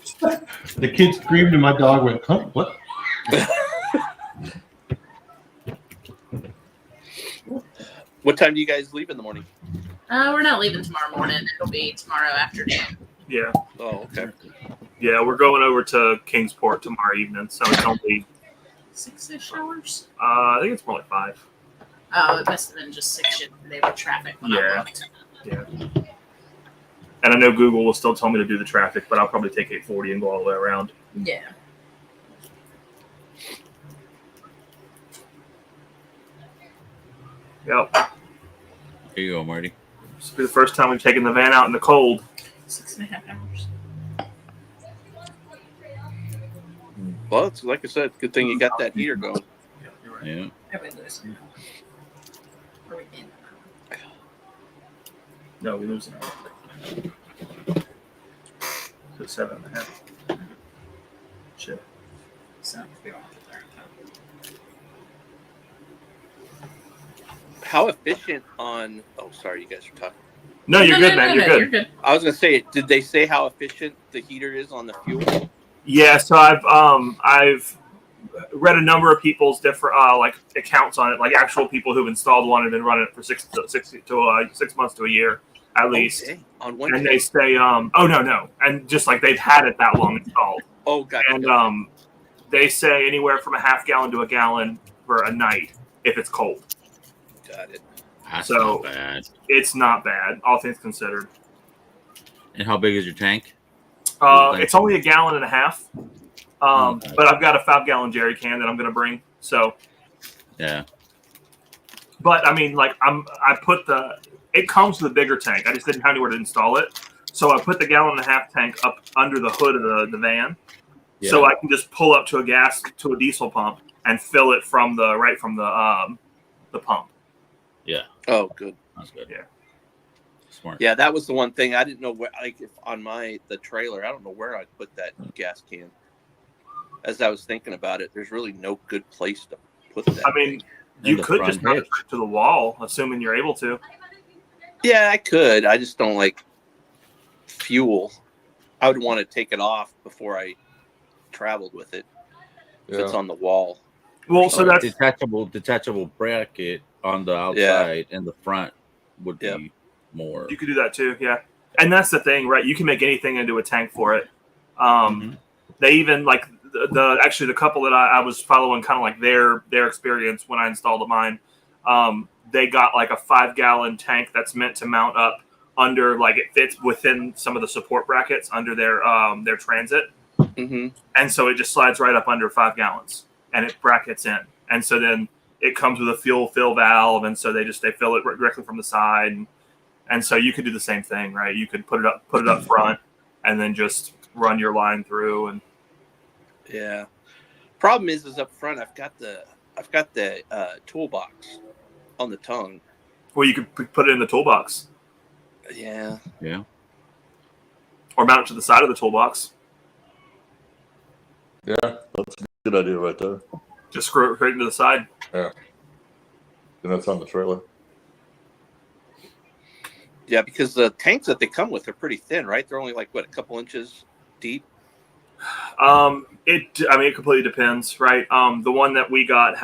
The kid screamed and my dog went, huh? What? What time do you guys leave in the morning? We're not leaving tomorrow morning. It'll be tomorrow afternoon. Yeah. Oh, okay. Yeah, we're going over to Kingsport tomorrow evening, so it's only 6-ish hours? I think it's more like 5. Oh, it must have been just 6 today with traffic when I Yeah. looked. Yeah. And I know Google will still tell me to do the traffic, but I'll probably take 840 and go all the way around. Yeah. Yep. Here you go, Marty. This will be the first time we've taken the van out in the cold. 6.5 hours. Well, it's like I said, good thing you got that heater going. Yeah, you're right. Yeah. Everybody lose. Or we can. No, we lose an hour. So 7.5. Shit. So we don't have to learn. How efficient on? Oh, sorry, you guys are talking. No, you're good, man. You're good. You're good. I was gonna say, did they say how efficient the heater is on the fuel? Yeah, so I've read a number of people's different like accounts on it, like actual people who've installed one and been running it for 6 months to a year at least. Okay. On one. And they say, oh no, and just like they've had it that long installed. Oh, gotcha. And they say anywhere from a half gallon to a gallon for a night if it's cold. Got it. That's So- not bad. It's not bad, all things considered. And how big is your tank? It's only a gallon and a half. But I've got a 5-gallon jerry can that I'm going to bring. So yeah. But I mean, like it comes with a bigger tank. I just didn't have anywhere to install it, so I put the 1.5-gallon tank up under the hood of the van, so I can just pull up to a diesel pump and fill it from the pump. Yeah. Oh, good. That's good. Yeah. Smart. Yeah, that was the one thing I didn't know where. Like, if on the trailer, I don't know where I'd put that gas can. As I was thinking about it, there's really no good place to put that. I mean, you could just mount it to the wall, assuming you're able to. Yeah, I could. I just don't like fuel. I would want to take it off before I traveled with it. If it's on the wall. Well, so that's detachable bracket on the outside, and the front would be more. You could do that too, yeah. And that's the thing, right? You can make anything into a tank for it. They even like the couple that I was following, kind of like their experience when I installed mine. They got like a 5-gallon tank that's meant to mount up under, like it fits within some of the support brackets under their transit, and so it just slides right up under 5 gallons, and it brackets in, and so then it comes with a fuel fill valve, and so they fill it directly from the side, and so you could do the same thing, right? You could put it up front, and then just run your line through, and problem is up front I've got the toolbox on the tongue. Well, you could put it in the toolbox. Yeah. Or mount it to the side of the toolbox. Yeah, that's a good idea right there. Just screw it right into the side. Yeah. And that's on the trailer. Yeah, because the tanks that they come with are pretty thin, right? They're only like a couple inches deep. It completely depends, right? The one that we got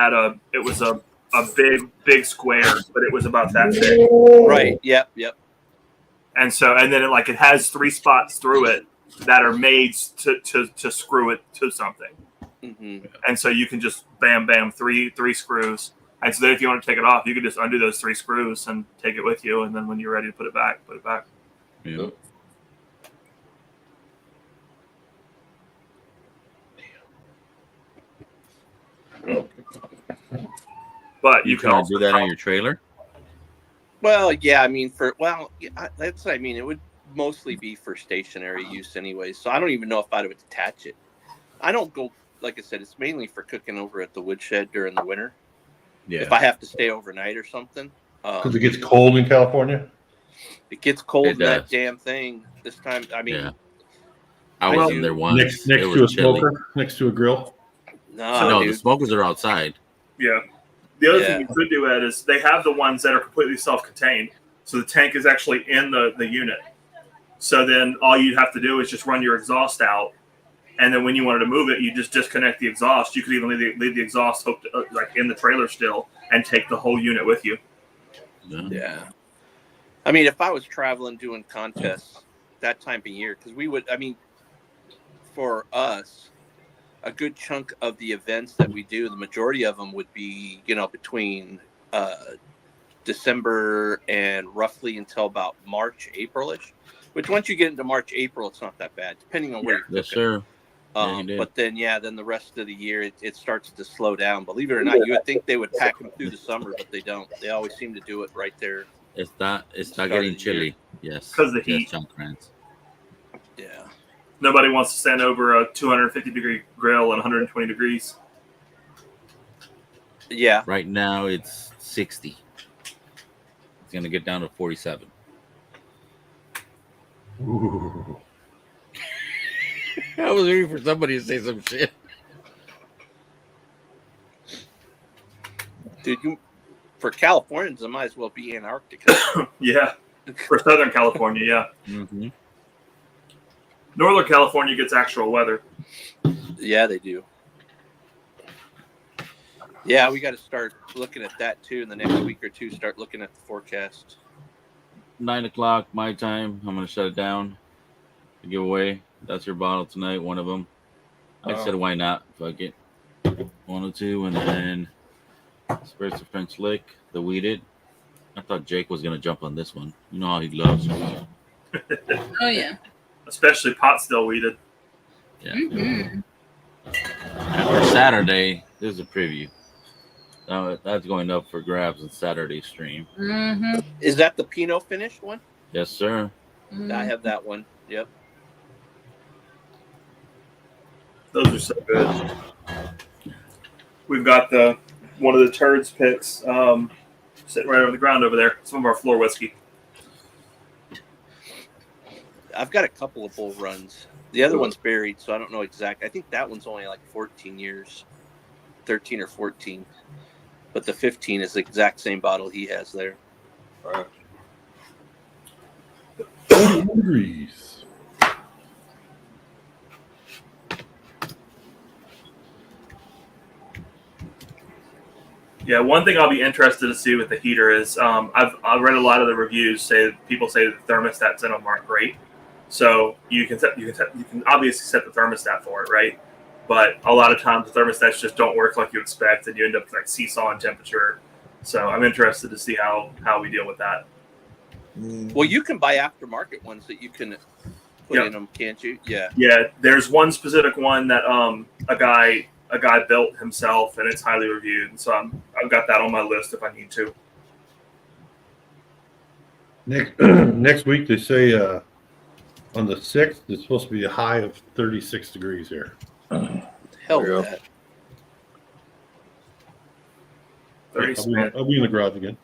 it was a big square, but it was about that big. Right. Yep. And then it has 3 spots through it that are made to screw it to something. And so you can just bam, three screws. And so then if you want to take it off, you can just undo those 3 screws and take it with you. And then when you're ready to put it back. Yep. But you can also do that on your trailer. Well, yeah, I mean, that's what I mean. It would mostly be for stationary use anyway. So I don't even know if I would attach it. I don't go, like I said, it's mainly for cooking over at the woodshed during the winter. Yeah. If I have to stay overnight or something. Because it gets cold in California? It gets cold in that damn thing this time. I mean, I was in there once. Next to a smoker? Next to a grill? No, the smokers are outside. Yeah. The other thing you could do, Ed, is they have the ones that are completely self-contained. So the tank is actually in the unit. So then all you'd have to do is just run your exhaust out. And then when you wanted to move it, you just disconnect the exhaust. You could even leave the exhaust hooked like in the trailer still and take the whole unit with you. Yeah. I mean, if I was traveling doing contests that time of year, because for us, a good chunk of the events that we do, the majority of them would be, between December and roughly until about March, April-ish. Which once you get into March, April, it's not that bad, depending on where you're cooking. Yes, sir. But then the rest of the year, it starts to slow down. Believe it or not, you would think they would pack them through the summer, but they don't. They always seem to do it right there. It's not getting chilly. Yes. Because of the heat. Yeah. Nobody wants to stand over a 250-degree grill at 120 degrees. Yeah. Right now it's 60. It's going to get down to 47. Ooh. I was waiting for somebody to say some shit. Dude, for Californians, it might as well be Antarctica. Yeah. For Southern California, yeah. Mm-hmm. Northern California gets actual weather. Yeah, they do. Yeah, we got to start looking at that too in the next week or two. Start looking at the forecast. 9:00 my time. I'm gonna shut it down. The giveaway. That's your bottle tonight. One of them. I said, why not? Fuck it. 1 or 2, and then Espresso French Lick, the weeded. I thought Jake was gonna jump on this one. You know how he loves weed. Oh yeah. Especially pot still weeded. Yeah. Mm-hmm. And for Saturday, this is a preview. That's going up for grabs on Saturday stream. Mm-hmm. Is that the Pinot finished one? Yes, sir. I have that one. Yep. Those are so good. We've got one of the turds picks sitting right on the ground over there. Some of our floor whiskey. I've got a couple of bull runs. The other one's buried, so I don't know exact. I think that one's only like 14 years, 13 or 14. But the 15 is the exact same bottle he has there. 41 degrees. Yeah, one thing I'll be interested to see with the heater is I've read a lot of the reviews say people say the thermostats in them aren't great. So you can obviously set the thermostat for it, right? But a lot of times the thermostats just don't work like you expect, and you end up like seesawing temperature. So I'm interested to see how we deal with that. Well, you can buy aftermarket ones that you can put in them, can't you? Yeah. Yeah, there's one specific one that a guy built himself, and it's highly reviewed. So I've got that on my list if I need to. Next week they say on the 6th it's supposed to be a high of 36 degrees here. Hell with that. I'll be in the garage again.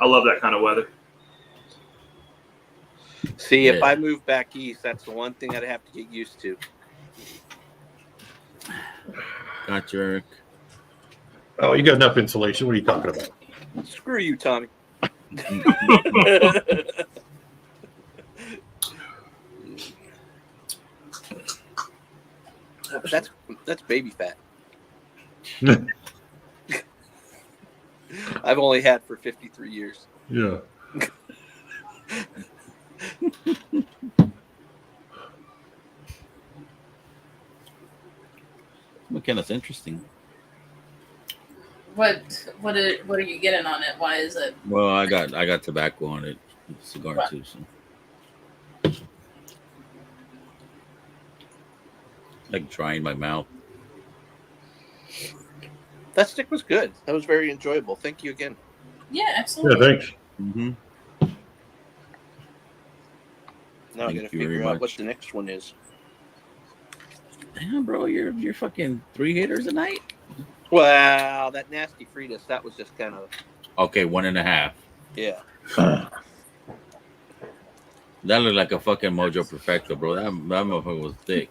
I love that kind of weather. See, if I move back east, that's the one thing I'd have to get used to. Got you, Eric. Oh, you got enough insulation. What are you talking about? Screw you, Tommy. That's baby fat. I've only had for 53 years. Yeah. McKenna's interesting. What are you getting on it? Why is it? Well, I got tobacco on it, cigar too. So. Like drying my mouth. That stick was good. That was very enjoyable. Thank you again. Yeah, absolutely. Yeah, thanks. Mm-hmm. Now I got to figure out what the next one is. Damn, bro, you're fucking 3 hitters a night. Wow, that nasty Fritas, that was just kind of okay. 1.5. Yeah. That looked like a fucking Mojo Perfecto, bro. That motherfucker was thick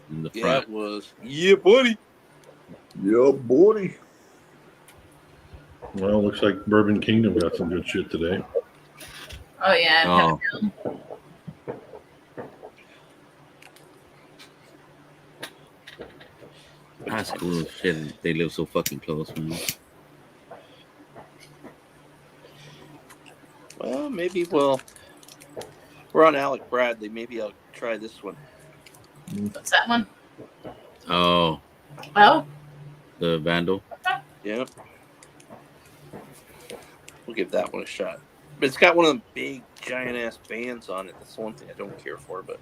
in the front. Yeah, it was. Yeah, buddy. Yeah, buddy. Well, looks like Bourbon Kingdom got some good shit today. Oh yeah. Oh. That's cool as shit. They live so fucking close, man. Well, maybe we're on Alec Bradley. Maybe I'll try this one. What's that one? Oh. Oh. The Vandal. Yep. We'll give that one a shot. But it's got one of them big, giant-ass bands on it. That's the one thing I don't care for, but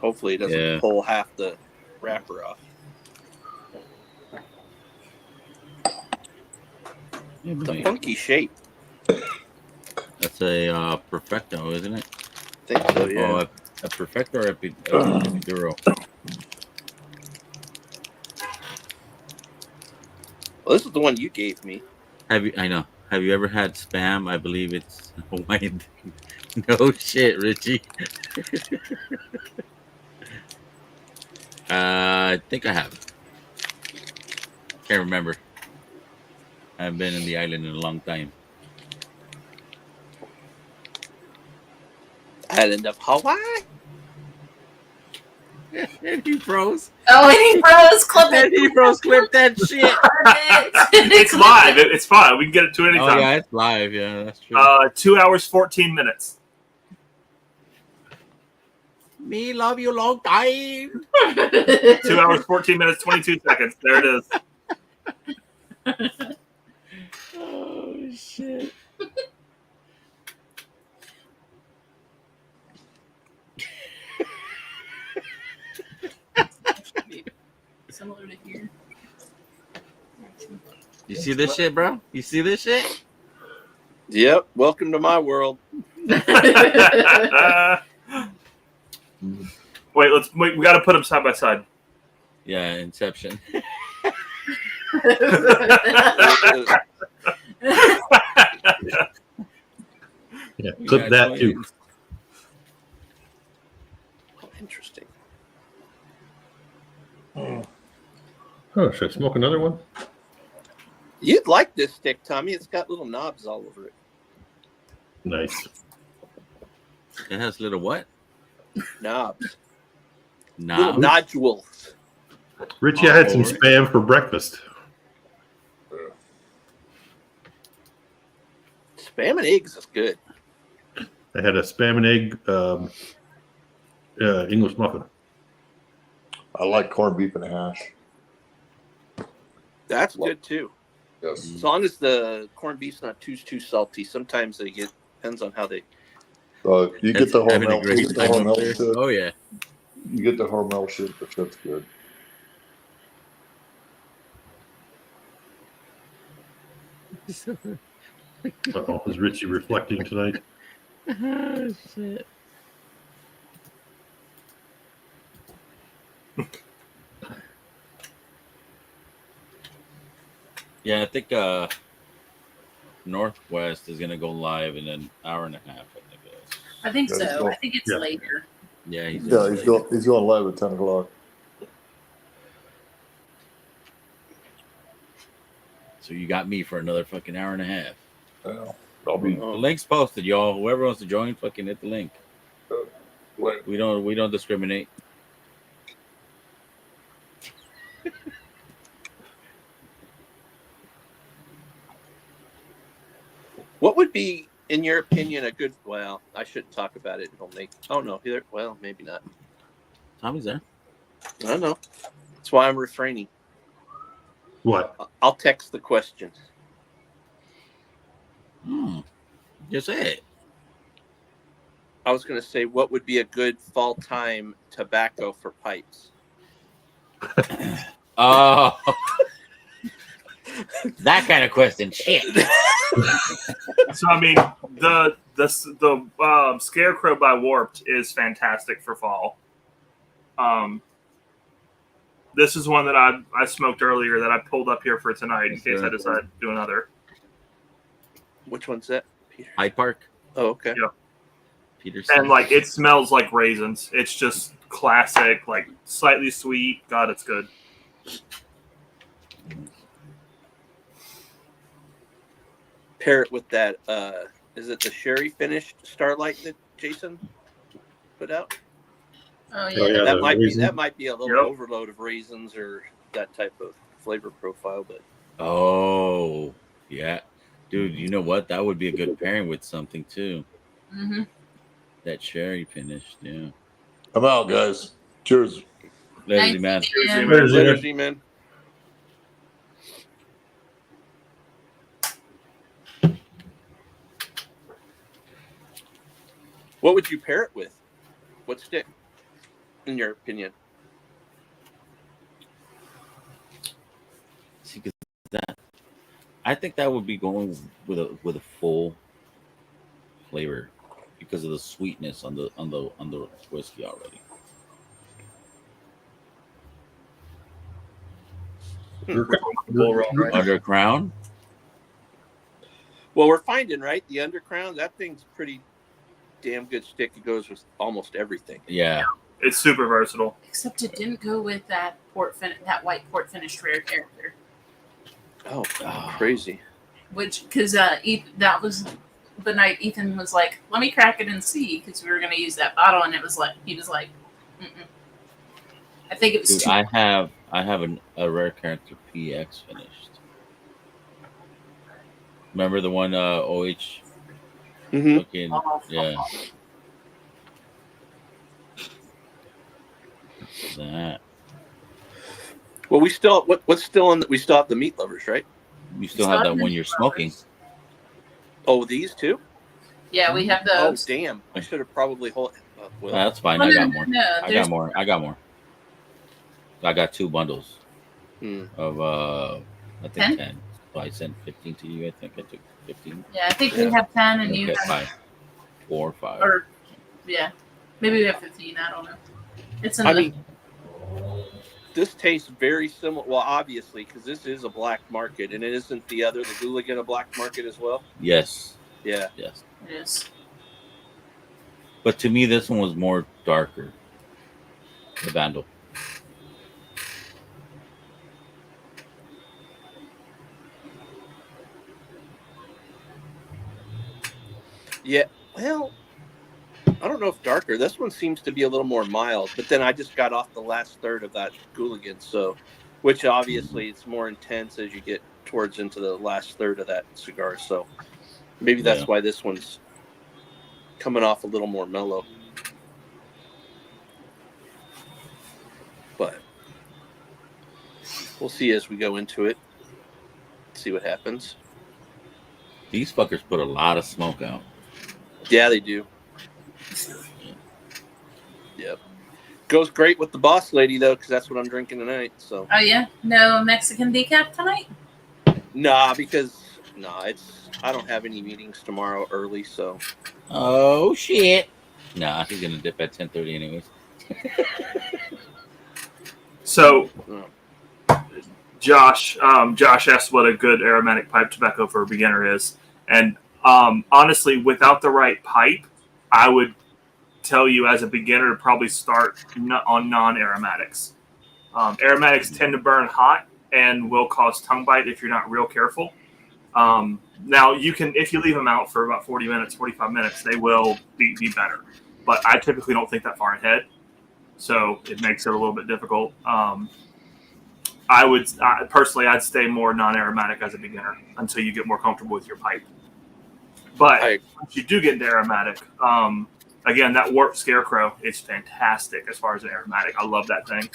hopefully it doesn't pull half the wrapper off. It's a funky shape. That's a Perfecto, isn't it? I think so, yeah. Oh, a Perfecto or Epidural? Well, this is the one you gave me. I know. Have you ever had Spam? I believe it's Hawaiian. No shit, Richie. I think I have. Can't remember. I haven't been in the island in a long time. Island of Hawaii. And he froze. Oh, and he froze. Clip it. And he froze. Clip that shit. It's live. It's fine. We can get it to anytime. Oh yeah, it's live. Yeah, that's true. 2 hours 14 minutes. Me love you long time. 2 hours 14 minutes 22 seconds. There it is. Oh shit. Similar to see this shit, bro? You see this shit? Yep. Welcome to my world. Wait, we got to put them side by side. Yeah, Inception. Yeah, clip that too. Interesting. Oh, should I smoke another one? You'd like this stick, Tommy. It's got little knobs all over it. Nice. It has little what? Knobs. Knobs? Little nodules. Richie, I had some spam for breakfast. Spam and eggs is good. I had a spam and egg English muffin. I like corned beef and hash. That's good too. Yes. As long as the corned beef's not too salty. Sometimes they depends on how they. You get the Hormel. You get the Hormel shit. Oh yeah. You get the Hormel shit. The shit's good. Uh-oh, is Richie reflecting tonight? Oh, shit. Yeah, I think Northwest is gonna go live in an hour and a half. I think Yeah, so. I think it's later. Yeah, he's going live at 10 o'clock. So you got me for another fucking hour and a half. Yeah, I'll be. The link's posted, y'all. Whoever wants to join, fucking hit the link. We don't discriminate. What would be, in your opinion, a good? Well, I shouldn't talk about it. It'll make. Oh no, either. Well, maybe not. Tommy's there. I don't know. That's why I'm refraining. What? I'll text the question. Just say it. I was going to say, what would be a good fall time tobacco for pipes? Oh, that kind of question. Shit. So I mean, the Scarecrow by Warped is fantastic for fall. This is one that I smoked earlier that I pulled up here for tonight in case I decide to do another. Which one's that, Peter? Hyde Park. Oh, okay. Yeah. Peterson. And like it smells like raisins. It's just classic, like slightly sweet. God, it's good. Pair it with that. Is it the sherry finished Starlight that Jason put out? Oh yeah. Oh, yeah, that the might be a little overload of raisins or that type of flavor profile, but Oh, yeah. Dude, you know what? That would be a good pairing with something too. Mm-hmm. That cherry finished, yeah. I'm out, guys. Cheers. Lazy man. Later, Z-Man. What would you pair it with? What stick, in your opinion? See, 'cause that I think that would be going with a full flavor because of the sweetness on the whiskey already. Under Crown. Well, we're finding, right? The Undercrown, that thing's pretty damn good stick. It goes with almost everything. Yeah. It's super versatile. Except it didn't go with that that white port finished rare character. Oh, crazy. Which, because that was the night Ethan was like, let me crack it and see, because we were going to use that bottle, and it was like, he was like, mm-mm. I think it was Dude, I have a rare character PX finished. Remember the one OH? Mm-hmm. Fucking, yeah. That. Well, we still what's still in? We still have the meat lovers, right? You still have that one you're smoking. Oh, these two? Yeah, we have Oh, those. damn! I should have probably hold. Well, That's fine. Well, I got no, more. no, I there's- got more. I got more. I got 2 bundles Hmm. of I think 10. I sent 15 to you. I think I took 15. Yeah, I think we have 10 and you Okay, have 5. 4 or 5. or yeah, maybe we have 15. I don't know. It's in I the mean, this tastes very similar. Well, obviously, because this is a black market, and it isn't the Hooligan a black market as well? Yes. Yeah. Yes. it is. But to me, this one was more darker. The Vandal. Yeah. Well, I don't know if darker. This one seems to be a little more mild, but then I just got off the last third of that Hooligan, so which obviously it's more intense as you get towards into the last third of that cigar. So maybe that's Yeah. why this one's coming off a little more mellow. But we'll see as we go into it. See what happens. These fuckers put a lot of smoke out. Yeah, they do. Yep. Goes great with the boss lady though, because that's what I'm drinking tonight. So. Oh yeah, no Mexican decaf tonight. Nah, because I don't have any meetings tomorrow early, so. Oh shit! Nah, he's gonna dip at 10:30 anyways. So, Josh asked what a good aromatic pipe tobacco for a beginner is, and honestly, without the right pipe, I would tell you as a beginner to probably start on non-aromatics. Aromatics tend to burn hot and will cause tongue bite if you're not real careful. Now, you can, if you leave them out for about 40 minutes, 45 minutes, they will be better. But I typically don't think that far ahead, so it makes it a little bit difficult. Personally, I'd stay more non-aromatic as a beginner until you get more comfortable with your pipe. But once you do get into aromatic, again, that Warped Scarecrow is fantastic as far as an aromatic. I love that thing.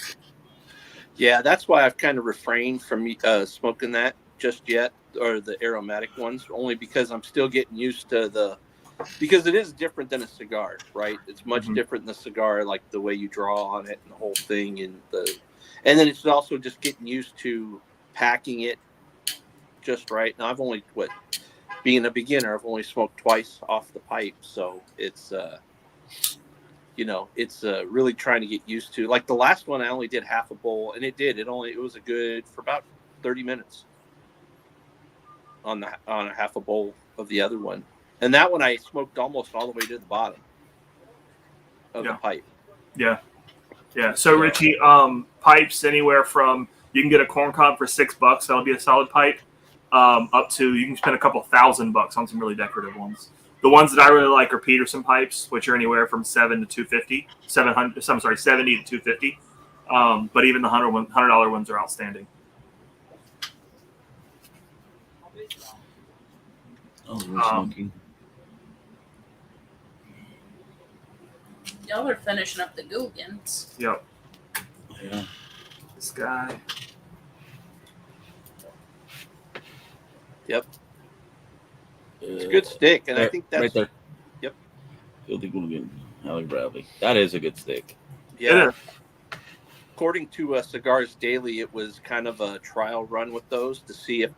Yeah, that's why I've kind of refrained from smoking that just yet, or the aromatic ones, only because I'm still getting used to because it is different than a cigar, right? It's much different than a cigar, like the way you draw on it and the whole thing, and then it's also just getting used to packing it just right. Now I've only being a beginner, I've only smoked twice off the pipe, so it's it's really trying to get used to. Like the last one, I only did half a bowl, and it was a good for about 30 minutes on a half a bowl of the other one, and that one I smoked almost all the way to the bottom of the pipe. Yeah. So Richie, pipes anywhere from you can get a corn cob for $6. That'll be a solid pipe. Up to you can spend a couple $1,000 on some really decorative ones. The ones that I really like are Peterson pipes, which are anywhere from $70 to $250. But even the $100 ones are outstanding. Smoking. Y'all are finishing up the Gilligans. Yep. Yeah. This guy. Yep. It's a good stick, and I think that's right there. Yep. Filthy Hooligan, Alec Bradley. That is a good stick. Yeah. According to Cigars Daily, it was kind of a trial run with those to see if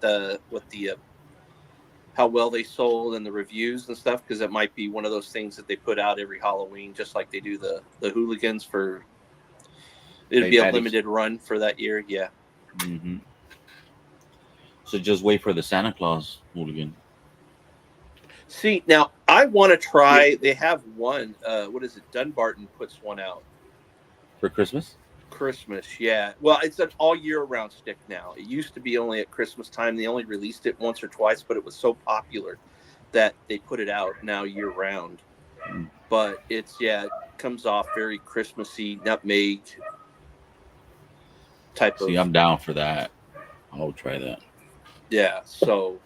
how well they sold and the reviews and stuff, because it might be one of those things that they put out every Halloween, just like they do the Hooligans for. It'd be a limited run for that year, yeah. Mm-hmm. So just wait for the Santa Claus Hooligan. See, now I want to try. They have one. What is it? Dunbarton puts one out for Christmas. Christmas, yeah. Well, it's an all year round stick now. It used to be only at Christmas time. They only released it once or twice, but it was so popular that they put it out now year round. But it comes off very Christmassy, nutmeg type of. See, I'm down for that. I'll try that. Yeah. So.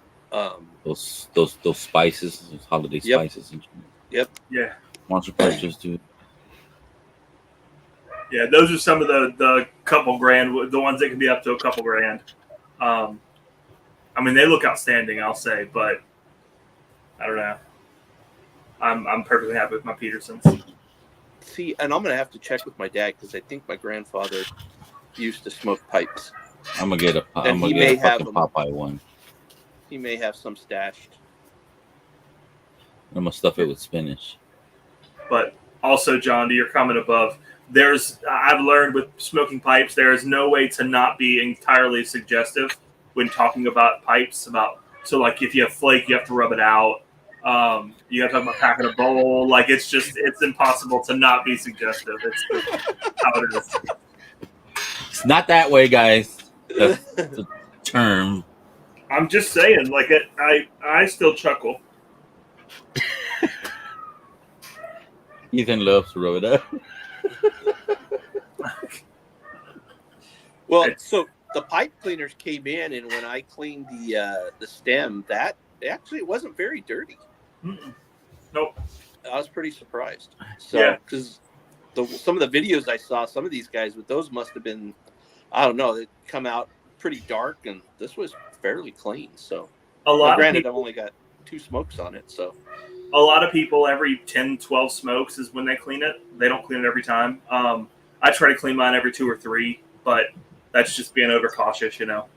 Those spices, those holiday spices. Yep. Yeah. Monster purchase, dude. Yeah, those are some of the couple grand, the ones that can be up to a couple grand. I mean, they look outstanding, I'll say, but I don't know. I'm perfectly happy with my Petersons. See, and I'm gonna have to check with my dad because I think my grandfather used to smoke pipes. I'm gonna get a fucking Popeye one. He may have some stashed. I'm gonna stuff it with spinach. But also, John, to your comment above, I've learned with smoking pipes, there is no way to not be entirely suggestive when talking about pipes. So like if you have flake, you have to rub it out. You got to talk about packing a bowl. Like it's impossible to not be suggestive. It's just how it is. It's not that way, guys. That's the term. I'm just saying, like I still chuckle. Ethan loves to rub it up. Well, so the pipe cleaners came in, and when I cleaned the stem, it wasn't very dirty. Mm-mm. Nope. I was pretty surprised. So because some of the videos I saw, some of these guys with those must have been, I don't know, they come out pretty dark, and this was fairly clean. So granted, I've only got 2 smokes on it, so. A lot of people every 10, 12 smokes is when they clean it. They don't clean it every time. I try to clean mine every 2 or 3, but that's just being overcautious, you know.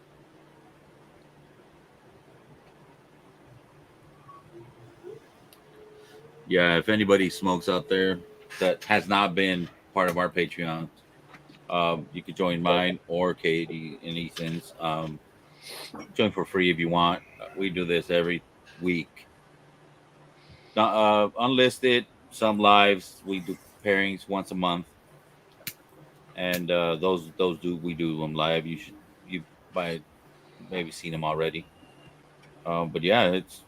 Yeah, if anybody smokes out there that has not been part of our Patreon, you could join mine or Katie and Ethan's. Join for free if you want. We do this every week. Unlisted, some lives. We do pairings once a month, and we do them live. You might maybe seen them already. But yeah, it's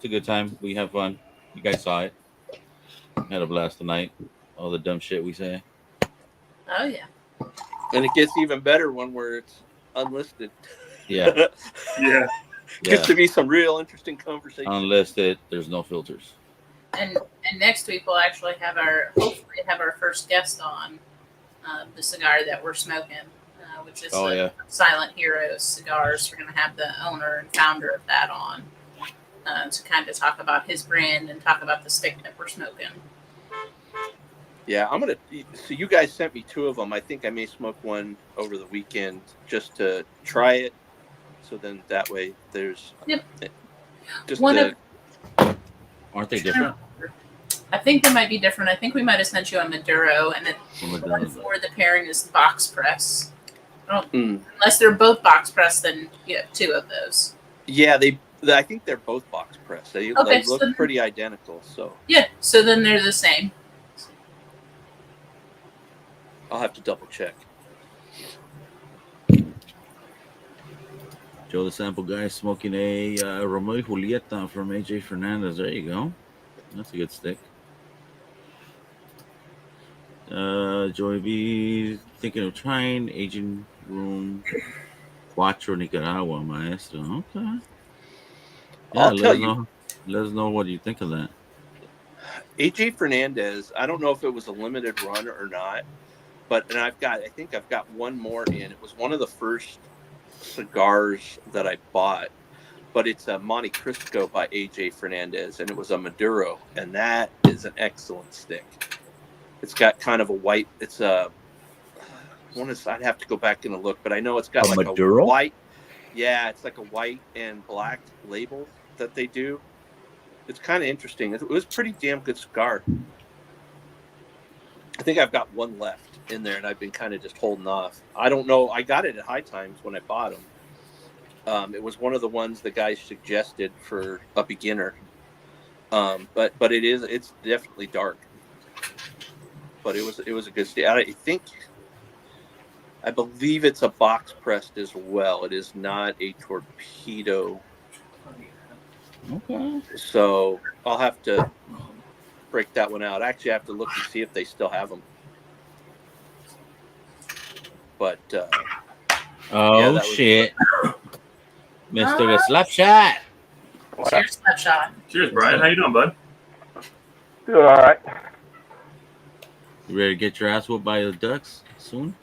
a good time. We have fun. You guys saw it. Had a blast tonight. All the dumb shit we say. Oh yeah. And it gets even better when it's unlisted. Yeah. Yeah. Gets to be some real interesting conversation. Unlisted, there's no filters. And next week we'll actually hopefully have our first guest on the cigar that we're smoking, which is Silent Heroes cigars. We're going to have the owner and founder of that on to kind of talk about his brand and talk about the stick that we're smoking. Yeah, so you guys sent me 2 of them. I think I may smoke one over the weekend just to try it. So then that way there's just aren't they different? I think they might be different. I think we might have sent you a Maduro, and then one for the pairing is box press. Unless they're both box press, then you have 2 of those. Yeah, I think they're both box press. They look pretty identical. So yeah, so then they're the same. I'll have to double check. Joe the Sample Guy smoking a Romeo Julieta from AJ Fernandez. There you go. That's a good stick. Joey B thinking of trying Aging Room Cuatro Nicaragua, Maestro. Okay. Yeah, let us know what you think of that. AJ Fernandez, I don't know if it was a limited run or not, I think I've got one more in. It was one of the first cigars that I bought, but it's a Monte Cristo by AJ Fernandez, and it was a Maduro, and that is an excellent stick. It's got kind of a white. I'd have to go back and look, but I know it's got like Maduro? a white. Yeah, it's like a white and black label that they do. It's kind of interesting. It was a pretty damn good cigar. I think I've got one left in there, and I've been kind of just holding off. I don't know. I got it at High Times when I bought them. It was one of the ones the guy suggested for a beginner. But it's definitely dark. But it was a good stick. I believe it's a box pressed as well. It is not a torpedo. Okay. So I'll have to break that one out. Actually, I have to look and see if they still have them. But shit, Mr. Slapshot. Cheers, Slapshot. Cheers, Brian. How you doing, bud? Doing all right. You ready to get your ass whooped by the Ducks soon?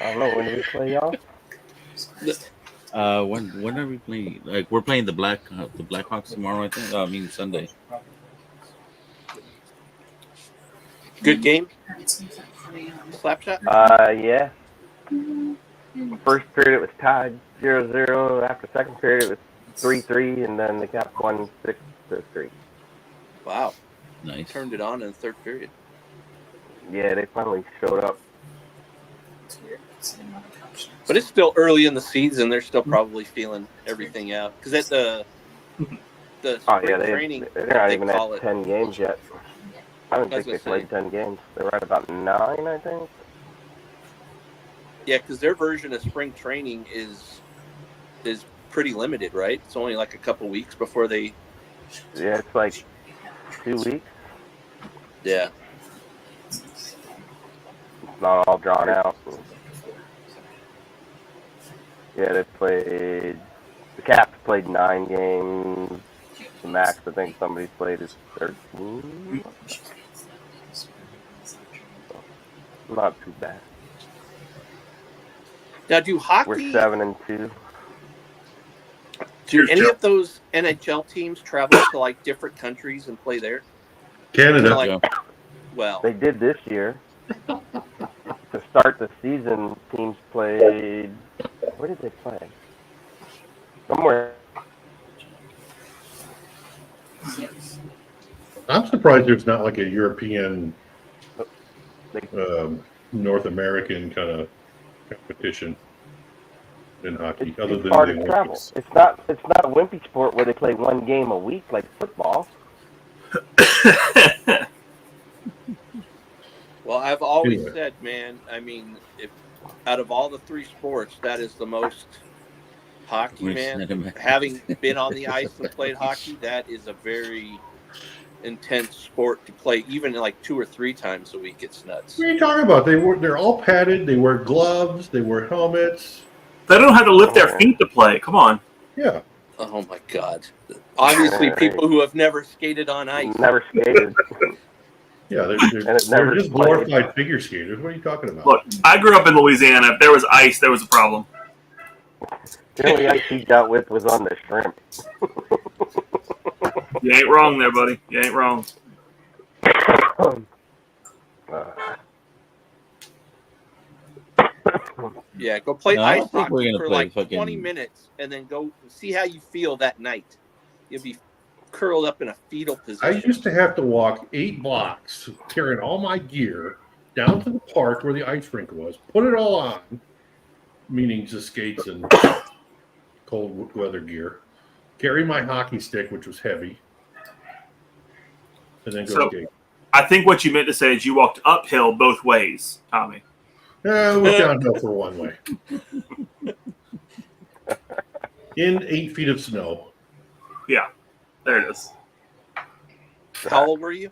I don't know, when do we play y'all? When are we playing? Like, we're playing the Blackhawks tomorrow, I think. I mean Sunday. Good game. Slapshot. Yeah. First period it was tied 0-0. After second period it was 3-3, and then the Caps won 6-3. Wow. Nice. Turned it on in the third period. Yeah, they finally showed up. But it's still early in the season. They're still probably feeling everything out. Because at the spring training, they're not they even call at it. 10 games yet. I don't I was think they gonna played 10 games. They're right about 9, I think. Yeah, because their version of spring training is pretty limited, right? It's only like a couple weeks before they. Yeah, it's like 2 weeks. Yeah. It's not all drawn out. Yeah, they played. The Caps played 9 games. The max I think somebody's played is 13. Not too bad. Now, do hockey? We're 7-2. Do any of those NHL teams travel to like different countries and play there? Canada. Like, well, they did this year. To start the season, teams played. Where did they play? Somewhere. I'm surprised there's not like a European, North American kind of competition in hockey, other It's than hard the to travel. Olympics. It's not a wimpy sport where they play 1 game a week like football. Well, I've always said, man, I mean, if out of all the 3 sports, that is the most hockey, man. Having been on the ice and played hockey, that is a very intense sport to play, even like 2 or 3 times a week. It's nuts. What are you talking about? They're all padded. They wear gloves. They wear helmets. They don't have to lift their feet to play. Come on. Yeah. Oh my God. Obviously, people who have never skated on ice. Never skated. Yeah, they're just glorified figure skaters. What are you talking about? Look, I grew up in Louisiana. If there was ice, there was a problem. The only ice he dealt with was on the shrimp. You ain't wrong there, buddy. You ain't wrong. Yeah, go play ice hockey for like fucking 20 minutes and then go see how you feel that night. You'll be curled up in a fetal position. I used to have to walk 8 blocks carrying all my gear down to the park where the ice rink was, put it all on, meaning just skates and cold weather gear, carry my hockey stick, which was heavy, and then go skate. I think what you meant to say is you walked uphill both ways, Tommy. It was downhill for one way. In 8 feet of snow. Yeah, there it is. How old were you?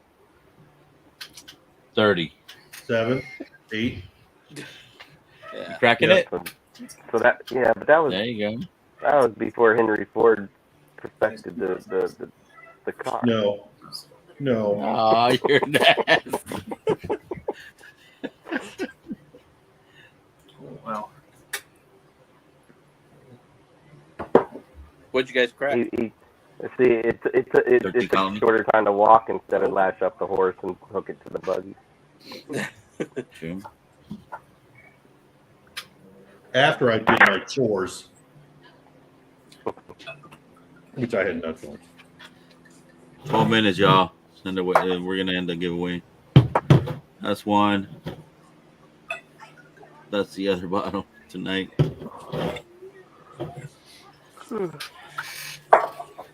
30. 7, 8. Yeah. Cracking it? So that, yeah, but that was there you go. That was before Henry Ford perfected the car. No. Oh, you're nasty. Well, what'd you guys crack? It took a shorter time to walk instead of lash up the horse and hook it to the buggy. True. After I did my chores, which I had not done. 12 minutes, y'all. And we're going to end the giveaway. That's one. That's the other bottle tonight.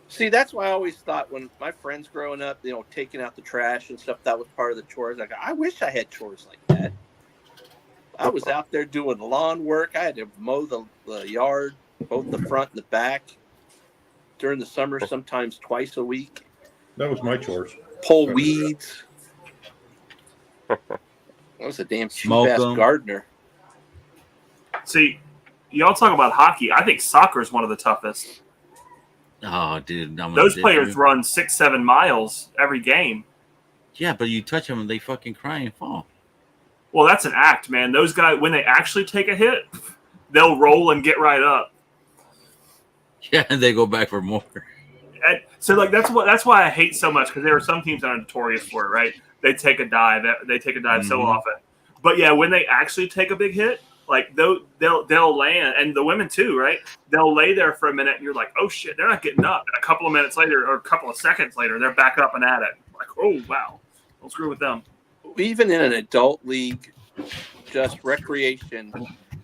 See, that's why I always thought when my friends growing up, taking out the trash and stuff, that was part of the chores. Like, I wish I had chores like that. I was out there doing lawn work. I had to mow the yard, both the front and the back. During the summer, sometimes twice a week. That was my chores. Pull weeds. I was a damn cheap-ass gardener. See, y'all talk about hockey. I think soccer is one of the toughest. Oh, dude. Those players run 6-7 miles every game. Yeah, but you touch them and they fucking cry and fall. Well, that's an act, man. Those guys, when they actually take a hit, they'll roll and get right up. Yeah, and they go back for more. And so, like, that's why I hate so much, because there are some teams that are notorious for it, right? They take a dive. They take a dive so often. But, yeah, when they actually take a big hit, like they'll land, and the women too, right? They'll lay there for a minute, and you're like, oh shit, they're not getting up. And a couple of minutes later, or a couple of seconds later, they're back up and at it. Like, oh wow, don't screw with them. Even in an adult league, just recreation,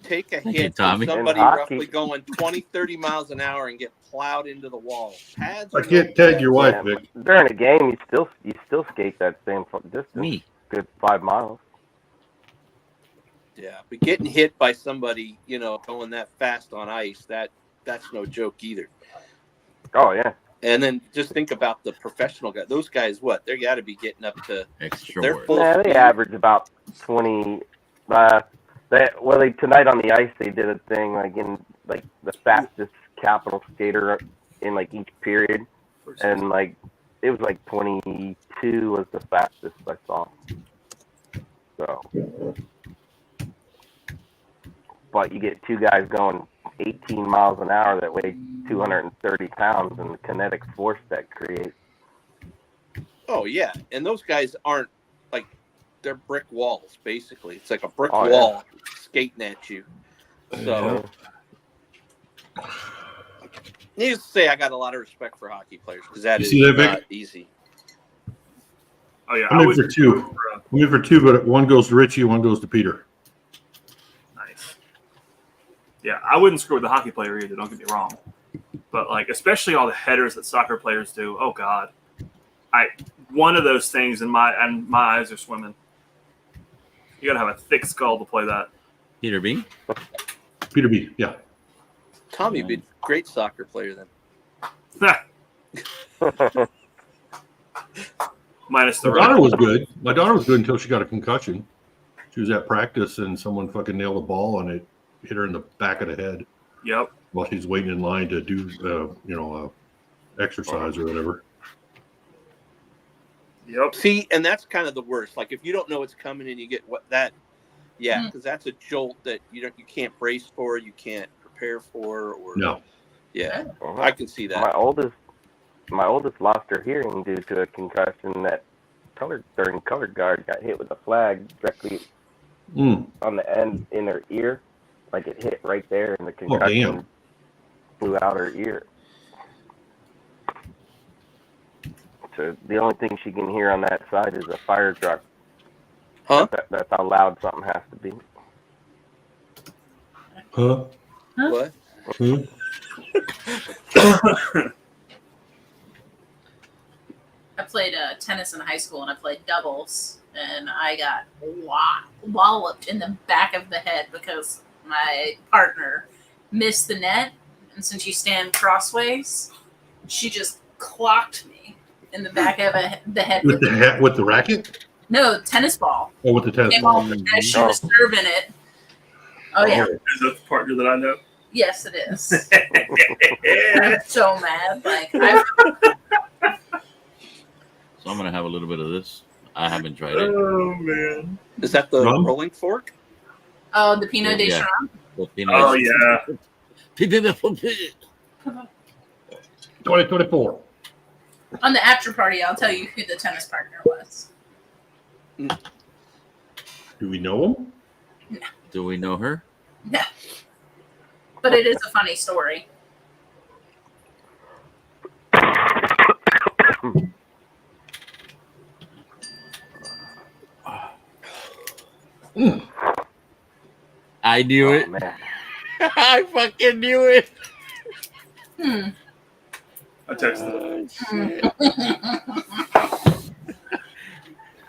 take a hit from somebody roughly going 20, 30 miles an hour and get plowed into the wall. Pads I can't tag your wife, Vic. During a game, you still skate that same distance. Good 5 miles. Yeah, but getting hit by somebody, going that fast on ice, that's no joke either. Oh yeah. And then just think about the professional guys. Those guys, they got to be getting up to extra. They average about 20. Tonight on the ice they did a thing like the fastest capital skater in like each period, and like it was like 22 was the fastest I saw. So, but you get two guys going 18 miles an hour that weigh 230 pounds, and the kinetic force that creates. Oh yeah, and those guys aren't like they're brick walls. Basically, it's like a brick wall skating at you. So, needless to say, I got a lot of respect for hockey players because that is not easy. Oh yeah, I'm in for two. I'm in for two, but one goes to Richie, one goes to Peter. Nice. Yeah, I wouldn't screw with the hockey player either. Don't get me wrong, but like especially all the headers that soccer players do. Oh God, one of those things and my eyes are swimming. You gotta have a thick skull to play that. Peter B. Peter B. Yeah. Tommy would be a great soccer player then. Minus the My daughter was good. My daughter was good until she got a concussion. She was at practice and someone fucking nailed a ball and it hit her in the back of the head. Yep. While she's waiting in line to do, exercise or whatever. Yep. See, and that's kind of the worst. Like if you don't know it's coming and you get because that's a jolt that you can't brace for, you can't prepare for, or no. Yeah, I can see that. My oldest lost her hearing due to a concussion that during color guard got hit with a flag directly on the end in her ear, like it hit right there, and the concussion blew out her ear. So the only thing she can hear on that side is a fire truck. Huh? That's how loud something has to be. Huh? What? I played tennis in high school, and I played doubles, and I got walloped in the back of the head because my partner missed the net, and since you stand crossways, she just clocked me in the back of the head with the racket. No, tennis ball. Oh, with the tennis ball. As she was serving it. Oh yeah. Is that the partner that I know? Yes, it is. I'm so mad. So I'm gonna have a little bit of this. I haven't tried it. Oh man. Is that the rolling fork? Oh, the Pinot de Yeah. Chardonnay. Oh yeah. 2024. On the after party, I'll tell you who the tennis partner was. Do we know him? No. Do we know her? No. But it is a funny story. I knew it. Man. I fucking knew it. I texted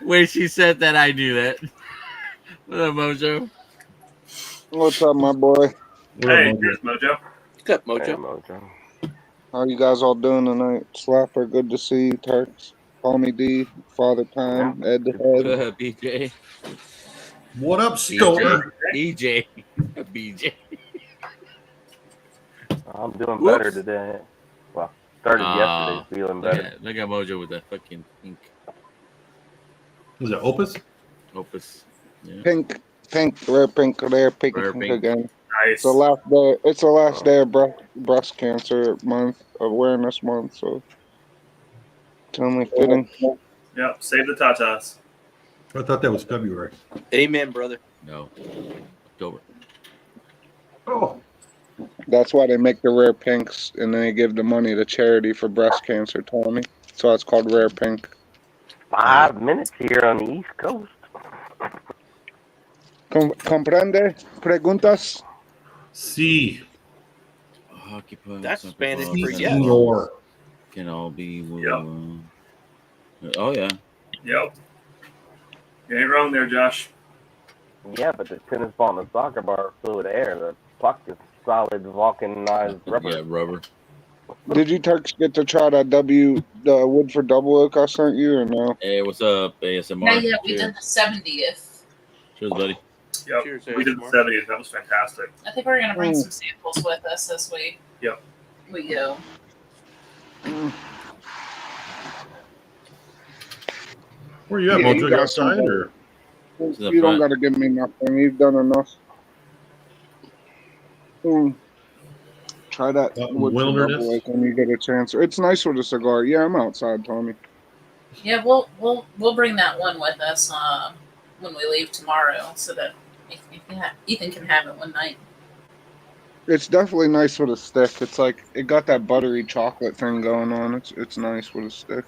When she said that, I knew that. What up, Mojo? What's up, my boy? Hey, here's Mojo. What's up, Mojo? Hey, Mojo. How you guys all doing tonight? Slapper, good to see you. Turks, Palmy D, Father Time, Ed the Head. BJ. What up, Stoner? BJ. BJ. I'm doing better today. Well, started yesterday, feeling better. Look at Mojo with that fucking pink. Was it Opus? Opus. Yeah. Pink, rare pink, rare pink, Rare pink. again. Nice. It's the last day. It's the last day of breast cancer month, awareness month. So it's only fitting. Yep. Save the tatas. I thought that was February. Amen, brother. No. October. Oh, That's why they make the rare pinks, and then they give the money to charity for breast cancer, Tommy. So it's called rare pink. 5 minutes here on the East Coast. Comprende? Preguntas? C. Occupants, That's Spanish for occupiers, yes. Senor. can all be. Yep. Oh yeah. Yep. You ain't wrong there, Josh. Yeah, but the tennis ball and the soccer ball are fluid air. The puck is solid vulcanized rubber. Yeah, rubber. Did you Turks get to try that the wood for double oak I sent you or no? Hey, what's up, ASMR? Not yet. We Cheers. did the 70th. Cheers, buddy. Yep. Cheers, We did the ASMR. 70th. That was fantastic. I think we're gonna bring some samples with us as we go. Where you at, Yeah, Mojo? you You got outside some- or? You don't got to give me nothing. You've done enough. Try that wood for wilderness? double oak when you get a chance. It's nice with a cigar. Yeah, I'm outside, Tommy. Yeah, we'll bring that one with us when we leave tomorrow, so that Ethan can have it one night. It's definitely nice with a stick. It's like it got that buttery chocolate thing going on. It's nice with a stick.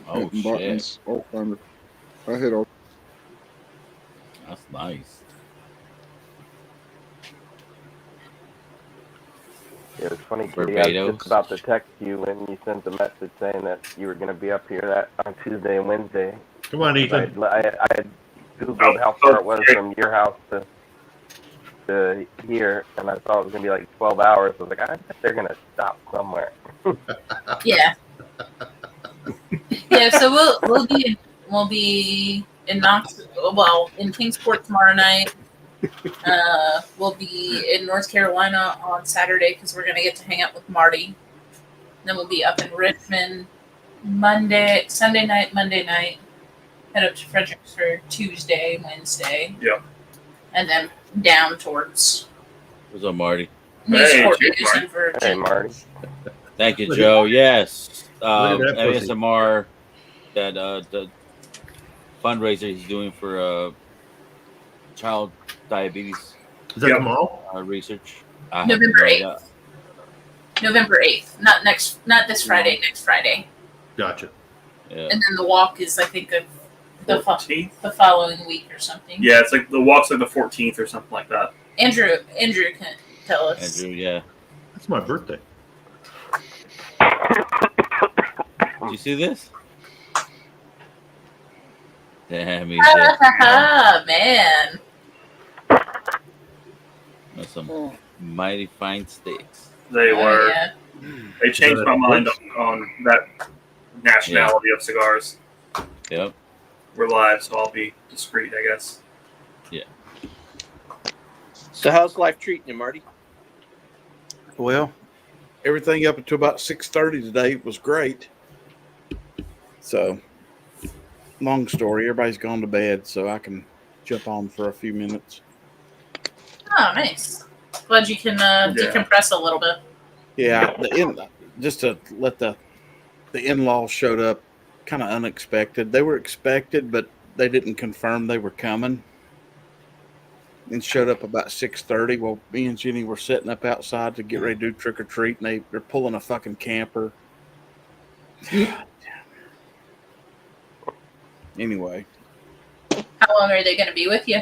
Oh Hitting shit, buttons, all kind of. I hit all. that's nice. It was funny, Kitty. I was just about to text you when you sent the message saying that you were going to be up here on Tuesday and Wednesday. Come on, Ethan. I had Googled how far it was from your house to here, and I thought it was going to be like 12 hours. I was like, I bet they're going to stop somewhere. Yeah. Yeah. So we'll be in in Kingsport tomorrow night. We'll be in North Carolina on Saturday because we're going to get to hang out with Marty. Then we'll be up in Richmond Sunday night, Monday night. Head up to Fredericksburg for Tuesday, Wednesday. Yep. And then down towards What's up, Marty? Newport News and Virginia. Hey, Marty. Thank you, Joe. Yes, Look at that pussy. ASMR. That the fundraiser he's doing for child diabetes. Is that tomorrow? Research. November 8th. November 8th. Not this Friday, next Friday. Gotcha. Yeah. And then the walk is, I think, the 14th? the following week or something. Yeah, it's like the walk's like the 14th or something like that. Andrew can tell us. Andrew, yeah. That's my birthday. Did you see this? Damn, he's man. That's some mighty fine steaks. They were. Yeah. They changed my mind on that nationality of cigars. Yep. We're live, so I'll be discreet, I guess. Yeah. So how's life treating you, Marty? Well, everything up until about 6:30 today was great. So, long story. Everybody's gone to bed, so I can jump on for a few minutes. Oh, nice. Glad you can decompress a little bit. Yeah, just to let the in-laws showed up kind of unexpected. They were expected, but they didn't confirm they were coming. And showed up about 6:30. Well, me and Jenny were setting up outside to get ready to do trick or treat, and they're pulling a fucking camper. Anyway, How long are they going to be with you?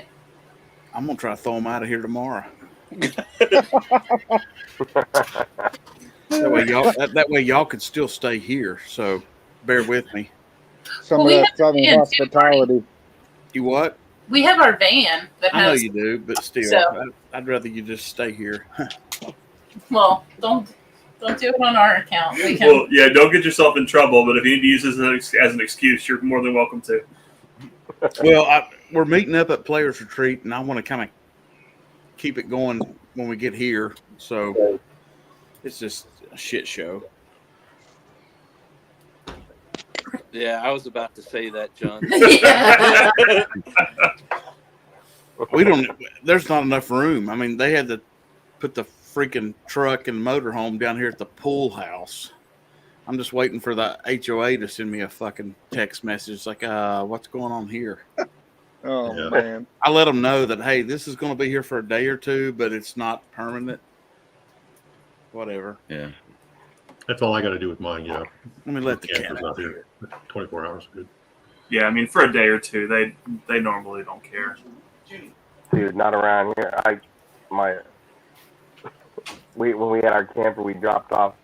I'm gonna try to throw them out of here tomorrow. That way y'all could still stay here. So bear with me. Some of that Southern hospitality. You what? We have our van that I know has. you do, but still, So- I'd rather you just stay here. Well, don't do it on our account. We can. Well, yeah, don't get yourself in trouble, but if you need to use this as an excuse, you're more than welcome to. Well, we're meeting up at Players Retreat, and I want to kind of keep it going when we get here. So it's just a shit show. Yeah, I was about to say that, John. There's not enough room. I mean, they had to put the freaking truck and motorhome down here at the pool house. I'm just waiting for the HOA to send me a fucking text message like, what's going on here? Oh Yeah. man. I let them know that, hey, this is going to be here for a day or two, but it's not permanent. Whatever. Yeah. That's all I got to do with mine. Yeah. Let me let the cat Camper's out not here. 24 hours, good. Yeah, I mean, for a day or two, they normally don't care. Dude, not around here. When we had our camper, we dropped off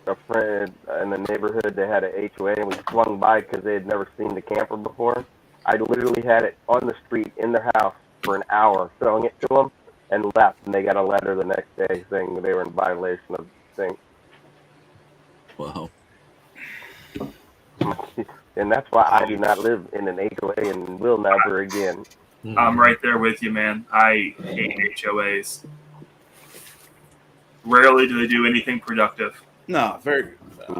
a friend in the neighborhood that had an HOA, and we swung by because they had never seen the camper before. I literally had it on the street in their house for an hour, throwing it to them, and left. And they got a letter the next day saying they were in violation of the thing. Wow. And that's why I do not live in an HOA and will never again. I'm right there with you, man. I hate HOAs. Rarely do they do anything productive. No, very.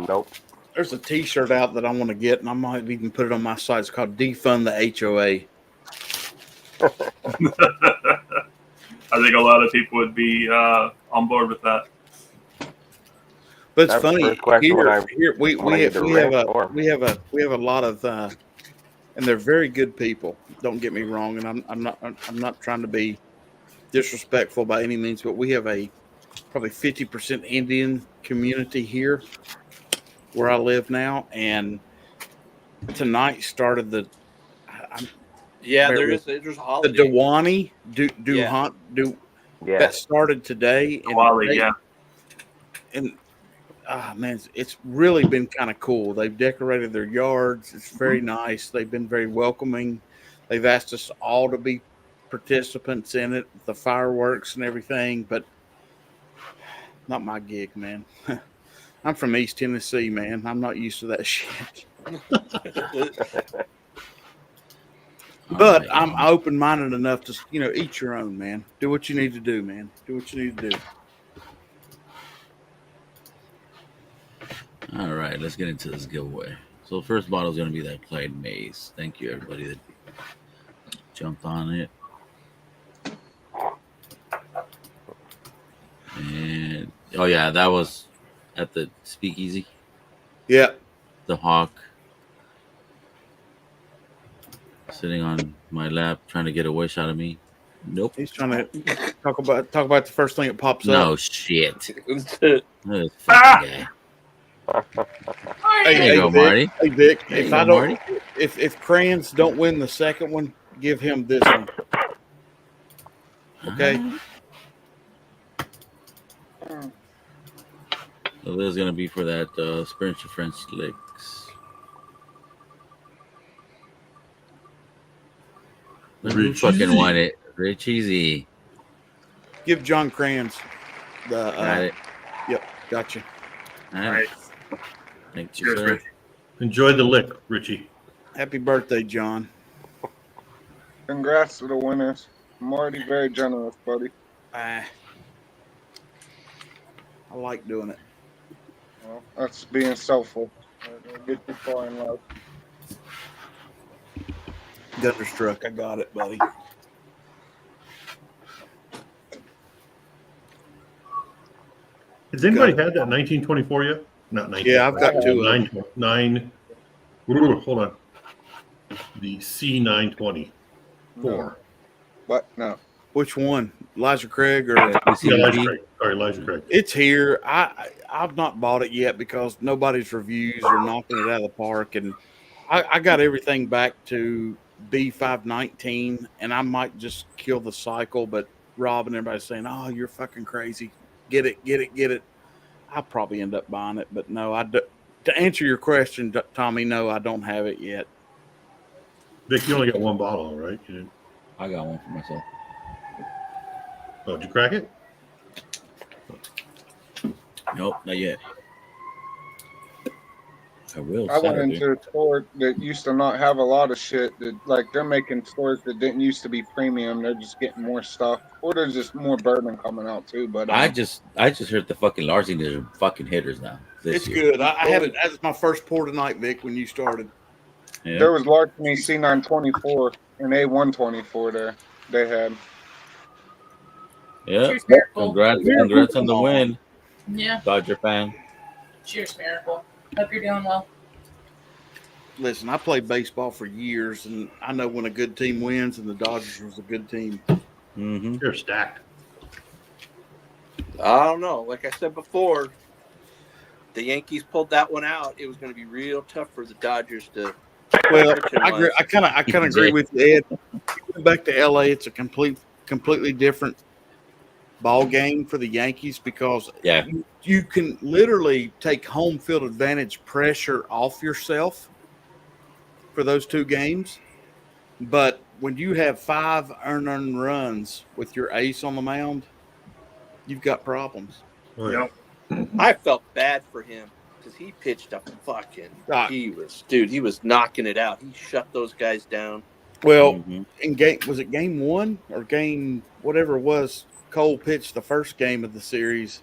Nope. There's a T-shirt out that I want to get, and I might even put it on my site. It's called "Defund the HOA." I think a lot of people would be on board with that. But it's That's the funny first question here we when I have get to rent or- we have a lot of and they're very good people. Don't get me wrong, and I'm not trying to be disrespectful by any means, but we have a probably 50% Indian community here where I live now, and tonight started there's there's a the holiday. Diwani Yeah. that started today, and Quality, yeah. and man, it's really been kind of cool. They've decorated their yards. It's very nice. They've been very welcoming. They've asked us all to be participants in it, the fireworks and everything, but not my gig, man. I'm from East Tennessee, man. I'm not used to that shit. But I'm open-minded enough to, eat your own, man. Do what you need to do, man. Do what you need to do. All right, let's get into this giveaway. So the first bottle is going to be that Clyde Maze. Thank you, everybody that jumped on it. And oh yeah, that was at the Speakeasy. Yeah, the Hawk sitting on my lap, trying to get a wish out of me. Nope. He's trying to talk about the first thing that pops up. No shit. This fucking guy. Hey, There you go, Vic, Marty. Hey Vic, There you if go, I don't, Marty. if Crayons don't win the second one, give him this one. Okay. So this is gonna be for that Spiritual French Licks. Who fucking won it? Very cheesy. Give John Crayons the. Got it. Yep, gotcha. All right. Thank you, Cheers, sir. Rich. Enjoy the lick, Richie. Happy birthday, John. Congrats to the winners. I'm already very generous, buddy. I like doing it. Well, that's being selfless. It'll get you far in life. Thunderstruck. I got it, buddy. Has anybody had that 1924 yet? Not 19. Yeah, I've got two of them. Hold on. The C924. What? No. Which one? Elijah Craig or Yeah, Elijah Craig. Sorry, Elijah Craig. It's here. I've not bought it yet because nobody's reviews are knocking it out of the park, and I got everything back to B519, and I might just kill the cycle. But Rob and everybody's saying, "Oh, you're fucking crazy. Get it." I'll probably end up buying it, but no, I do. To answer your question, Tommy, no, I don't have it yet. Vic, you only got one bottle, right? You didn't... I got one for myself. Oh, did you crack it? Nope, not yet. I will. I went Saturday. into a store that used to not have a lot of shit. That like they're making stores that didn't used to be premium. They're just getting more stuff, or there's just more bourbon coming out too. But I just heard the fucking Larsies are fucking hitters now. It's good. I had it as my first pour tonight, Vic, when you started. Yeah. there was Larceny C924 and A124 there. They had. Yeah. Cheers, Miracle. Congrats on the win, Yeah. Dodger fan. Cheers, Miracle. Hope you're doing well. Listen, I played baseball for years, and I know when a good team wins, and the Dodgers was a good team. Mm-hmm. You're stacked. I don't know. Like I said before, the Yankees pulled that one out. It was going to be real tough for the Dodgers to. Well, I agree. I kind of agree with you, Ed. Going back to LA, it's a completely different ball game for the Yankees because you can literally take home field advantage pressure off yourself for those two games. But when you have 5 earned runs with your ace on the mound, you've got problems. Oh, yeah. I felt bad for him because he pitched a fucking. He was knocking it out. He shut those guys down. Well, in game 1 or game whatever it was? Cole pitched the first game of the series.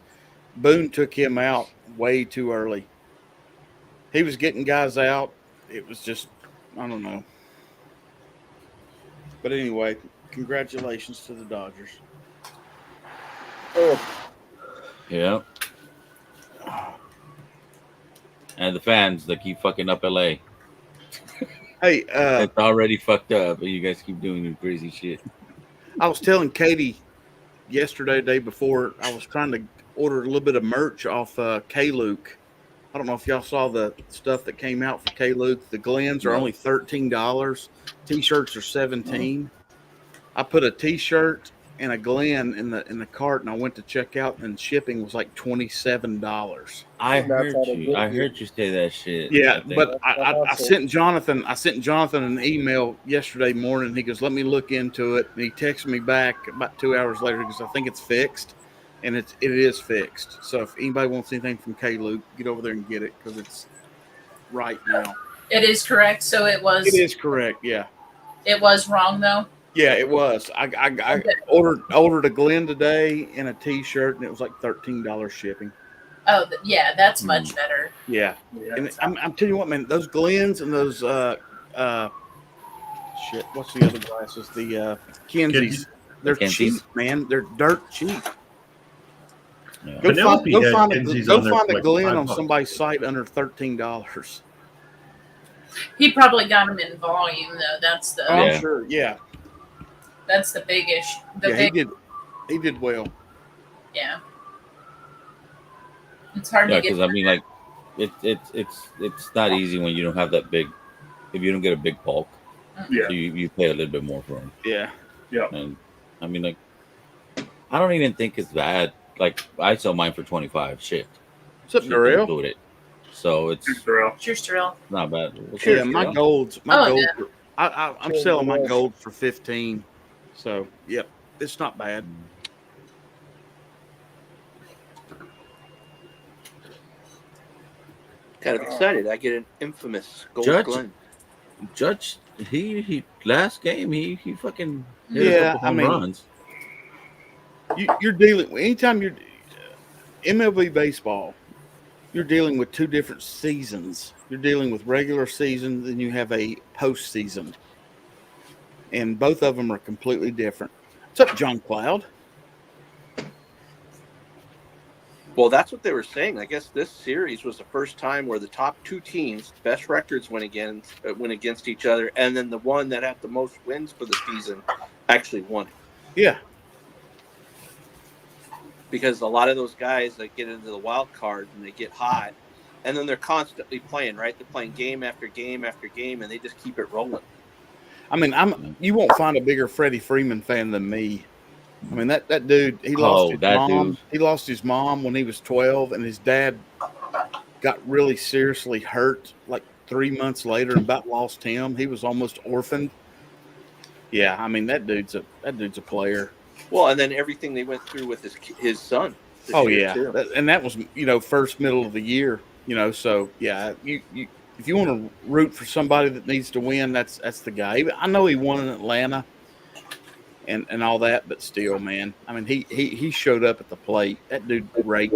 Boone took him out way too early. He was getting guys out. It was just, I don't know. But anyway, congratulations to the Dodgers. Yeah. And the fans that keep fucking up LA. Hey, it's already fucked up, but you guys keep doing your crazy shit. I was telling Katie yesterday, day before, I was trying to order a little bit of merch off K-Luke. I don't know if y'all saw the stuff that came out for K-Luke. The Glens are only $13. T-shirts are $17. I put a T-shirt and a Glen in the cart, and I went to check out, and shipping was like $27. I heard you say that shit. Yeah, but I sent Jonathan an email yesterday morning. He goes, "Let me look into it." And he texted me back about 2 hours later because I think it's fixed, and it is fixed. So if anybody wants anything from K-Luke, get over there and get it because it's right now. It is correct. So it was. It is correct. Yeah. It was wrong though. Yeah, it was. I ordered a Glen today and a T-shirt, and it was like $13 shipping. Oh, yeah, that's much better. Yeah, and I'm telling you what, man, those Glens and those shit. What's the other glasses? The Kenzies. They're cheap, man. They're dirt cheap. Yeah. Go find a like Glen on $5. somebody's site under $13. He probably got them in volume though. That's the. Oh, I'm sure. Yeah. That's the big issue. He did well. Yeah. It's hard to get. Because I mean, like, it's not easy when you don't have that big. If you don't get a big bulk, Yeah. so you pay a little bit more for them. Yeah. Yeah. And I mean, like, I don't even think it's bad. Like, I sell mine for 25. Shit. What's up, Darrell? Include it. So it's Cheers, Darrell. not bad. Yeah, my gold's Yeah. I'm selling my gold for 15. So yep, it's not bad. Kind of excited. I get an infamous gold Glen. Judge, he last game he fucking hit Yeah, a couple home runs. You're dealing anytime you're MLB baseball. You're dealing with two different seasons. You're dealing with regular season, then you have a postseason, and both of them are completely different. What's up, John Cloud? Well, that's what they were saying. I guess this series was the first time where the top two teams, best records went against each other, and then the one that had the most wins for the season actually won it. Yeah. Because a lot of those guys that get into the wild card and they get hot, and then they're constantly playing, right? They're playing game after game after game, and they just keep it rolling. I mean, you won't find a bigger Freddie Freeman fan than me. I mean, that dude, he lost his mom. He lost his mom when he was 12, and his dad got really seriously hurt like 3 months later and about lost him. He was almost orphaned. Yeah, I mean, that dude's a player. Well, and then everything they went through with his son. Oh yeah, and that was first middle of the year. So yeah, you if you want to root for somebody that needs to win, that's the guy. I know he won in Atlanta and all that, but still, man. I mean, he showed up at the plate. That dude raked.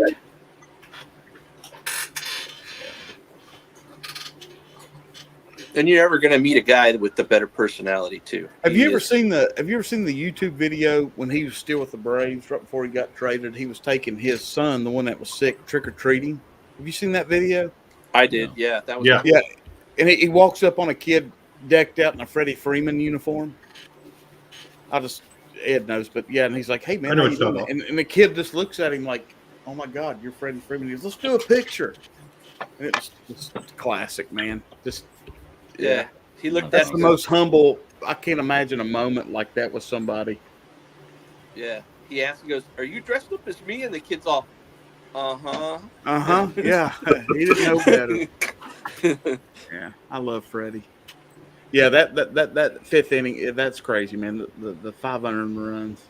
And you're ever going to meet a guy with the better personality too. Have you ever seen the YouTube video when he was still with the Braves right before he got traded? He was taking his son, the one that was sick, trick or treating. Have you seen that video? I did. Yeah, that was Yeah. cool. Yeah, and he walks up on a kid decked out in a Freddie Freeman uniform. Ed knows, but yeah, and he's like, "Hey man, I know how what you you're doing?" talking And the kid just looks at him like, "Oh my God, you're Freddie Freeman." He goes, "Let's do a picture." And it was just classic, man. Just Yeah. He looked at that's me the and goes, most humble. I can't imagine a moment like that with somebody. yeah. He asked, he goes, "Are you dressed up as me?" And the kid's all, Uh huh. Yeah, he didn't know better. Yeah, I love Freddie. Yeah, that fifth inning, that's crazy, man. The 500 runs.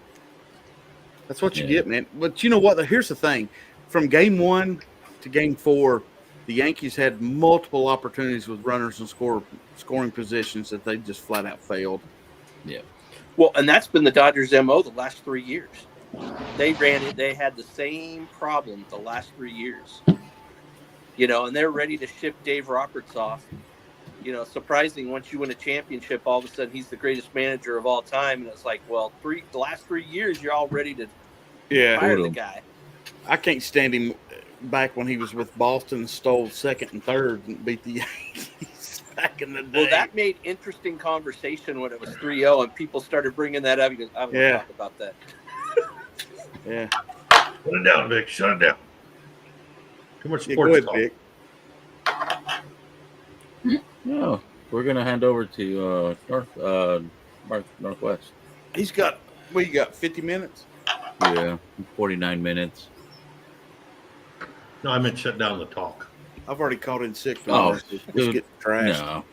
That's what you get, man. But you know what? Here's the thing: from game 1 to game 4, the Yankees had multiple opportunities with runners in scoring positions that they just flat out failed. Yeah. Well, and that's been the Dodgers' MO the last 3 years. They ran it. They had the same problem the last 3 years. And they're ready to ship Dave Roberts off. Surprising, once you win a championship, all of a sudden he's the greatest manager of all time. And it's like, well, the last 3 years, you're all ready to fire the guy. I can't stand him back when he was with Boston and stole second and third and beat the Yankees back in the day. Well, that made interesting conversation when it was 3-0 and people started bringing that up. He goes, I'm going to talk about that. Yeah. Shut it down, Vic. Shut it down. Too much sports talk. Vic. No, we're gonna hand over to Northwest. He's got 50 minutes? Yeah, 49 minutes. No, I meant shut down the talk. I've already called in sick. Oh, dude, get trashed. No.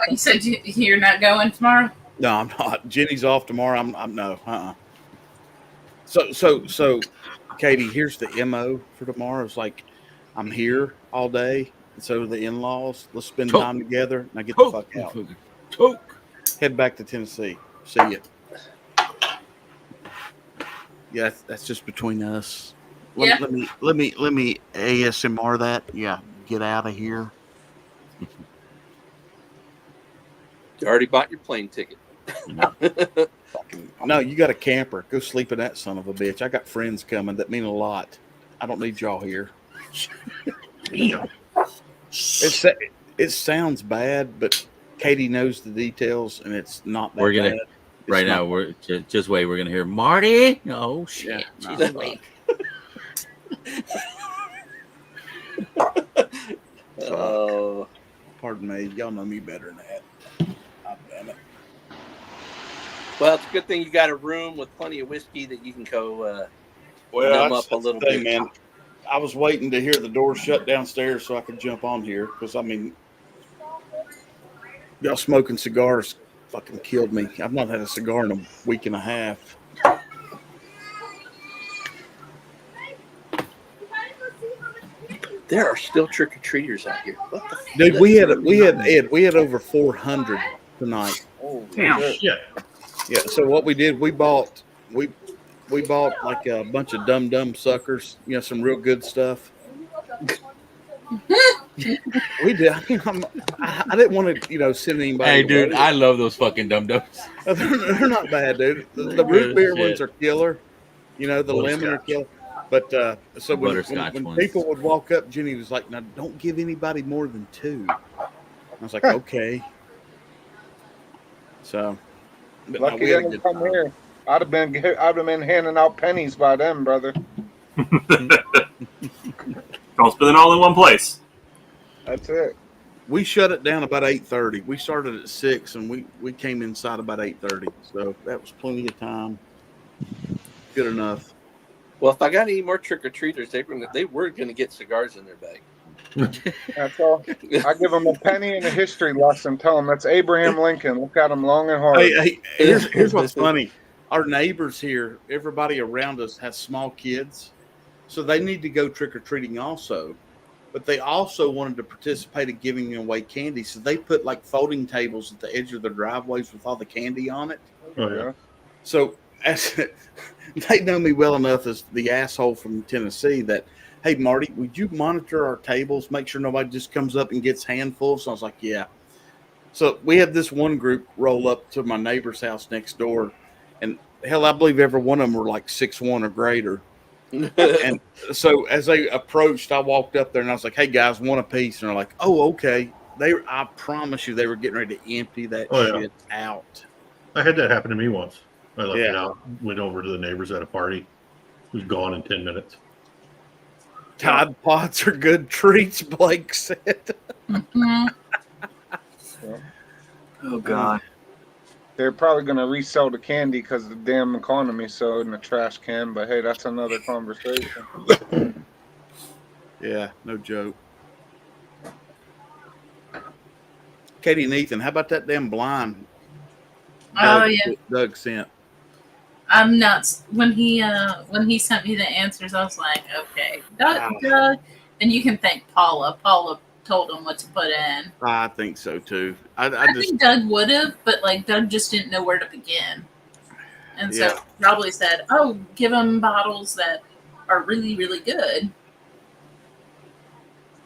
You said you're not going tomorrow? No, I'm not. Jenny's off tomorrow. I'm no. So, Katie, here's the MO for tomorrow. It's like I'm here all day, and so the in-laws. Let's spend time together. Now get the fuck out. Head back to Tennessee. See ya. Yeah, that's just between us. Let me ASMR that. Yeah, get out of here. You already bought your plane ticket. No, you got a camper. Go sleep in that son of a bitch. I got friends coming that mean a lot. I don't need y'all here. Damn. It sounds bad, but Katie knows the details, and it's not that We're gonna bad. right now. We're just wait. We're gonna hear Marty. Oh shit! Yeah, She's awake. Oh, pardon me. Y'all know me better than that. God damn it. Well, it's a good thing you got a room with plenty of whiskey that you can go numb up a little bit. Man. I was waiting to hear the door shut downstairs so I could jump on here because y'all smoking cigars fucking killed me. I've not had a cigar in a week and a half. There are still trick or treaters out here. What the Dude, we had over 400 tonight. Oh, damn. Shit. Yeah. So what we did, we bought like a bunch of dumb suckers. Some real good stuff. We did. I didn't want to send anybody. Hey, dude, I love those fucking dum-dums. They're not bad, dude. The root beer ones are killer. The lemon are killer. But so when people would walk up, Jenny was like, "Now don't give anybody more than 2." I was like, "Okay." So, lucky they didn't come here. I'd have been handing out pennies by then, brother. Don't spend it all in one place. That's it. We shut it down about 8:30. We started at 6, and we came inside about 8:30. So that was plenty of time. Good enough. Well, if I got any more trick or treaters, they were going to get cigars in their bag. That's all. I give them a penny and a history lesson. Tell them that's Abraham Lincoln. Look at him long and hard. Hey, here's what's funny. Our neighbors here, everybody around us has small kids, so they need to go trick or treating also. But they also wanted to participate in giving away candy, so they put like folding tables at the edge of their driveways with all the candy on it. Oh yeah. So they know me well enough as the asshole from Tennessee that, hey, Marty, would you monitor our tables, make sure nobody just comes up and gets handfuls? So I was like, yeah. So we had this one group roll up to my neighbor's house next door, and hell, I believe every one of them were like 6'1" or greater. And so as they approached, I walked up there and I was like, "Hey guys, one a piece." And they're like, "Oh, okay." I promise you, they were getting ready to empty that shit out. I had that happen to me once. I left it Yeah. out, went over to the neighbors at a party. It was gone in 10 minutes. Tide Pods are good treats, Blake said. Oh God. They're probably going to resell the candy because the damn economy so in the trash can. But hey, that's another conversation. Yeah, no joke. Katie and Ethan, how about that damn blind? Doug sent. I'm nuts. When he sent me the answers, I was like, okay, Doug. And you can thank Paula. Paula told him what to put in. I think so too. I think Doug would have, but like Doug just didn't know where to begin, and so probably said, "Oh, give him bottles that are really, really good."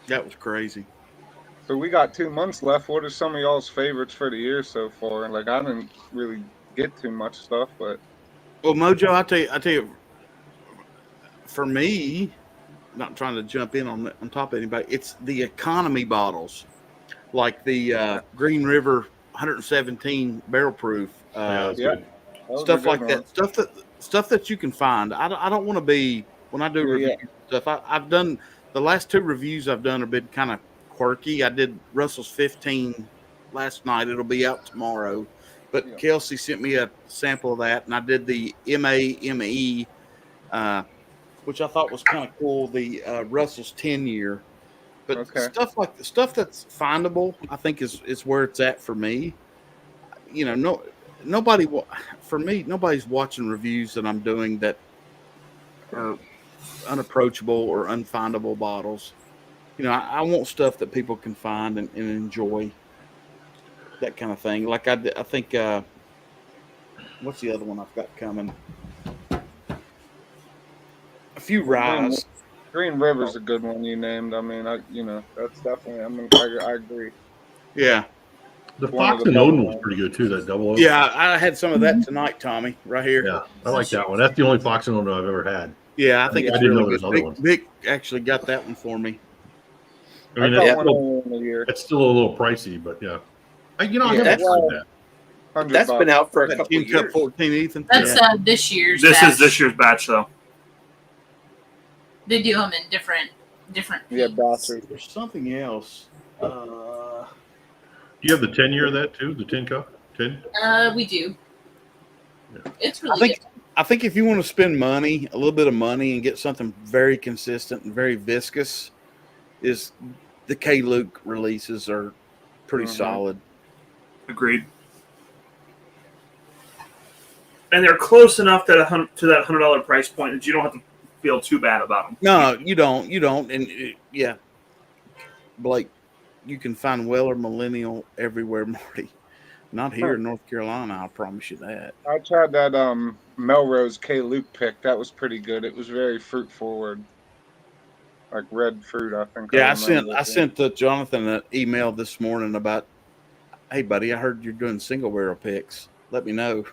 That was crazy. So we got 2 months left. What are some of y'all's favorites for the year so far? Like I didn't really get too much stuff, but Mojo, I tell you, for me, not trying to jump in on top of anybody, it's the economy bottles, like the Green River 117 barrel proof, stuff like that, stuff that you can find. I don't want to be when I do reviews stuff. I've done the last 2 reviews I've done have been kind of quirky. I did Russell's 15 last night. It'll be out tomorrow. But Kelsey sent me a sample of that, and I did the MAME, which I thought was kind of cool. The Russell's 10-year, but stuff that's findable, I think is where it's at for me. You know, nobody's watching reviews that I'm doing that are unapproachable or unfindable bottles. You know, I want stuff that people can find and enjoy. That kind of thing. Like I think, what's the other one I've got coming? A few ryes. Green River's a good one you named. I mean, that's definitely. I mean, I agree. Yeah. The Fox and Odin was pretty good too. That double. Yeah, I had some of that tonight, Tommy, right here. Yeah, I like that one. That's the only Fox and Odin I've ever had. Yeah, I think it's really good. Other ones. Vic actually got that one for me. I mean, it's still a little pricey, but yeah. I haven't tried that. That's been out for a couple Team years. Cup 14, Ethan. That's this year's. This batch. is this year's batch, though. They do them in different. batches. There's something else. Do you have the 10-year of that too? The 10 cup? 10? We do. Yeah. It's really good. I think if you want to spend money, a little bit of money, and get something very consistent and very viscous, is the K. Luke releases are pretty solid. Agreed. And they're close enough to that $100 price point that you don't have to feel too bad about them. No, you don't. And Blake, you can find Weller Millennial everywhere, Marty. Not here in North Carolina, I promise you that. I tried that Melrose K. Luke pick. That was pretty good. It was very fruit forward, like red fruit. I think. Yeah, I sent Jonathan an email this morning about, hey buddy, I heard you're doing single barrel picks. Let me know.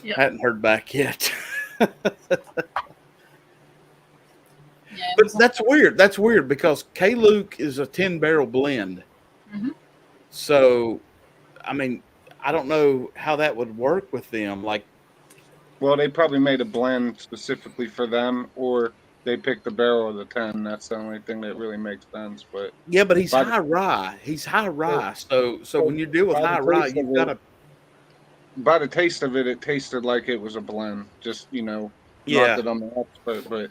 Yep. I hadn't heard back yet. But that's weird. That's weird because K. Luke is a 10 barrel blend. Mm-hmm. So, I mean, I don't know how that would work with them. Like, well, they probably made a blend specifically for them, or they picked the barrel of the 10. That's the only thing that really makes sense. But yeah, but he's high rye. He's high rye. So when you deal with high rye, you've got to. By the taste of it, it tasted like it was a blend. Just not that I'm an expert, but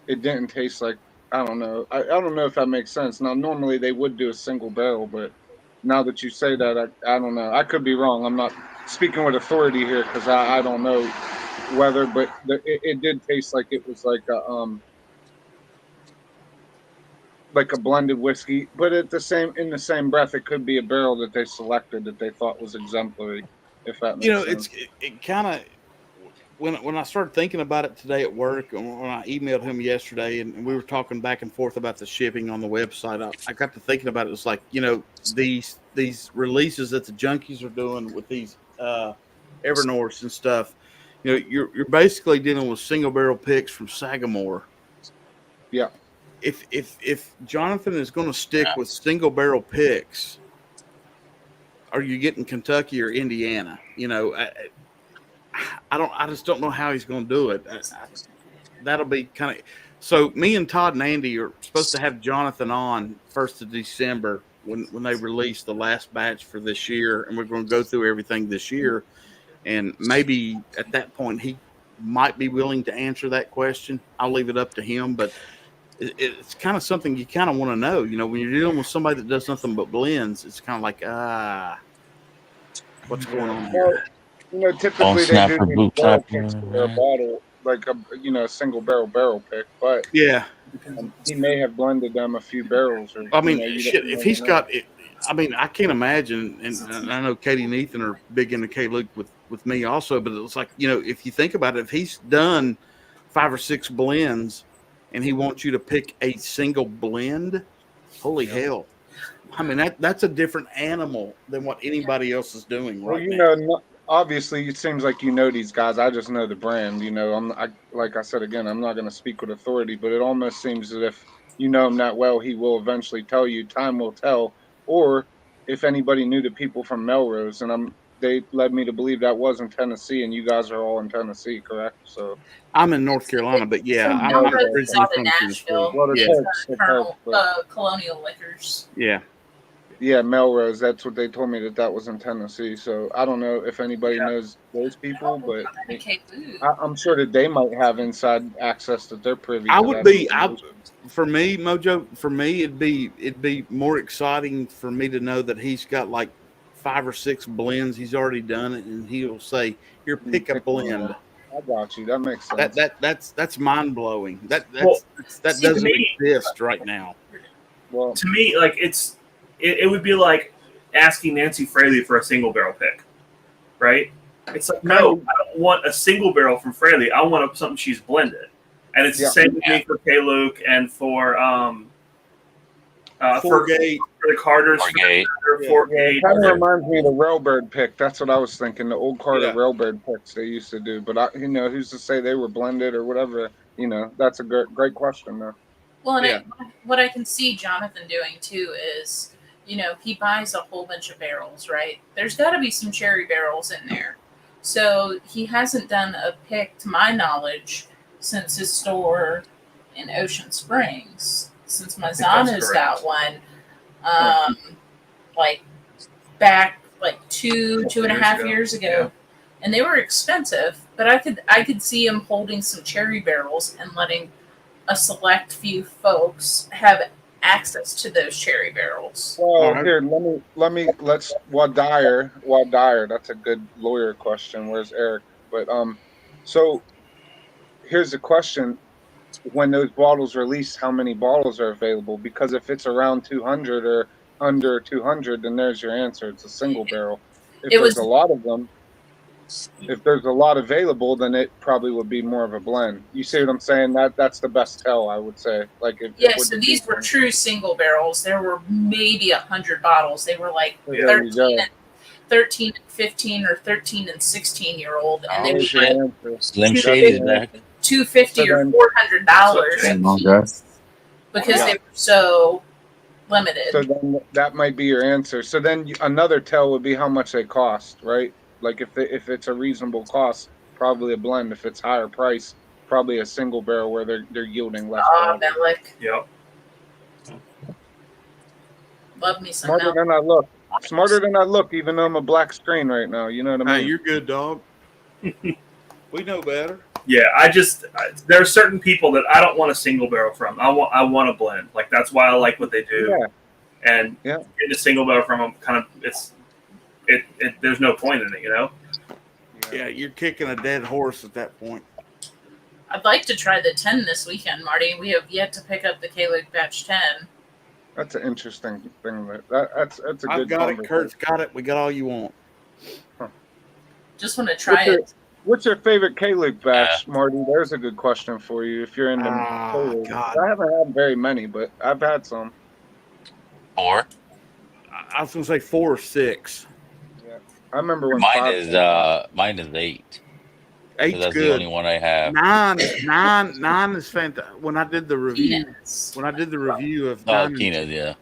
it didn't taste like, I don't know. I don't know if that makes sense. Now, normally they would do a single barrel, but now that you say that, I don't know. I could be wrong. I'm not speaking with authority here because I don't know whether, but it did taste like it was like a blended whiskey. But in the same breath, it could be a barrel that they selected that they thought was exemplary. If that makes sense. It kind of. When I started thinking about it today at work, and when I emailed him yesterday, and we were talking back and forth about the shipping on the website, I got to thinking about it. It's like, these releases that the junkies are doing with these Evernorths and stuff. you're basically dealing with single barrel picks from Sagamore. Yeah. If Jonathan is going to stick with single barrel picks, are you getting Kentucky or Indiana? I just don't know how he's going to do it. That'll be kind of. So me and Todd and Andy are supposed to have Jonathan on 1st of December when they release the last batch for this year, and we're going to go through everything this year. And maybe at that point he might be willing to answer that question. I'll leave it up to him, but it's kind of something you kind of want to know. When you're dealing with somebody that does nothing but blends, it's kind of like what's going on here? Typically they do these barrel picks for a bottle, like a single barrel pick, but yeah, he may have blended them a few barrels. Or I mean, if he's got it, I mean, I can't imagine, and I know Katie and Ethan are big into K-Luke with me also, but it's like, if you think about it, if he's done 5 or 6 blends and he wants you to pick a single blend, holy hell. I mean, that's a different animal than what anybody else is doing right now. Obviously, it seems like these guys. I just know the brand. Like I said again, I'm not going to speak with authority, but it almost seems that if you know him that well, he will eventually tell you. Time will tell. Or if anybody knew the people from Melrose, and they led me to believe that was in Tennessee, and you guys are all in Tennessee, correct? So I'm in North Carolina, but yeah, I'm originally from Nashville. Tennessee. It's Colonial Liquors. Yeah. Yeah, Melrose. That's what they told me that was in Tennessee. So I don't know if anybody knows those people, but I'm sure that they might have inside access that they're privy to. I would be. For me, Mojo. For me, it'd be more exciting for me to know that he's got like 5 or 6 blends. He's already done it, and he'll say, "Here, pick a blend." I got you. That makes sense. That's mind blowing. That doesn't exist right now. Well, to me, like it would be like asking Nancy Fraley for a single barrel pick, right? It's like, no, I don't want a single barrel from Fraley. I want something she's blended, and it's the same with me for K-Luke and for for the Carters. It kind of reminds me of the Railbird pick. That's what I was thinking. The old Carter Railbird picks they used to do. But who's to say they were blended or whatever? That's a great question though. Well, and what I can see Jonathan doing too is, he buys a whole bunch of barrels, right? There's got to be some cherry barrels in there. So he hasn't done a pick, to my knowledge, since his store in Ocean Springs. Since Mazzano's got one, like back like 2.5 years ago, and they were expensive. But I could see him holding some cherry barrels and letting a select few folks have access to those cherry barrels. Well, here, let's Dyer. That's a good lawyer question. Where's Eric? But so here's the question: when those bottles release, how many bottles are available? Because if it's around 200 or under 200, then there's your answer. It's a single barrel. If there's a lot of them, if there's a lot available, then it probably would be more of a blend. You see what I'm saying? That's the best tell, I would say. Like so these were true single barrels. There were maybe 100 bottles. They were like 13 and 15 or 13 and 16-year-old, and they were Slim Shady back. $250 or $400 because they were so limited. So then that might be your answer. So then another tell would be how much they cost, right? Like if it's a reasonable cost, probably a blend. If it's higher price, probably a single barrel where they're yielding less. Melick. Yep. Love me some Smarter than I look. Smarter than I look, even though I'm a black screen right now. You know what I mean? Hey, you're good, dog. We know better. Yeah, there are certain people that I don't want a single barrel from. I want a blend. Like that's why I like what they do. Yeah. And getting a single barrel from them kind of there's no point in it, Yeah, you're kicking a dead horse at that point. I'd like to try the 10 this weekend, Marty. We have yet to pick up the K-Luke batch 10. That's an interesting thing. That's a good. I've got it. Kurt's got it. We got all you want. Huh. Just want to try it. What's your favorite K-Luke batch, Marty? There's a good question for you. If you're into K-Luke. I haven't had very many, but I've had some. 4. I was gonna say 4 or 6. Yeah, I remember when mine is 8. Eight's That's good. the only one I have. Nine is fantastic. When I did the review of Oh, 9, Keena's, yeah.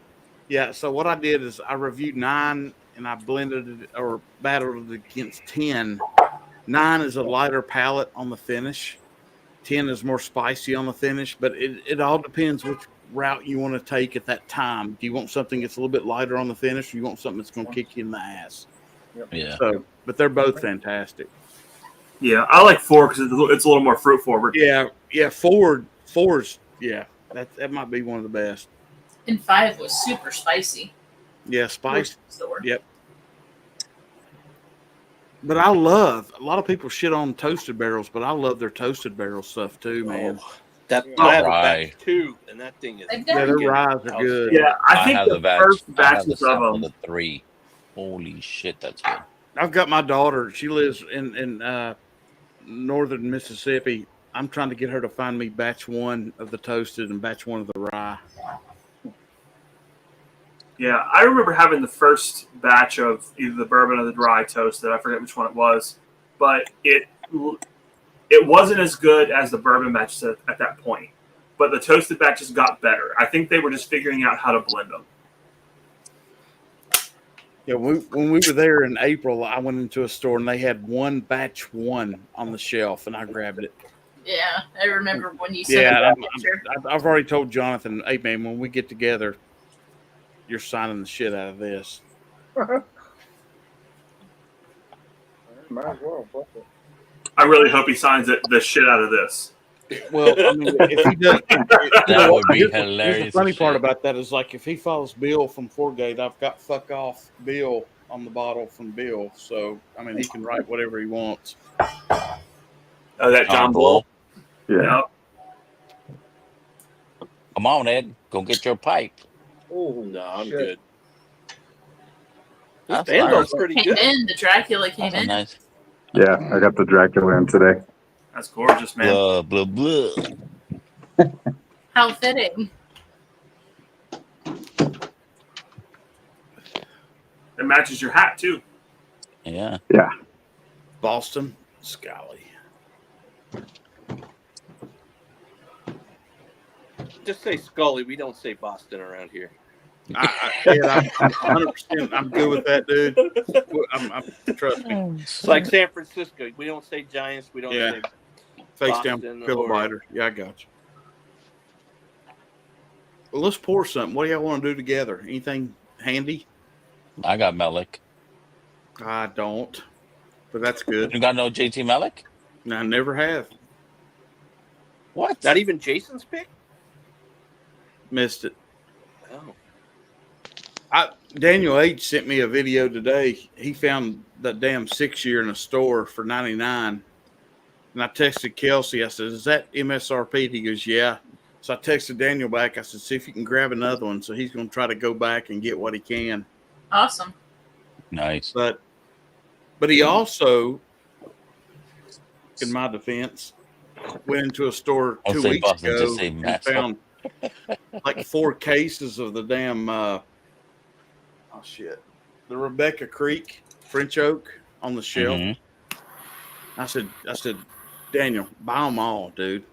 yeah. So what I did is I reviewed 9 and I blended it or battled it against 10. 9 is a lighter palate on the finish. 10 is more spicy on the finish, but it all depends which route you want to take at that time. Do you want something that's a little bit lighter on the finish, or you want something that's going to kick you in the ass? Yeah. So, but they're both fantastic. Yeah, I like 4 because it's a little more fruit forward. Yeah, 4's yeah, that might be one of the best. And 5 was super spicy. Yeah, spice. Store. Yep. But I love a lot of people shit on toasted barrels, but I love their toasted barrel stuff too, man. I have a batch too, and that thing is Yeah, their ryes are good. Yeah, I think have the the batch. first I have the batches of sample them. of the 3. Holy shit, that's good. I've got my daughter. She lives in northern Mississippi. I'm trying to get her to find me batch 1 of the toasted and batch 1 of the rye. Yeah, I remember having the first batch of either the bourbon or the dry toasted. I forget which one it was, but it wasn't as good as the bourbon batches at that point. But the toasted batches got better. I think they were just figuring out how to blend them. Yeah, when we were there in April, I went into a store and they had batch 1 on the shelf, and I grabbed it. Yeah, I remember when you sent Yeah, that picture. I've already told Jonathan, hey man, when we get together, you're signing the shit out of this. Might as well. Fuck it. I really hope he signs the shit out of this. Well, I mean, if he does, That would be here's hilarious. the funny as part shit. about that is like if he follows Bill from Forgate, I've got fuck off Bill on the bottle from Bill. So I mean, he can write whatever he wants. Oh, that John Bull. Yeah. Come on, Ed. Go get your pipe. Oh no, I'm shit. good. That's This Bando's nice. pretty Came good. in, the Dracula came That's in. nice. Yeah, I got the Dracula in today. That's gorgeous, man. Blah, blah, blah. How fitting. It matches your hat too. Yeah. Yeah. Boston Scally. Just say Scully. We don't say Boston around here. I'm 100%. I'm good with that, dude. Trust me. It's like San Francisco. We don't say Giants. We don't say Face down Boston pillow or- biter. Yeah, I got you. Well, let's pour something. What do y'all want to do together? Anything handy? I got Malik. I don't, but that's good. You got no JT Malik? I never have. What? Not even Jason's pick? Missed it. Oh. Daniel H sent me a video today. He found that damn 6-year in a store for $99. And I texted Kelsey. I said, is that MSRP? He goes, yeah. So I texted Daniel back. I said, see if you can grab another one. So he's going to try to go back and get what he can. Awesome. Nice. But he also, in my defense, went into a store Don't 2 say weeks Boston, ago just say and Maxwell. found like 4 cases of the damn the Rebecca Creek French oak on the shelf. Mhm. I said, Daniel, buy them all, dude.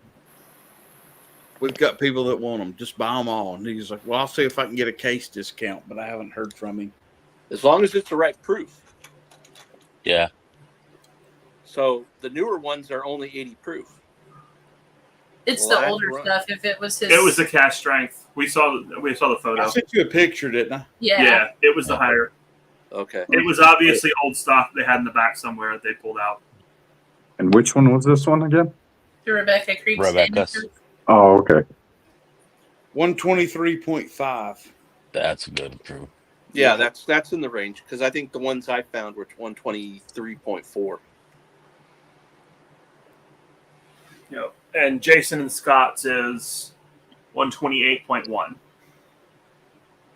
We've got people that want them. Just buy them all. And he's like, well, I'll see if I can get a case discount, but I haven't heard from him. As long as it's the right proof. Yeah. So the newer ones are only 80 proof. It's Well, the I- older stuff. If it was his, It was the cash strength. We saw the photo. I sent you a picture, didn't I? yeah. It was the higher. Okay. It was obviously old stock they had in the back somewhere that they pulled out. And which one was this one again? The Rebecca Creek. Rebecca's. Standard. Oh, okay. 123.5. That's good proof. Yeah, that's in the range because I think the ones I found were 123.4. Yep. And Jason and Scott's is 128.1.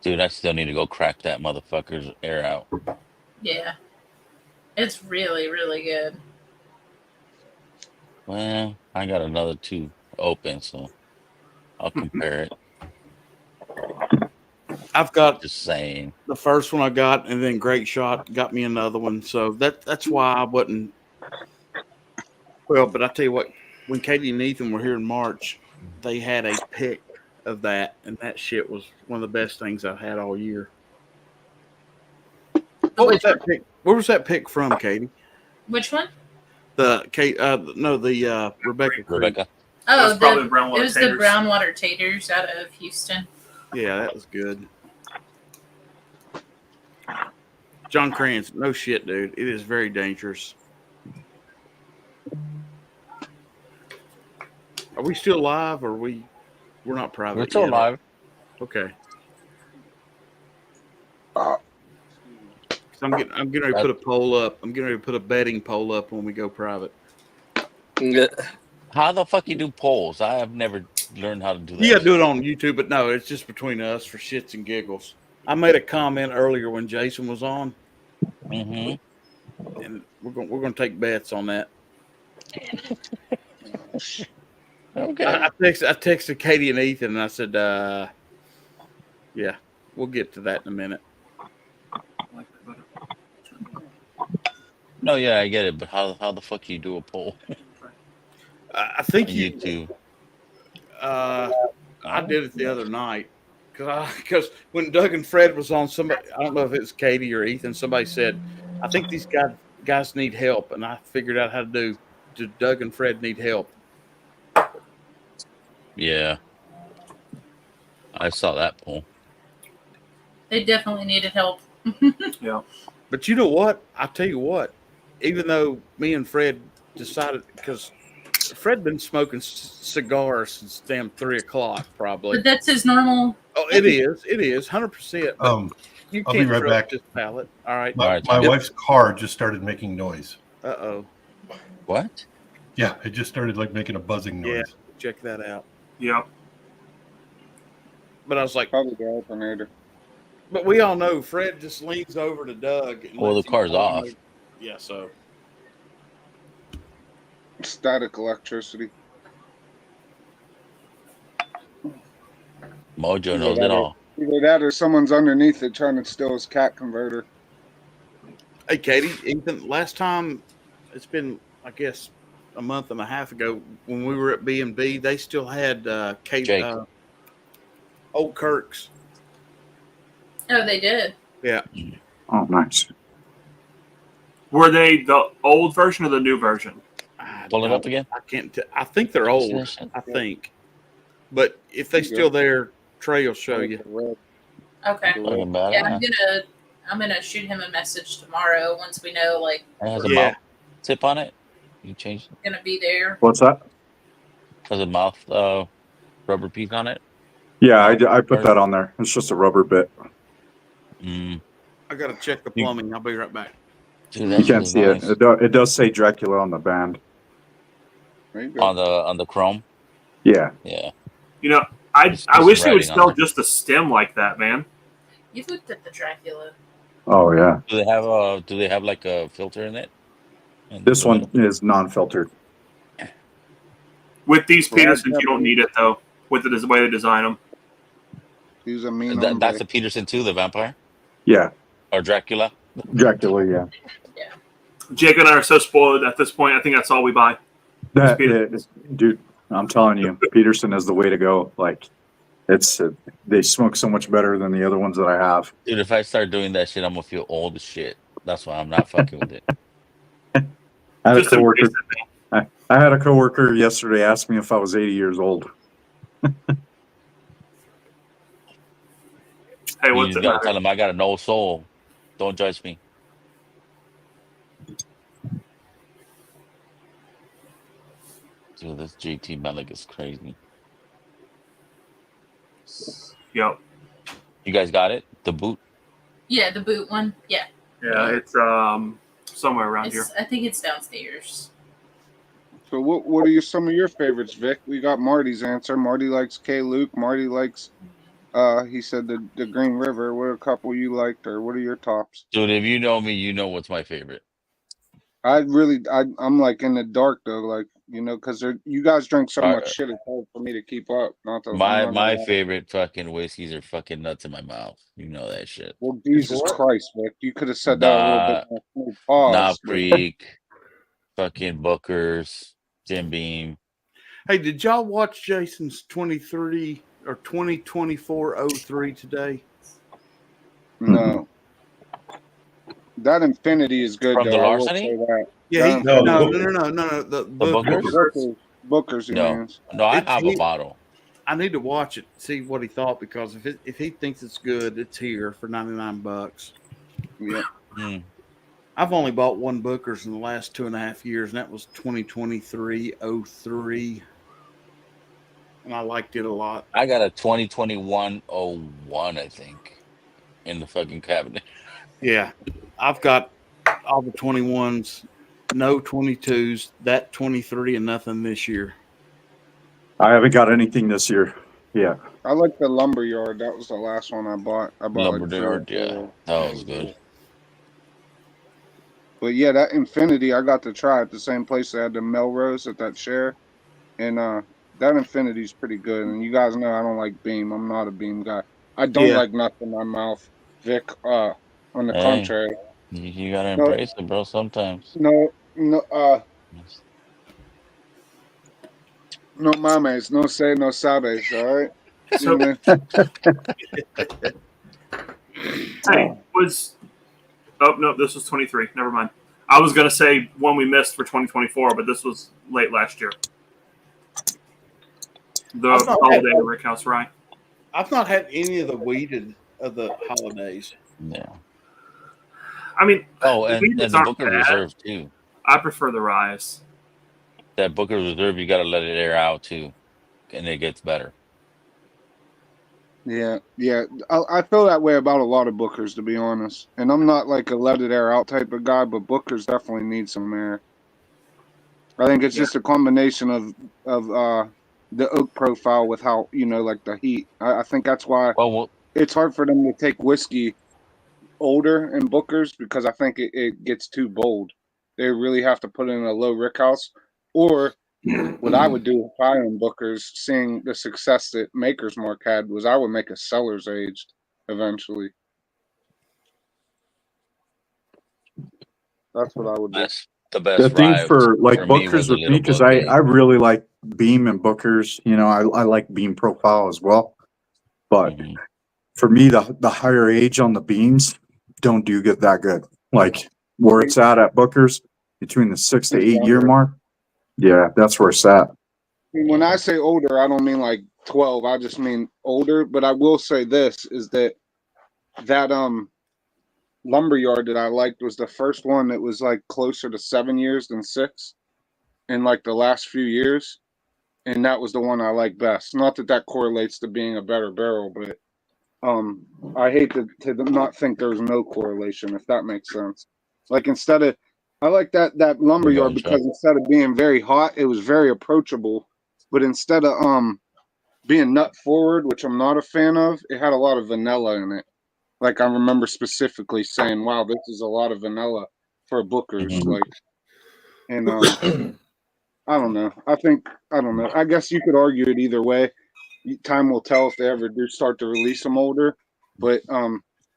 Dude, I still need to go crack that motherfucker's air out. Yeah. It's really, really good. Well, I got another 2 open, so I'll compare it. I've got Just saying. the first one I got, and then Great Shot got me another one. So that's why I wasn't Well, but I tell you what, when Katie and Ethan were here in March, they had a pick of that, and that shit was one of the best things I've had all year. What was that pick? Where was that pick from, Katie? Which one? The Kate, Rebecca. Rebecca. Oh, It was the brownwater taters out of Houston. Yeah, that was good. John Kranz, no shit, dude. It is very dangerous. Are we still live, or we're not private? We're still yet? live. Okay. So I'm getting ready to put a poll up. I'm getting ready to put a betting poll up when we go private. How the fuck you do polls? I have never learned how to do that. You got to do it on YouTube, but no, it's just between us for shits and giggles. I made a comment earlier when Jason was on, and we're going to take bets on that. Okay. I texted Katie and Ethan, and I said, "Yeah, we'll get to that in a minute." No, yeah, I get it, but how the fuck you do a poll? I think on YouTube. I did it the other night because when Doug and Fred was on, somebody, I don't know if it's Katie or Ethan, somebody said, "I think these guys need help," and I figured out how to do. Do Doug and Fred need help? Yeah, I saw that poll. They definitely needed help. Yeah. But you know what? I tell you what, even though me and Fred decided, because Fred been smoking cigars since damn 3 o'clock probably. But that's his normal. Oh, it is 100%. You I'll can't be right trust back. this palate. All right. My wife's car just started making noise. Uh-oh. What? Yeah, it just started like making a buzzing noise. Yeah, check that out. Yep. But I was like, probably the alternator. But we all know Fred just leans over to Doug. And Well, the lets him car's know. off. Yeah, so. Static electricity. Mojo knows it all. Either that or someone's underneath it trying to steal his cat converter. Hey, Katie, Ethan, last time, it's been, I guess, a month and a half ago, when we were at B&B, they still had Old Kirk's. Oh, they did. Yeah. Oh, nice. Were they the old version or the new version? Pull it up again. I can't. I think they're old. I think, but if they're still there, Trey will show you. Okay. Doesn't matter. Yeah, I'm gonna shoot him a message tomorrow once we know It has a mouth tip on it. You change it. gonna be there. What's that? Has a mouth rubber piece on it. Yeah, I put that on there. It's just a rubber bit. Mm. I gotta check the plumbing. I'll be right back. Dude, You can't see it. It does say Dracula on the band. On the chrome. Yeah. Yeah. You know, I wish they would sell just a stem like that, man. You've looked at the Dracula. Oh yeah. Do they have like a filter in it? This one is non-filtered. With these Petersons, you don't need it though. With the way they design them. He's a mean. That's a Peterson too, the vampire. Yeah. Or Dracula. Dracula, yeah. Jake and I are so spoiled at this point. I think that's all we buy. Dude, I'm telling you, Peterson is the way to go. Like, they smoke so much better than the other ones that I have. Dude, if I start doing that shit, I'm gonna feel old as shit. That's why I'm not fucking with it. I had a coworker yesterday ask me if I was 80 years old. Hey, you just gotta tell him I got an old soul. Don't judge me. Dude, this JT Malik is crazy. Yep. You guys got it? The boot? Yeah, the boot one. Yeah. Yeah, it's somewhere around here. I think it's downstairs. So what are some of your favorites, Vic? We got Marty's answer. Marty likes K. Luke. Marty likes he said the Green River. What are a couple you liked, or what are your tops? Dude, if you know me, you know what's my favorite. I'm like in the dark though, like, you know, because you guys drink so much shit. It's hard for me to keep up. My favorite fucking whiskeys are fucking nuts in my mouth. You know that shit. Well, Jesus Christ, Vic, you could have said that a little bit more. Pause. Knob Creek, fucking Booker's, Jim Beam. Hey, did y'all watch Jason's 23 or 2024-03 today? No. That Infinity is good, From though. the I will say Larceny? that. Yeah, That No, no. The The Bookers. Bookers? Bookers, he No. means. No, I It's have a he- bottle. I need to watch it, see what he thought, because if he thinks it's good, it's here for $99. Yep. Mm. I've only bought one Booker's in the last 2.5 years, and that was 2023-03, and I liked it a lot. I got a 2021-01, I think, in the fucking cabinet. Yeah, I've got all the 21s, no 22s, that 23, and nothing this year. I haven't got anything this year. Yeah. I like the Lumberyard. That was the last one I bought. I bought like 3 or Lumberyard, yeah. 4. That was good. But yeah, that Infinity I got to try at the same place they had the Melrose at that share. And that Infinity's pretty good. And you guys know I don't like Beam. I'm not a Beam guy. I don't Yeah. like nuts in my mouth, Vic. On the Hey, contrary. you gotta No, embrace it, bro, sometimes. no, no, no mames, no say, no sabes, all right? So, You hey, was no, this was 23. Never mind. I was gonna say one we missed for 2024, but this was late last year. The holiday at Rick House Rye. I've not had any of the weeded of the holidays. Yeah. I mean, and weededs the aren't Booker bad. Reserve too. I prefer the ryes. That Booker Reserve, you gotta let it air out too, and it gets better. Yeah. I feel that way about a lot of Bookers, to be honest. And I'm not like a let it air out type of guy, but Bookers definitely need some air. I think it's just a combination of the oak profile with how, like the heat. I think that's why it's hard for them to take whiskey older in Bookers, because I think it gets too bold. They really have to put in a low rickhouse. Or what I would do if I owned Bookers, seeing the success that Maker's Mark had, was I would make a cellar's aged eventually. That's what I would do. The best The thing rye for like for me was Bookers a with me, little because bouquet. I really like Beam and Bookers. I like Beam profile as well. But for me, the higher age on the beams don't do that good. Like where it's at Bookers, between the 6 to 8 year mark. Yeah, that's where it's at. When I say older, I don't mean like 12. I just mean older. But I will say this is that Lumberyard that I liked was the first one that was like closer to 7 years than 6 in like the last few years. And that was the one I like best. Not that correlates to being a better barrel, but I hate to not think there's no correlation, if that makes sense. Like I like that Lumberyard because instead of being very hot, it was very approachable. But instead of being nut forward, which I'm not a fan of, it had a lot of vanilla in it. Like I remember specifically saying, "Wow, this is a lot of vanilla for Booker's." Like, and I don't know. I don't know. I guess you could argue it either way. Time will tell if they ever do start to release them older. But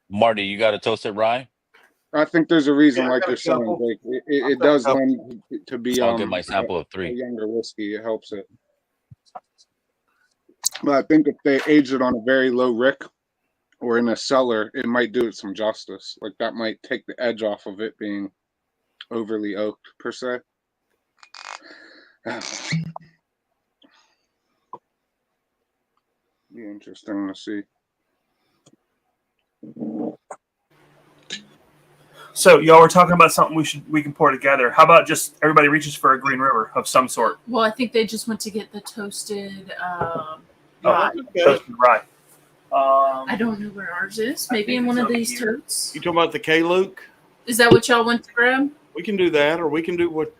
Marty, you got a toasted rye? I think there's a reason, like you're saying, like it does lend to be I'll get my sample of 3. a younger whiskey. It helps it. But I think if they age it on a very low rick or in a cellar, it might do it some justice. Like that might take the edge off of it being overly oaked per se. Be interesting to see. So y'all were talking about something we can pour together. How about just everybody reaches for a Green River of some sort? Well, I think they just went to get the toasted Rye. Toasted rye. I don't know where ours is. Maybe in one of these totes. You talking about the K-Luke? Is that what y'all went to grab? We can do that, or we can do what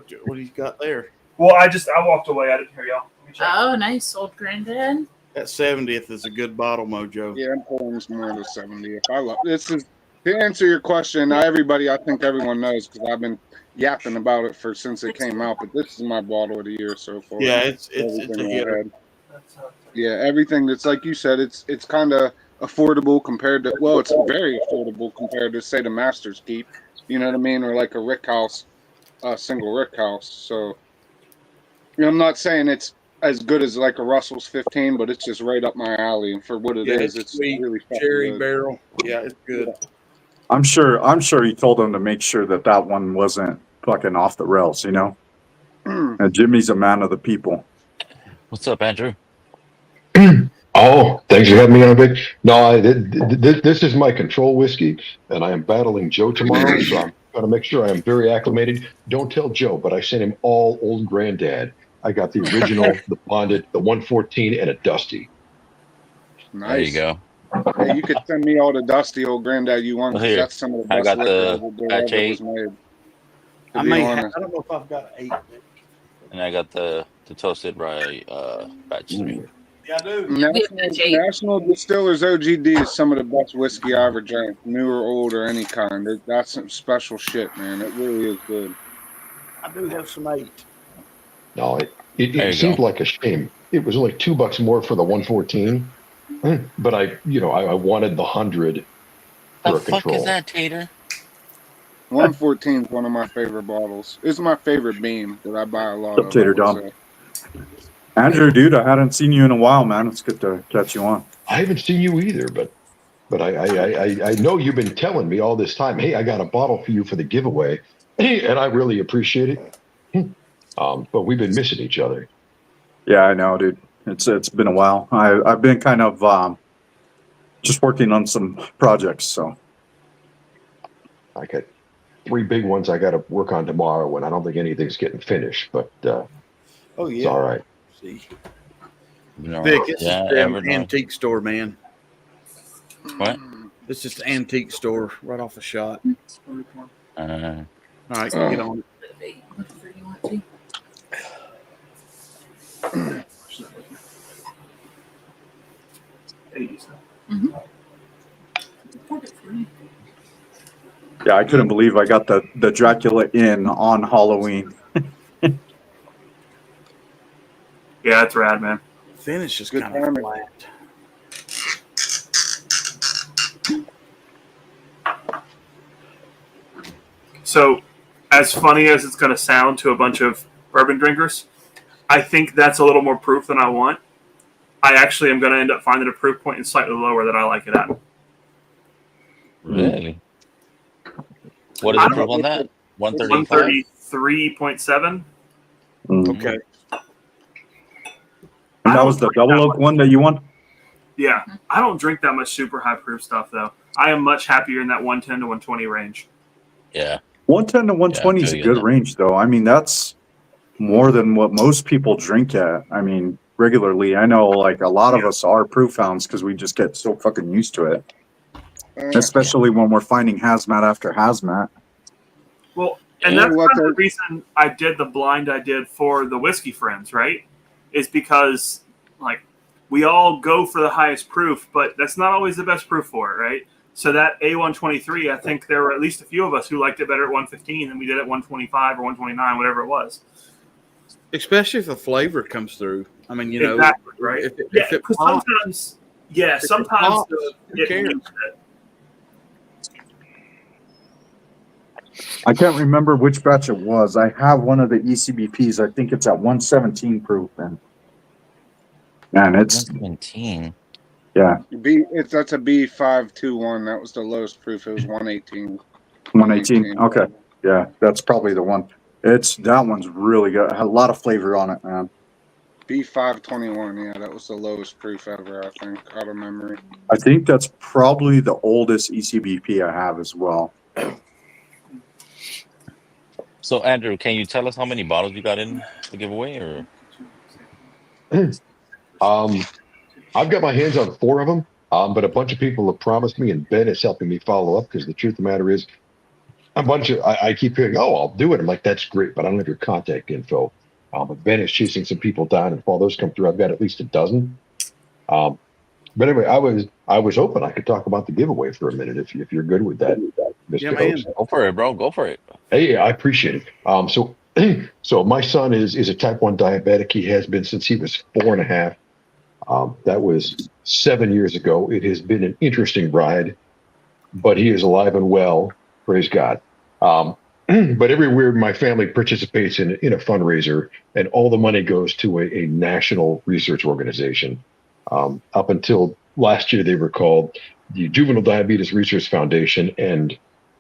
he's got there. Well, I walked away. I didn't hear y'all. Oh, nice. Old Granddad. That 70th is a good bottle, Mojo. Yeah, I'm pouring some more of the 70th. I love this. Is to answer your question. I think everyone knows because I've been yapping about it since it came out. But this is my bottle of the year so far. Yeah, it's a hitter. Yeah, everything that's like you said, it's kind of affordable compared to, well, it's very affordable compared to, say, the Master's Keep. You know what I mean? Or like a Rick House, single Rick House. So I'm not saying it's as good as like a Russell's 15, but it's just right up my alley. And for what it is, it's sweet. really fucking Cherry good. barrel. Yeah, it's good. I'm sure he told them to make sure that one wasn't fucking off the rails, you know? And Jimmy's a man of the people. What's up, Andrew? Oh, thanks for having me on, Vic. No, this is my control whiskey, and I am battling Joe tomorrow, so I'm going to make sure I am very acclimated. Don't tell Joe, but I sent him all Old Granddad. I got the original, the bonded, the 114, and a Dusty. Nice. There you go. Yeah, you could send me all the dusty old granddad you want, Well, because here, that's some of the I best got liquor the that batch ever was 8, made. I To be may. honest. I don't know if I've got 8. and I got the toasted rye batch 3. Yeah, I do. National Distillers OGD is some of the best whiskey I ever drank, new or old or any kind. That's some special shit, man. It really is good. I do have some 8. No, There it you seemed go. like a shame. It was only $2 more for the 114, but I wanted the 100 The for a fuck is control. that, Tater? 114 is one of my favorite bottles. It's my favorite beam that I buy a lot What's up, of. Tater Dom? Andrew, dude, I hadn't seen you in a while, man. It's good to catch you on. I haven't seen you either, but I know you've been telling me all this time. Hey, I got a bottle for you for the giveaway, and I really appreciate it. But we've been missing each other. Yeah, I know, dude. It's been a while. I've been kind of just working on some projects, so. I got 3 big ones I got to work on tomorrow, and I don't think anything's getting finished, but Oh yeah. it's all right. See, No. Vic, it's Yeah, just an Evernote. antique store, man. What? It's just an antique store right off a shot. All right, get on it. Yeah, I couldn't believe I got the Dracula Inn on Halloween. Yeah, that's rad, man. Finish is Good kind of timing. flat. So, as funny as it's going to sound to a bunch of bourbon drinkers, I think that's a little more proof than I want. I actually am going to end up finding a proof point slightly lower that I like it at. Really? What is the proof on that? 135? 133.7. Okay. And that was the double oak one that you won? Yeah. I don't drink that much super high proof stuff, though. I am much happier in that 110 to 120 range. Yeah. 110 to 120 is a good range, though. I mean, that's more than what most people drink at. I mean, regularly. I know, like, a lot of us are proof hounds because we just get so fucking used to it. Especially when we're finding hazmat after hazmat. Well, and that's kind of the reason I did the blind I did for the Whiskey Friends, right? Is because, like, we all go for the highest proof, but that's not always the best proof for it, right? So that A123, I think there were at least a few of us who liked it better at 115 than we did at 125 or 129, whatever it was. Especially if the flavor comes through. I mean, you know, exactly, right? If yeah, it because pops, sometimes, yeah, if it sometimes pops, who it cares? mutes it. I can't remember which batch it was. I have one of the ECBPs. I think it's at 117 proof. And it's 117. Yeah. That's a B521. That was the lowest proof. It was 118. 118. Okay. Yeah, that's probably the one. That one's really good. Had a lot of flavor on it, man. B521. Yeah, that was the lowest proof ever, I think, out of memory. I think that's probably the oldest ECBP I have as well. So, Andrew, can you tell us how many bottles you got in the giveaway? Or I've got my hands on 4 of them, but a bunch of people have promised me, and Ben is helping me follow up because the truth of the matter is, I keep hearing, oh, I'll do it. I'm like, that's great, but I don't have your contact info. But Ben is chasing some people down, and if all those come through, I've got at least a dozen. But anyway, I was hoping I could talk about the giveaway for a minute if you're good with that, Mr. Yeah, man. Host. Go for it, bro. Go for it. Hey, I appreciate it. So my son is a type 1 diabetic. He has been since he was 4.5. That was 7 years ago. It has been an interesting ride, but he is alive and well. Praise God. but everywhere my family participates in a fundraiser, and all the money goes to a national research organization. Up until last year, they were called the Juvenile Diabetes Research Foundation, and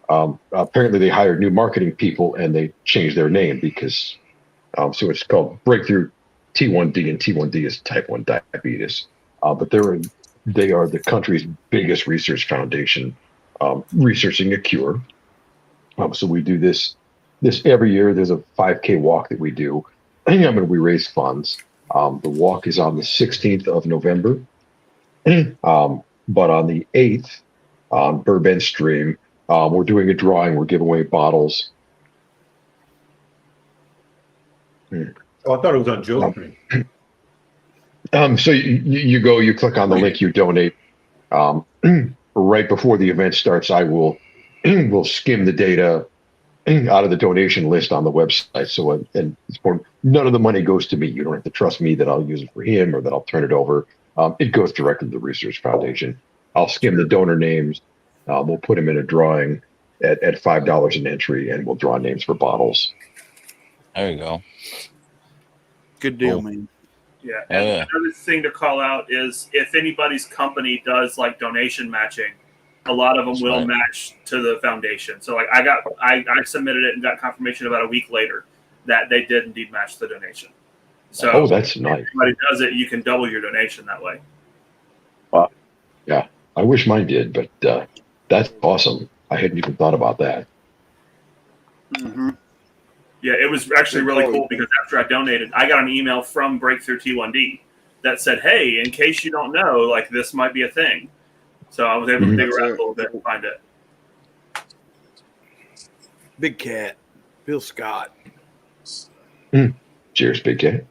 apparently they hired new marketing people and they changed their name because so it's called Breakthrough T1D, and T1D is type 1 diabetes. But they are the country's biggest research foundation, researching a cure. So we do this every year. There's a 5K walk that we do. And we raise funds. The walk is on the 16th of November. But on the 8th, on Burbank Stream, we're doing a drawing. We're giving away bottles. Oh, I thought it was on Joe's screen. So you go, you click on the link, you donate. Right before the event starts, I will skim the data out of the donation list on the website. So, and it's important, none of the money goes to me. You don't have to trust me that I'll use it for him or that I'll turn it over. It goes directly to the Research Foundation. I'll skim the donor names. We'll put them in a drawing at $5 an entry, and we'll draw names for bottles. There you go. Good deal, man. Yeah. And another thing to call out is if anybody's company does like donation matching, a lot of them will match to the foundation. So like I submitted it and got confirmation about a week later that they did indeed match the donation. So that's nice. If anybody does it, you can double your donation that way. Wow. Yeah. I wish mine did, but that's awesome. I hadn't even thought about that. Mm-hmm. Yeah, it was actually really cool because after I donated, I got an email from Breakthrough T1D that said, "Hey, in case you don't know, like this might be a thing." So I was able to dig around a little bit and find it. Big Cat, Bill Scott. Cheers, Big Cat.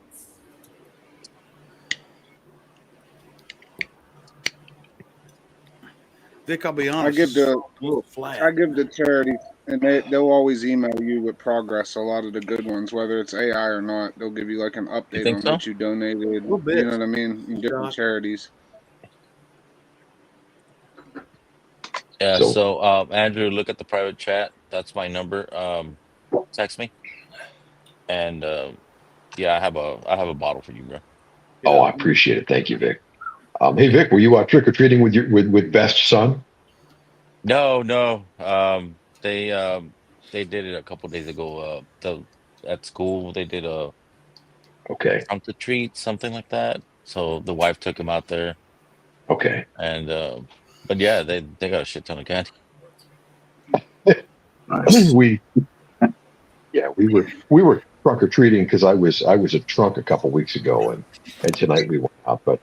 Vic, I'll be honest. I give the charities, and they'll always email you with progress. A lot of the good ones, whether it's AI or not, they'll give you like an update on what you donated. You know what I mean? In different charities. Yeah. So Andrew, look at the private chat. That's my number. Text me. And yeah, I have a bottle for you, bro. Oh, I appreciate it. Thank you, Vic. Hey, Vic, were you trick or treating with Best's son? No. They did it a couple days ago. At school they did a trunk or treat, something like that. So the wife took him out there. Okay. And but yeah, they got a shit ton of candy. we were trunk or treating because I was a trunk a couple weeks ago, and tonight we went out. But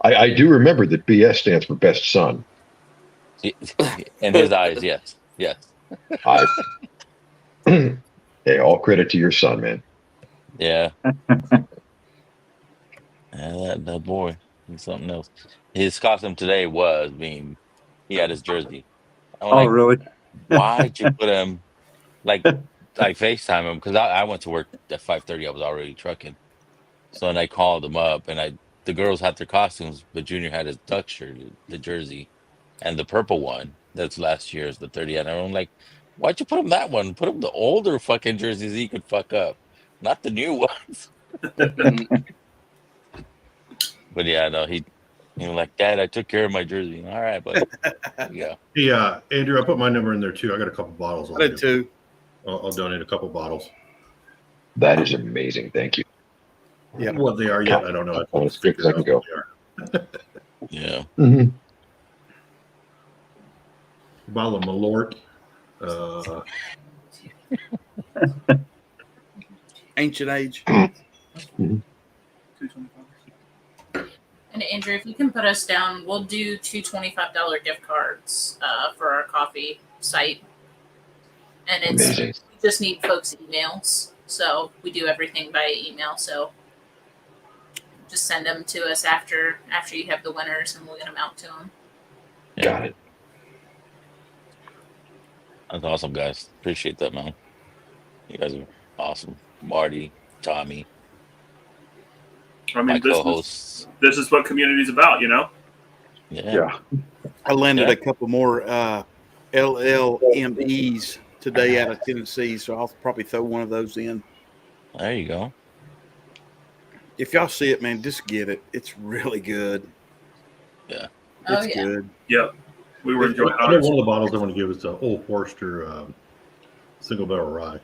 I do remember that BS stands for best son. In his eyes, yes. Hey, all credit to your son, man. Yeah. That boy, he's something else. His costume today was he had his jersey. Really? Why'd you put him like FaceTime him? Because I went to work at 5:30. I was already trucking. So then I called him up, and the girls had their costumes, but Junior had his duck shirt, the jersey, and the purple one. That's last year's, the 30. And I'm like, why'd you put him that one? Put him the older fucking jerseys he could fuck up, not the new ones. But yeah, no, he was like, Dad, I took care of my jersey. All right, buddy. Yeah. Yeah, Andrew, I put my number in there too. I got a couple bottles. I did too. I'll donate a couple bottles. That is amazing. Thank you. Yeah. What they are yet, I don't know. As quick as I can go. Yeah. Mm-hmm. Bottle of Malort. Ancient age. And Andrew, if you can put us down, we'll do two $25 gift cards for our coffee site. And we just need folks' emails. So we do everything by email. So just send them to us after you have the winners, and we'll get them out to them. Yeah. Got it. That's awesome, guys. Appreciate that, man. You guys are awesome. Marty, Tommy. I mean, my co-hosts. This is what community is about, you know? Yeah. I landed a couple more LLMEs today out of Tennessee, so I'll probably throw one of those in. There you go. If y'all see it, man, just get it. It's really good. Yeah. It's good. Yep. We were enjoying I know ours. one of the bottles I want to give is the Old Forester single barrel rye.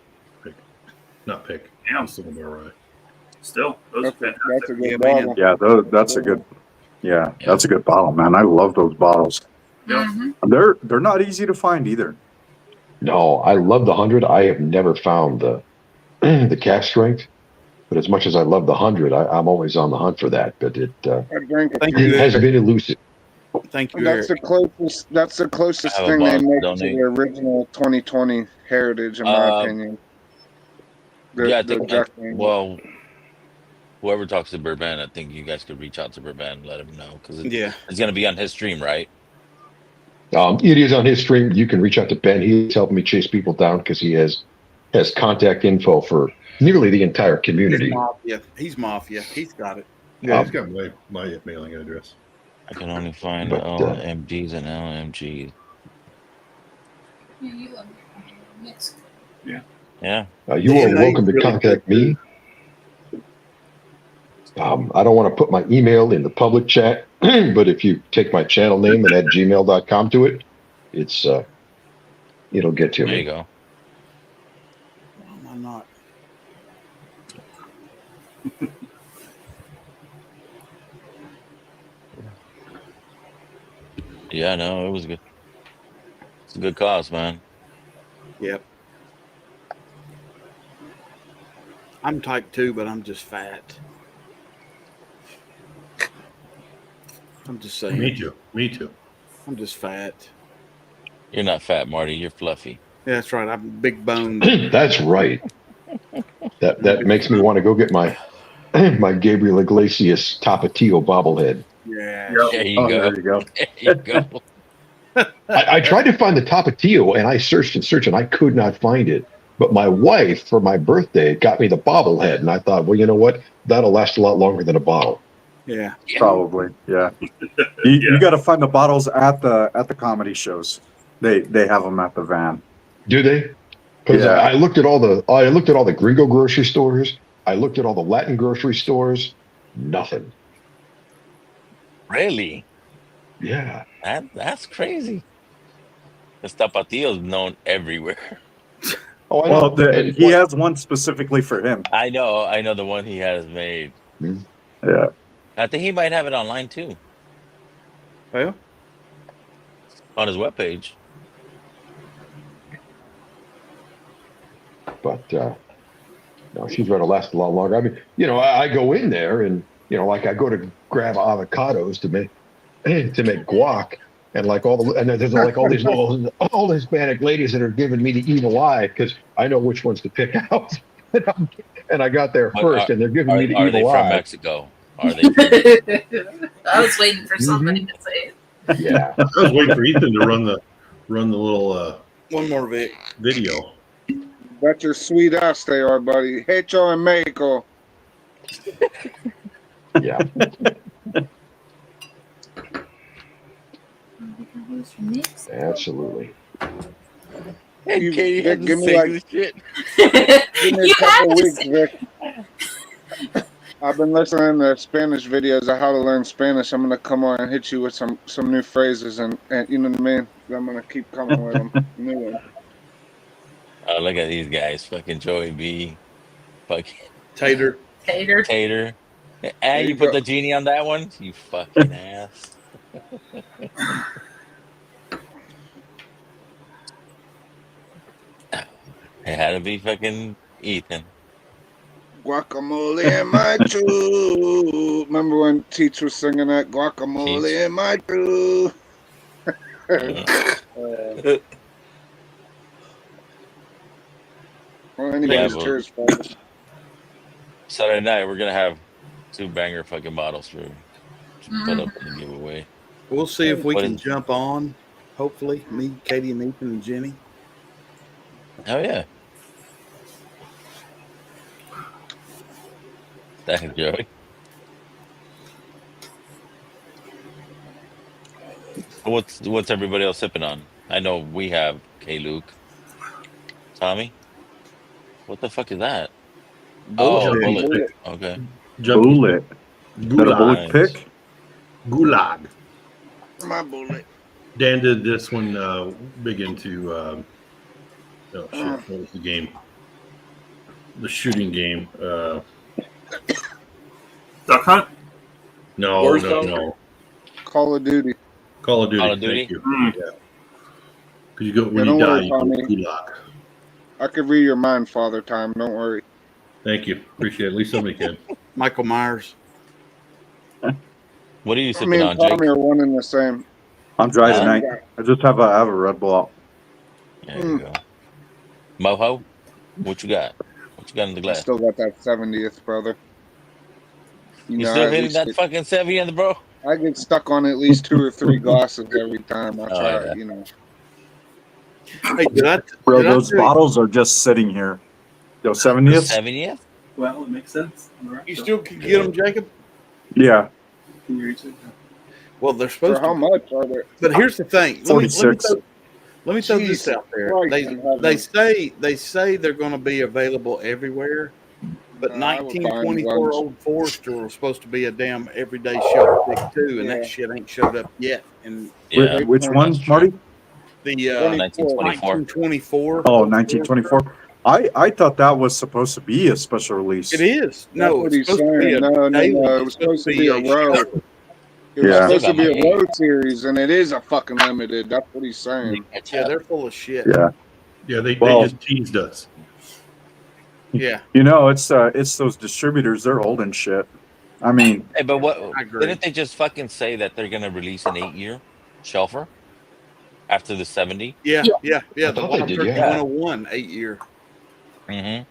Not pick. Yeah. Single barrel rye. Still, those are fantastic. That's a good bottle. Yeah, that's a good. Yeah, that's a good bottle, man. I love those bottles. They're not easy to find either. No, I love the 100. I have never found the the cask strength, but as much as I love the 100, I'm always on the hunt for that. But it I drank it. Thank it you, has Eric. been elusive. Thank you, That's Eric. the closest. That's the closest I have a thing they bottle to make to donate. the original 2020 heritage, in my opinion. Yeah, I The think. Jack Daniels. Well, whoever talks to Burban, I think you guys could reach out to Burban and let him know because Yeah. it's going to be on his stream, right? It is on his stream. You can reach out to Ben. He's helping me chase people down because he has contact info for nearly the entire community. He's mafia. He's got it. Yeah, he's got my mailing address. I can only find But, LMGs and LMGs. Yeah, you love Mexico. Yeah. Yeah. You are welcome to contact me. I don't want to put my email in the public chat, but if you take my channel name and add gmail.com to it, it'll get to me. There you go. Why am I not? Yeah, no, it was good. It's a good cause, man. Yep. I'm type 2, but I'm just fat. I'm just saying. Me too. Me too. I'm just fat. You're not fat, Marty. You're fluffy. Yeah, that's right. I'm big boned. That's right. That makes me want to go get my my Gabriel Iglesias Tapatio bobblehead. Yeah. There you go. There you go. There you go. I tried to find the Tapatio and I searched and I could not find it. But my wife, for my birthday, got me the bobblehead, and I thought, well, you know what? That'll last a lot longer than a bottle. Yeah. Probably. Yeah. You got to find the bottles at the comedy shows. They have them at the van. Do they? Because Yeah. I looked at all the Gringo grocery stores. I looked at all the Latin grocery stores. Nothing. Really? Yeah. That's crazy. The Tapatio is known everywhere. Oh, I know. Well, he has one specifically for him. I know the one he has made. Yeah. I think he might have it online too. Well, on his webpage. But no, she's going to last a lot longer. I mean, I go in there and like I go to grab avocados to make guac, and there's like all these all Hispanic ladies that are giving me the evil eye because I know which ones to pick out, and I got there first, and they're giving me the evil eye. Are they from Mexico? Are they? I was waiting for somebody to say it. Yeah, I was waiting for Ethan to run the little one more video. That's your sweet ass they are, buddy. Hecho en Mexico. Yeah. Absolutely. Hey, Katie had give to me say like, shit. Give me a couple weeks, Vic. I've been listening to Spanish videos of how to learn Spanish. I'm gonna come on and hit you with some new phrases, and you know what I mean. I'm gonna keep coming with them. New ones. Oh, look at these guys. Fucking Joey B. Fucking Tater. And you put the genie on that one? You fucking ass. It had to be fucking Ethan. Guacamole in my true. Remember when Teach was singing that? Guacamole in my true. Well, anyways, cheers, folks. Saturday night, we're going to have 2 banger fucking bottles for put up in the giveaway. We'll see if we can jump on. Hopefully, me, Katie, and Ethan, and Jenny. Oh, yeah. Thanks, Joey. What's everybody else sipping on? I know we have K-Luke. Tommy, what the fuck is that? Bullet. Oh, bullet. Bullet. Okay. Junkie. Bullet. Is that a Gulag. bullet Nice. pick? Gulag. My bullet. Dan did this one big into. Oh shit! What was the game? The shooting game. Duck Hunt? No. Call of Duty. Call of Duty. Call of Duty? Thank you. Mm. Yeah. Because you go when Yeah, you don't die, worry, you go Tommy. gulag. I could read your mind, Father Time. Don't worry. Thank you. Appreciate it. At least somebody can. Michael Myers. What are you sipping Me and on, Jake? Tommy are one and the same. I'm dry Huh? tonight. I just have a Red Bull out. There you go. Moho, what you got? What you got in the I glass? still got that 70th, brother. You know, still at hitting least that fucking 70th, bro? I get stuck on at least 2 or 3 glasses every time I Oh, try. yeah. You know. Hey, Bro, did I those tell you- bottles are just sitting here. Yo, The 70th? 70th? Well, it makes sense. You still can get them, Jacob? Yeah. Well, they're supposed For how to. much are they? But here's the thing. 46. Let me throw this Jesus out there. Christ They in heaven. they say they're going to be available everywhere, but I would buy 1924 ones. Old Forester was supposed to be a damn everyday shelf pick too, and Yeah. that shit ain't showed up yet. And Yeah. Which one, That's true. Marty? the 1924. 1924. Oh, Old 1924. I thought that was supposed to be a special release. Forester. It is. That's No, what it's he's supposed to be saying. a No. daily. It It's was supposed to be a road. shelf. It was Yeah. supposed to Still be got a my road series, and it is a fucking limited. That's what he's saying. Yeah, they're full of shit. Yeah. Yeah, they Well- just teased us. Yeah, You know, it's those distributors. They're holding shit. I mean, Hey, but what? I agree. Didn't they just fucking say that they're gonna release an 8-year shelfer after the 70? yeah. I The thought they Wild did, Turkey yeah. 101 8-year. Mm-hmm.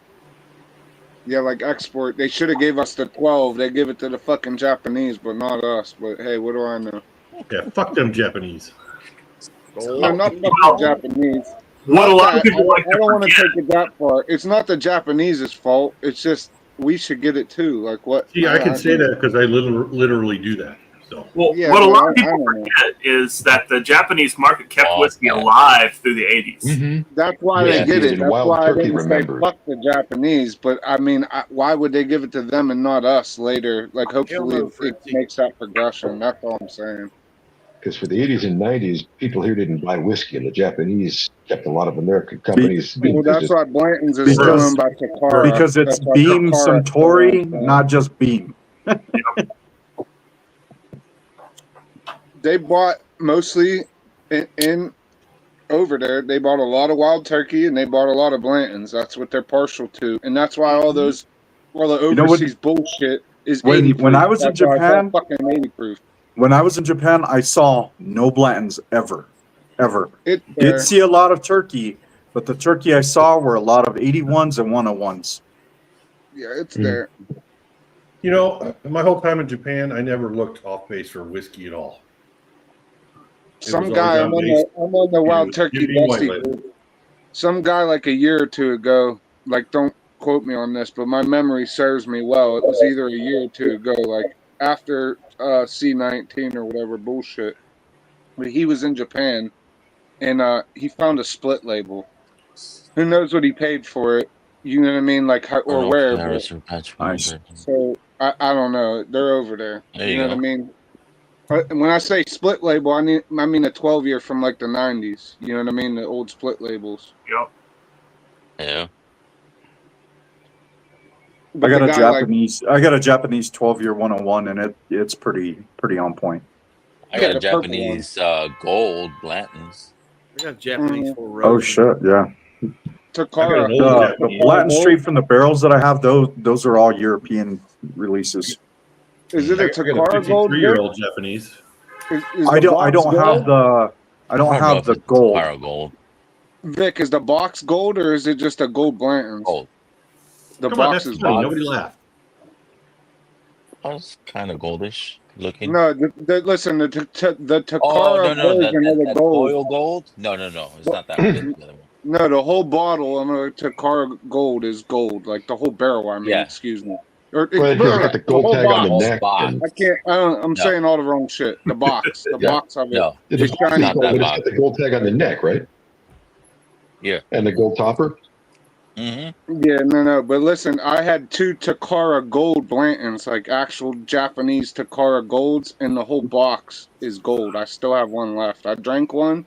Yeah, like export. They should have gave us the 12. They give it to the fucking Japanese, but not us. But hey, what do I know? Yeah, fuck them Japanese. No, not fucking Japanese. What a Not lot that. of people like I to don't want to forget. take it that far. It's not the Japanese's fault. It's just we should get it too. Like what? See, I can say that because I literally do that. So Well, Yeah, what a but lot of I people don't know. forget is that the Japanese market kept Oh, whiskey yeah. alive through the 80s. Mm-hmm. That's why Yeah, they did it. and That's Wild why I Turkey didn't say remembered. fuck the Japanese. But I mean, why would they give it to them and not us later? Like, hopefully, no, it Fritzy. makes that progression. That's all I'm saying. Because for the 80s and 90s, people here didn't buy whiskey, and the Japanese kept a lot of American companies. Well, that's why Blanton's is still Because- owned by Takara. because it's That's why Beam Takara Suntory, still owns not just Beam. they bought mostly in over there. They bought a lot of Wild Turkey and they bought a lot of Blanton's. That's what they're partial to, and that's why all the know what- overseas bullshit is when- 80 when proof. I was in That's why it's all Japan- fucking 80 proof. When I was in Japan, I saw no Blantons ever. It's there. Did see a lot of turkey, but the turkey I saw were a lot of 81s and 101s. Yeah, it's there. you know, my whole time in Japan, I never looked off base for whiskey at all. It Some was guy, always I'm on the Wild was Turkey Skippy White Bessie Label. group. Some guy like a year or two ago, like don't quote me on this, but my memory serves me well. It was either a year or two ago, like after C19 or whatever bullshit. But he was in Japan and he found a split label. Who knows what he paid for it? You know what I mean? Like how, or where? But, Nice. so I don't know. They're over there. There You you know go. what I mean? When I say split label, I mean a 12-year from like the 90s. You know what I mean? The old split labels. Yep. Yeah. But I got the a guy, like, Japanese 12-year 101, and it's pretty on point. I got Yeah, a the purple Japanese gold Blanton's. I got Japanese for Oh Rose. shit, yeah. Takara. The Blanton Street from the barrels that I have, those are all European releases. Is it a I got a Takara gold? 53-year-old Japanese. Is I the don't box have gold? the gold. Takara gold. Vic, is the box gold or is it just a gold Blanton's? Gold. The Come on, box that's is funny. gold. Nobody laughed. Oh, it's kind of goldish looking. No, listen, the Takara Oh no, version of the that gold. oil gold? No, it's not that one. It's the other one. No, the whole bottle of Takara gold is gold, like the whole barrel. I mean, Yeah. excuse me. Or Well, it's got the gold whole tag on the box. neck. And, I can't. I'm No. saying all the wrong shit. The box, the Yeah. box of it. No, it's It's shiny not gold, that but it's box. got the gold tag on the neck, right? Yeah. And the gold topper. Mm-hmm. Yeah, no. But listen, I had 2 Takara Gold Blantons, like actual Japanese Takara Golds, and the whole box is gold. I still have one left. I drank one.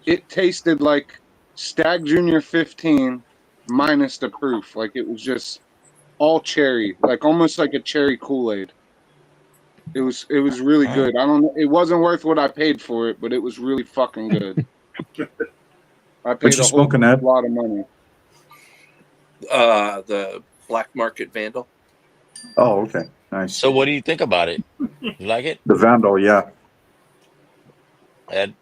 It tasted like Stag Junior 15 minus the proof. Like it was just all cherry, like almost like a cherry Kool-Aid. It was really good. I don't know. It wasn't worth what I paid for it, but it was really fucking good. I What paid you a whole smoking, Ed? lot of money. The Black Market Vandal. Oh, okay, nice. So, what do you think about it? You like it, The Vandal, yeah. Ed?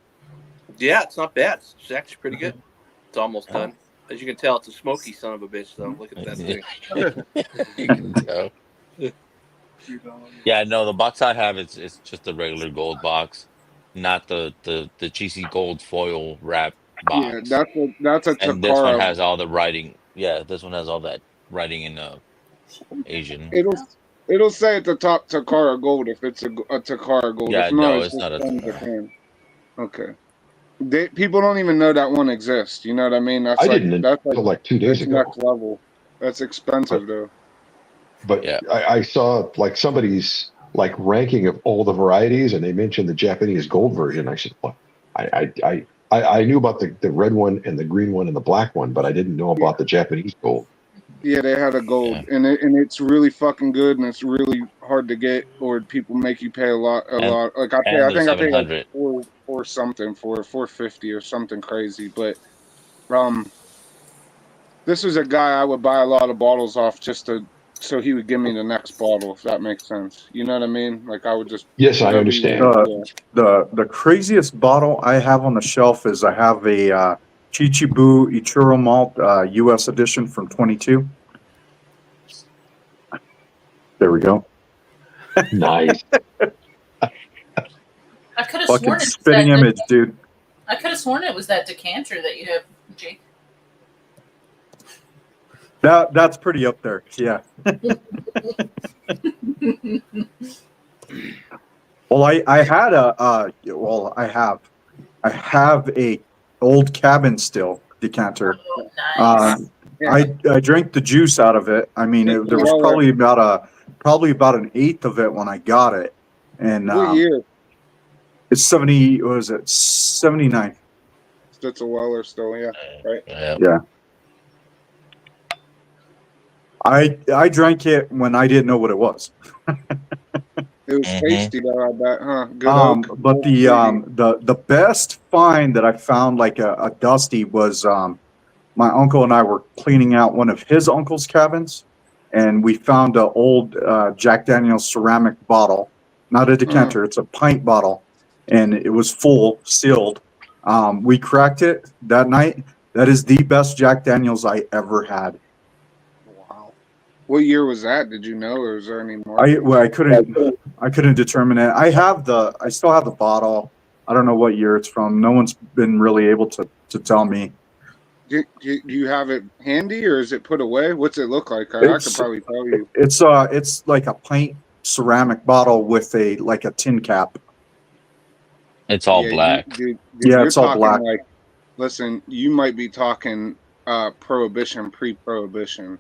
Yeah, it's not bad. It's actually pretty good. It's almost done. As you can tell, it's a smoky son of a bitch, though. Look at that thing. You can tell. Yeah, no, the box I have it's just a regular gold box, not the cheesy gold foil wrap Yeah, box. that's a And this one Takara. has all the writing. Yeah, this one has all that writing in Asian. It'll say at the top Takara Gold if it's a Takara Gold. Yeah, If not, no, it's it's just not a from Takara. Japan. Okay. People don't even know that one exists. You know what I mean? I didn't until like 2 days that's ago. next level. That's expensive though. But Yeah. I saw like somebody's like ranking of all the varieties, and they mentioned the Japanese gold version. I said, "What?" I knew about the red one and the green one and the black one, but I didn't know about the Japanese gold. Yeah, they had a gold, and it's really fucking good, and it's really hard to get, or people make you pay a lot. Like I And the think I paid like 700. four something for it, 450 or something crazy. But this was a guy I would buy a lot of bottles off just so he would give me the next bottle, if that makes sense. You know what I mean? Like I would just Yes, I whatever you understand. want. Yeah. The craziest bottle I have on the shelf is I have a Chichibu Ichiro Malt U.S. edition from 22. There we go. Nice. I could have Fucking sworn it was spitting that. image, dude. I could have sworn it was that decanter that you have, Jake. That's pretty up there. Yeah. Well, I had I have a old cabin still decanter. Oh, nice. I drank the juice out of it. I mean, there was probably about an eighth of it when I got it, and What year? it's 70. What was it? 79. That's a Weller still, yeah. Right. Yeah. I drank it when I didn't know what it was. It was tasty though, I bet, huh? Good oak. But the best find that I found, like a dusty, was my uncle and I were cleaning out one of his uncle's cabins, and we found an old Jack Daniel's ceramic bottle, not a decanter, it's a pint bottle, and it was full, sealed. We cracked it that night. That is the best Jack Daniel's I ever had. What year was that? Did you know, or is there any more? I couldn't determine it. I still have the bottle. I don't know what year it's from. No one's been really able to tell me. Do you have it handy, or is it put away? What's it look like? I could probably tell you. It's like a pint ceramic bottle with a tin cap. It's all black. It's all black. Like, listen, you might be talking prohibition, pre-prohibition.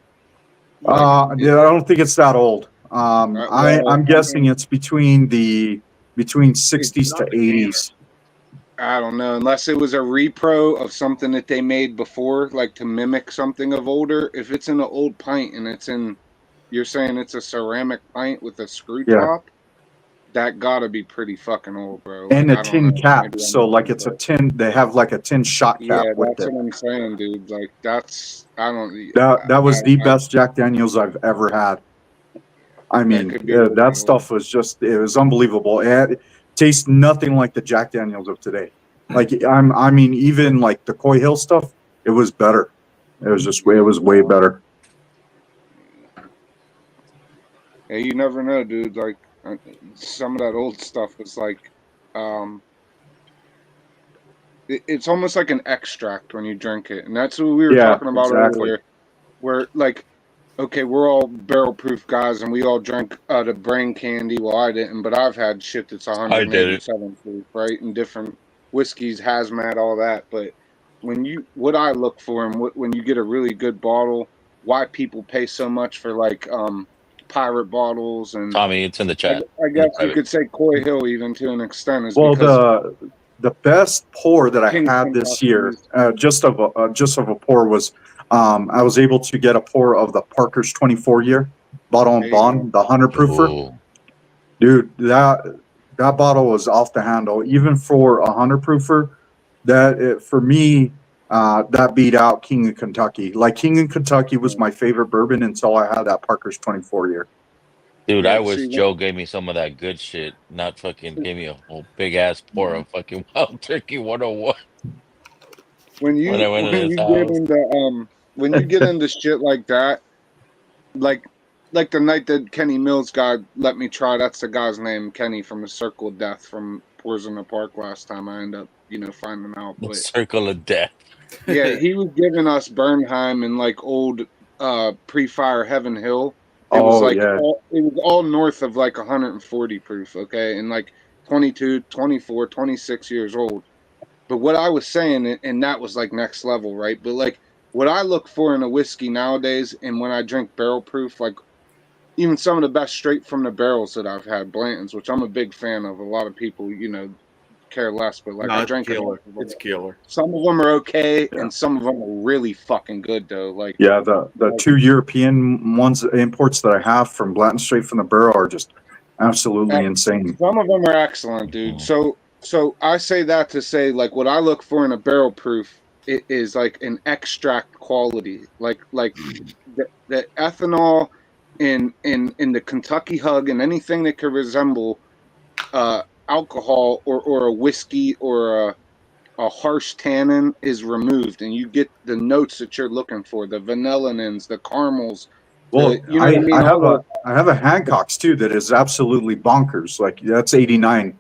I don't think it's that old. I'm guessing it's between 60s to 80s. I don't know, unless it was a repro of something that they made before, like to mimic something of older. If it's in an old pint and you're saying it's a ceramic pint with a screw top, that gotta be pretty fucking old, bro. And a tin cap, so like it's a tin. They have like a tin shot cap. Yeah, with that's it. what I'm saying, dude. Like that's That was the best Jack Daniels I've ever had. I mean, that stuff was it was unbelievable. It tastes nothing like the Jack Daniels of today. Like I mean, even like the Coy Hill stuff, it was better. It was way better. Yeah, you never know, dude. Like some of that old stuff is like, it's almost like an extract when you drink it, and that's what we were talking about earlier. Where like, okay, we're all barrel proof guys, and we all drank the brain candy. Well, I didn't, but I've had shit that's 187 proof, right? And different whiskeys, hazmat, all that. But what I look for and when you get a really good bottle, why people pay so much for like pirate bottles and Tommy, it's in the chat. I guess you could say Coy Hill even to an extent is Well, because the best pour that I King had this year, Kentucky's- just of a pour was, I was able to get a pour of the Parker's 24 year bottle and bond, the 100 proofer. Ooh. Dude, that bottle was off the handle. Even for a 100 proofer, for me, that beat out King of Kentucky. Like King of Kentucky was my favorite bourbon until I had that Parker's 24 year. Dude, Yeah, I wish see, Joe gave me some of that good shit, not fucking gave me a whole big ass pour of fucking Wild Turkey 101 when when I went in his you get house. into when you get into shit like that, like the night that Kenny Mills guy let me try, that's the guy's name, Kenny from the Circle of Death from Pours in the Park last time I end up, finding out. The But Circle of Death. yeah, he was giving us Bernheim and like old pre-fire Heaven Hill. It was Oh, like yeah. it was all north of like 140 proof, okay? And like 22, 24, 26 years old. But what I was saying, and that was like next level, right? But like what I look for in a whiskey nowadays, and when I drink barrel proof, like even some of the best straight from the barrels that I've had, Blanton's, which I'm a big fan of. A lot of people, care less, but like No, I it's drank killer. enough of them. It's killer. Some of them are okay, Yeah. and some of them are really fucking good though. Like Yeah, the two European ones, imports that I have from Blanton straight from the barrel are just absolutely insane. some of them are excellent, dude. So I say that to say like what I look for in a barrel proof is like an extract quality, like the ethanol in the Kentucky Hug and anything that could resemble alcohol or a whiskey or a harsh tannin is removed, and you get the notes that you're looking for, the vanillinins, the caramels. Well, You know what I mean? I have a Hancock's too that is absolutely bonkers. Like that's 89.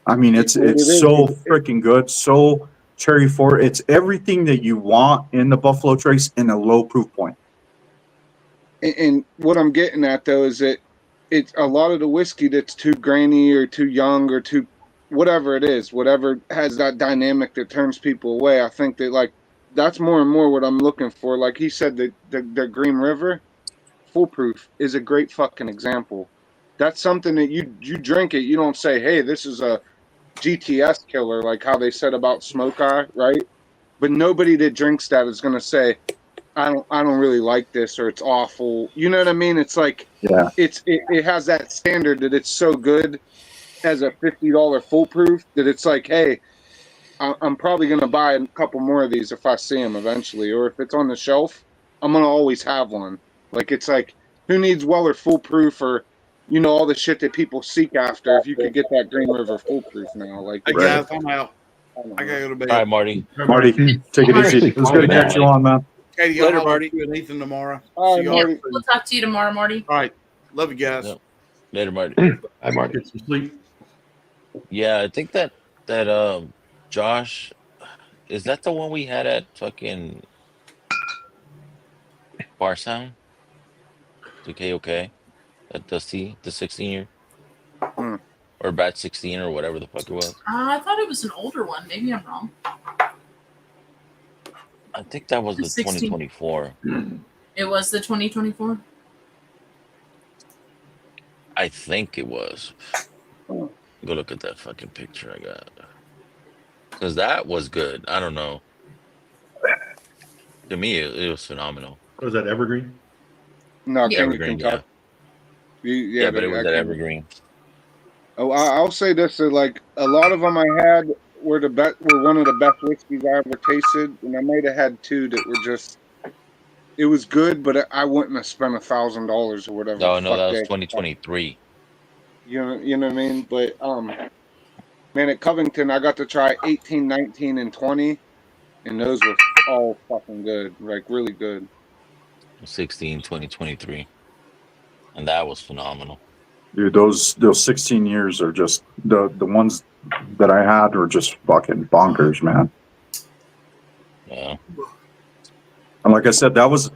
I mean it's so freaking good. So cherry forward. It's everything that you want in the Buffalo Trace in a low proof point. And what I'm getting at though is that it's a lot of the whiskey that's too grainy or too young or too whatever it is, whatever has that dynamic that turns people away. I think that like that's more and more what I'm looking for. Like he said, the Green River foolproof is a great fucking example. That's something that you drink it, you don't say, hey, this is a GTS killer, like how they said about Smoke Eye, right? But nobody that drinks that is gonna say, I don't really like this or it's awful. You know what I mean? It's like Yeah. it has that standard that it's so good as a $50 foolproof that it's like, hey, I'm probably gonna buy a couple more of these if I see them eventually, or if it's on the shelf, I'm gonna always have one. Like it's like, who needs Weller foolproof or all the shit that people seek after? If you could get that Green River foolproof now, like Hey guys, I'm out. I gotta go to bed. All right, Marty. Marty, take it easy. It was good to catch you on, man. Katie, Later, I'll holler Marty. at you and Ethan tomorrow. All right, See y'all Marty. soon. We'll talk to you tomorrow, Marty. All right. Love you guys. Yep. Later, Marty. Hi, Marty. Get some sleep. Yeah, I think that Josh, is that the one we had at fucking Bar Sound? The KOK? At the 16 year? Or batch 16 or whatever the fuck it was. I thought it was an older one. Maybe I'm wrong. I think that was the 16. 2024. It was the 2024. I think it was. Go look at that fucking picture I got. Because that was good. I don't know. To me, it was phenomenal. Was that Evergreen? No, Yeah, King of Evergreen, Kentucky. yeah, but it was that Evergreen. Oh, I'll say this: that like a lot of them I had were one of the best whiskeys I ever tasted, and I might have had two that were just. It was good, but I wouldn't have spent $1,000 or whatever. No, that was 2023. You know what I mean? But man, at Covington, I got to try 18, 19, and 20, and those were all fucking good, like really good. 16, 2023. And that was phenomenal. Dude, those 16 years are just the ones that I had were just fucking bonkers, man. Yeah. And like I said, that was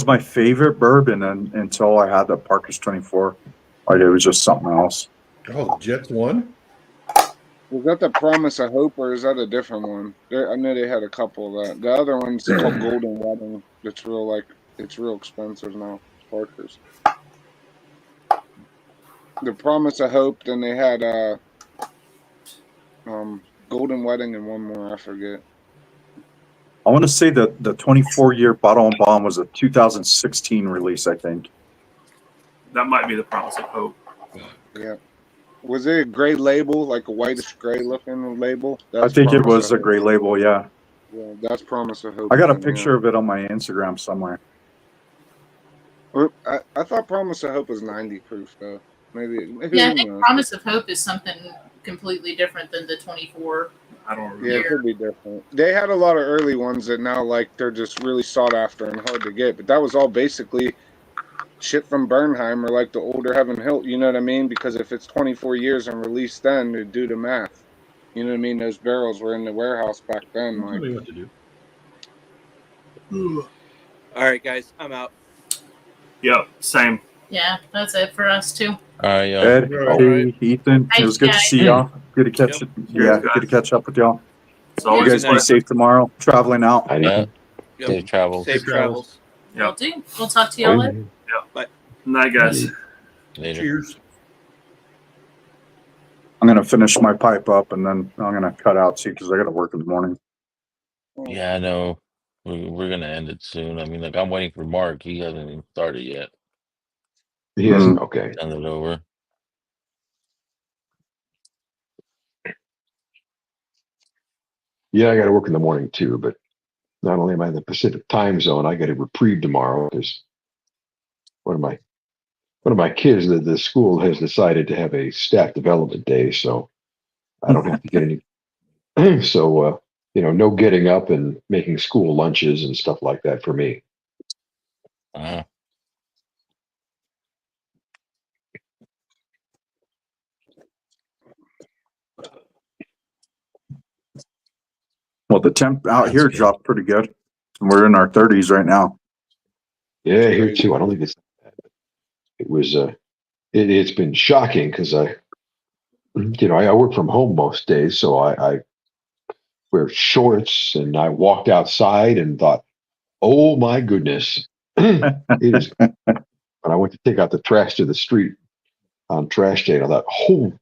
my favorite bourbon until I had the Parker's 24. Like it was just something else. Oh, the Jets won? Was that the Promise of Hope, or is that a different one? I know they had a couple of that. The other one's called Golden Wedding. It's real expensive now. Parker's. The Promise of Hope. Then they had Golden Wedding and one more. I forget. I want to say that the 24-year Bottle and Bond was a 2016 release, I think. That might be the Promise of Hope. Yeah. Was it a gray label, like a whitish gray looking label? I think it was a gray label, yeah. Yeah, that's Promise of Hope. I got a then, picture of it on my Instagram somewhere. I thought Promise of Hope was 90 proof though. Maybe Yeah, I who think knows? Promise of Hope is something completely different than the 24. I don't remember. Yeah, it could be different. They had a lot of early ones that now they're just really sought after and hard to get. But that was all basically shit from Bernheim or like the older Heaven Hilt. You know what I mean? Because if it's 24 years and released then, they do the math. You know what I mean? Those barrels were in the warehouse back then. Tell me what to do. All right, guys, I'm out. Yep, same. Yeah, that's it for us too. All right, yo. Ed, hey, Ethan, it was good to see y'all. Good to catch it. Yeah, good to catch up with y'all. So You guys be safe tomorrow. Traveling out. Yeah. Safe travels. Safe travels. Will do. We'll talk to y'all later. Yeah. Bye. Night, guys. Later. Cheers. I'm gonna finish my pipe up and then I'm gonna cut out too because I got to work in the morning. Yeah, I know. We're gonna end it soon. I mean, like I'm waiting for Mark. He hasn't even started yet. He hasn't. Okay. Send it over. Yeah, I got to work in the morning too. But not only am I in the Pacific time zone, I get a reprieve tomorrow because one of my kids, the school has decided to have a staff development day, so I don't have to get any. So no getting up and making school lunches and stuff like that for me. Well, the temp out here dropped pretty good. We're in our 30s right now. Yeah, here too. I don't think it was. It's been shocking because I work from home most days, so I wear shorts and I walked outside and thought, oh my goodness, it is. When I went to take out the trash to the street on trash day, and I thought, oh,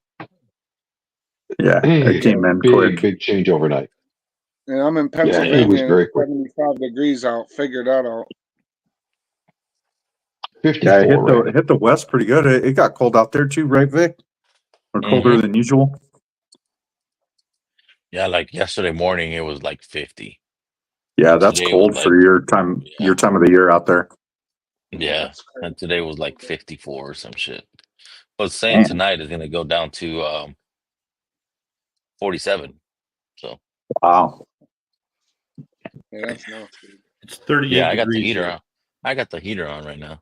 yeah, it came in big change overnight. And I'm in Yeah, it was Pennsylvania. very quick. 75 degrees out. Figure that out. 54. Yeah, Right? it hit the west pretty good. It got cold out there too, right, Vic? Or colder than usual. Yeah, like yesterday morning it was like 50. Yeah, And that's today cold was for your time of the year out there. Yeah, and today was like 54 or some shit. But it's saying Man. tonight is gonna go down to 47. So Wow. Yeah, that's nasty. It's 38 yeah, I got the degrees heater here. on. I got the heater on right now.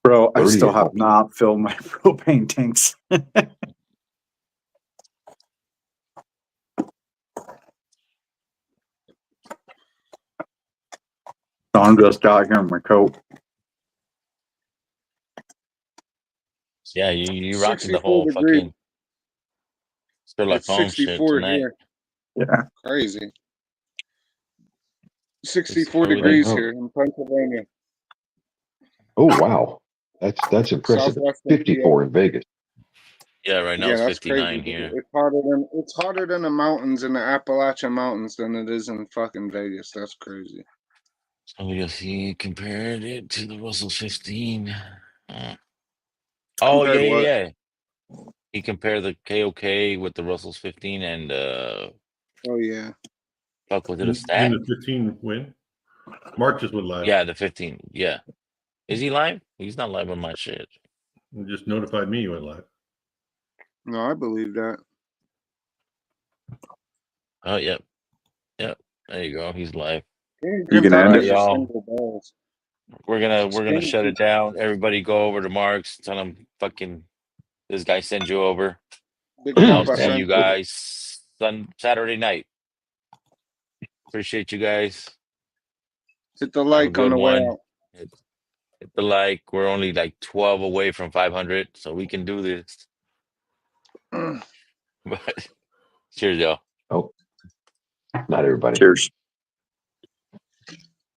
Bro, I still 38. have not filled my propane tanks. So I'm just out here in my coat. Yeah, you rocking the 64 whole degrees. fucking Sherlock It's Holmes shit 64 tonight. here. Yeah. Crazy. 64 It's degrees Oh. here in Pennsylvania. Oh wow, that's impressive. Southwestern 54 in Vegas. Yeah, right now Yeah, it's that's 59 crazy. here. It's hotter than the mountains in the Appalachian Mountains than it is in fucking Vegas. That's crazy. So we see compared it to the Russell 15. Oh Compared what? yeah. He compared the KOK with the Russell's 15 and Oh yeah. fuck, was it a Didn't stat? the 15 win? Mark just went live. Yeah, the 15. Yeah. Is he live? He's not live on my shit. He just notified me you went live. No, I believe that. Oh, yep. Yep. There you go. He's live. You gonna end it? Y'all. We're gonna Skin- shut it down. Everybody go over to Mark's. Tell him fucking this guy sends you over. Big And I'll Papa see sent you you. guys Saturday night. Appreciate you guys. Hit the Have a like on good the way one. out. Hit the like. We're only like 12 away from 500, so we can do this. But cheers, y'all. Oh, not everybody. Cheers.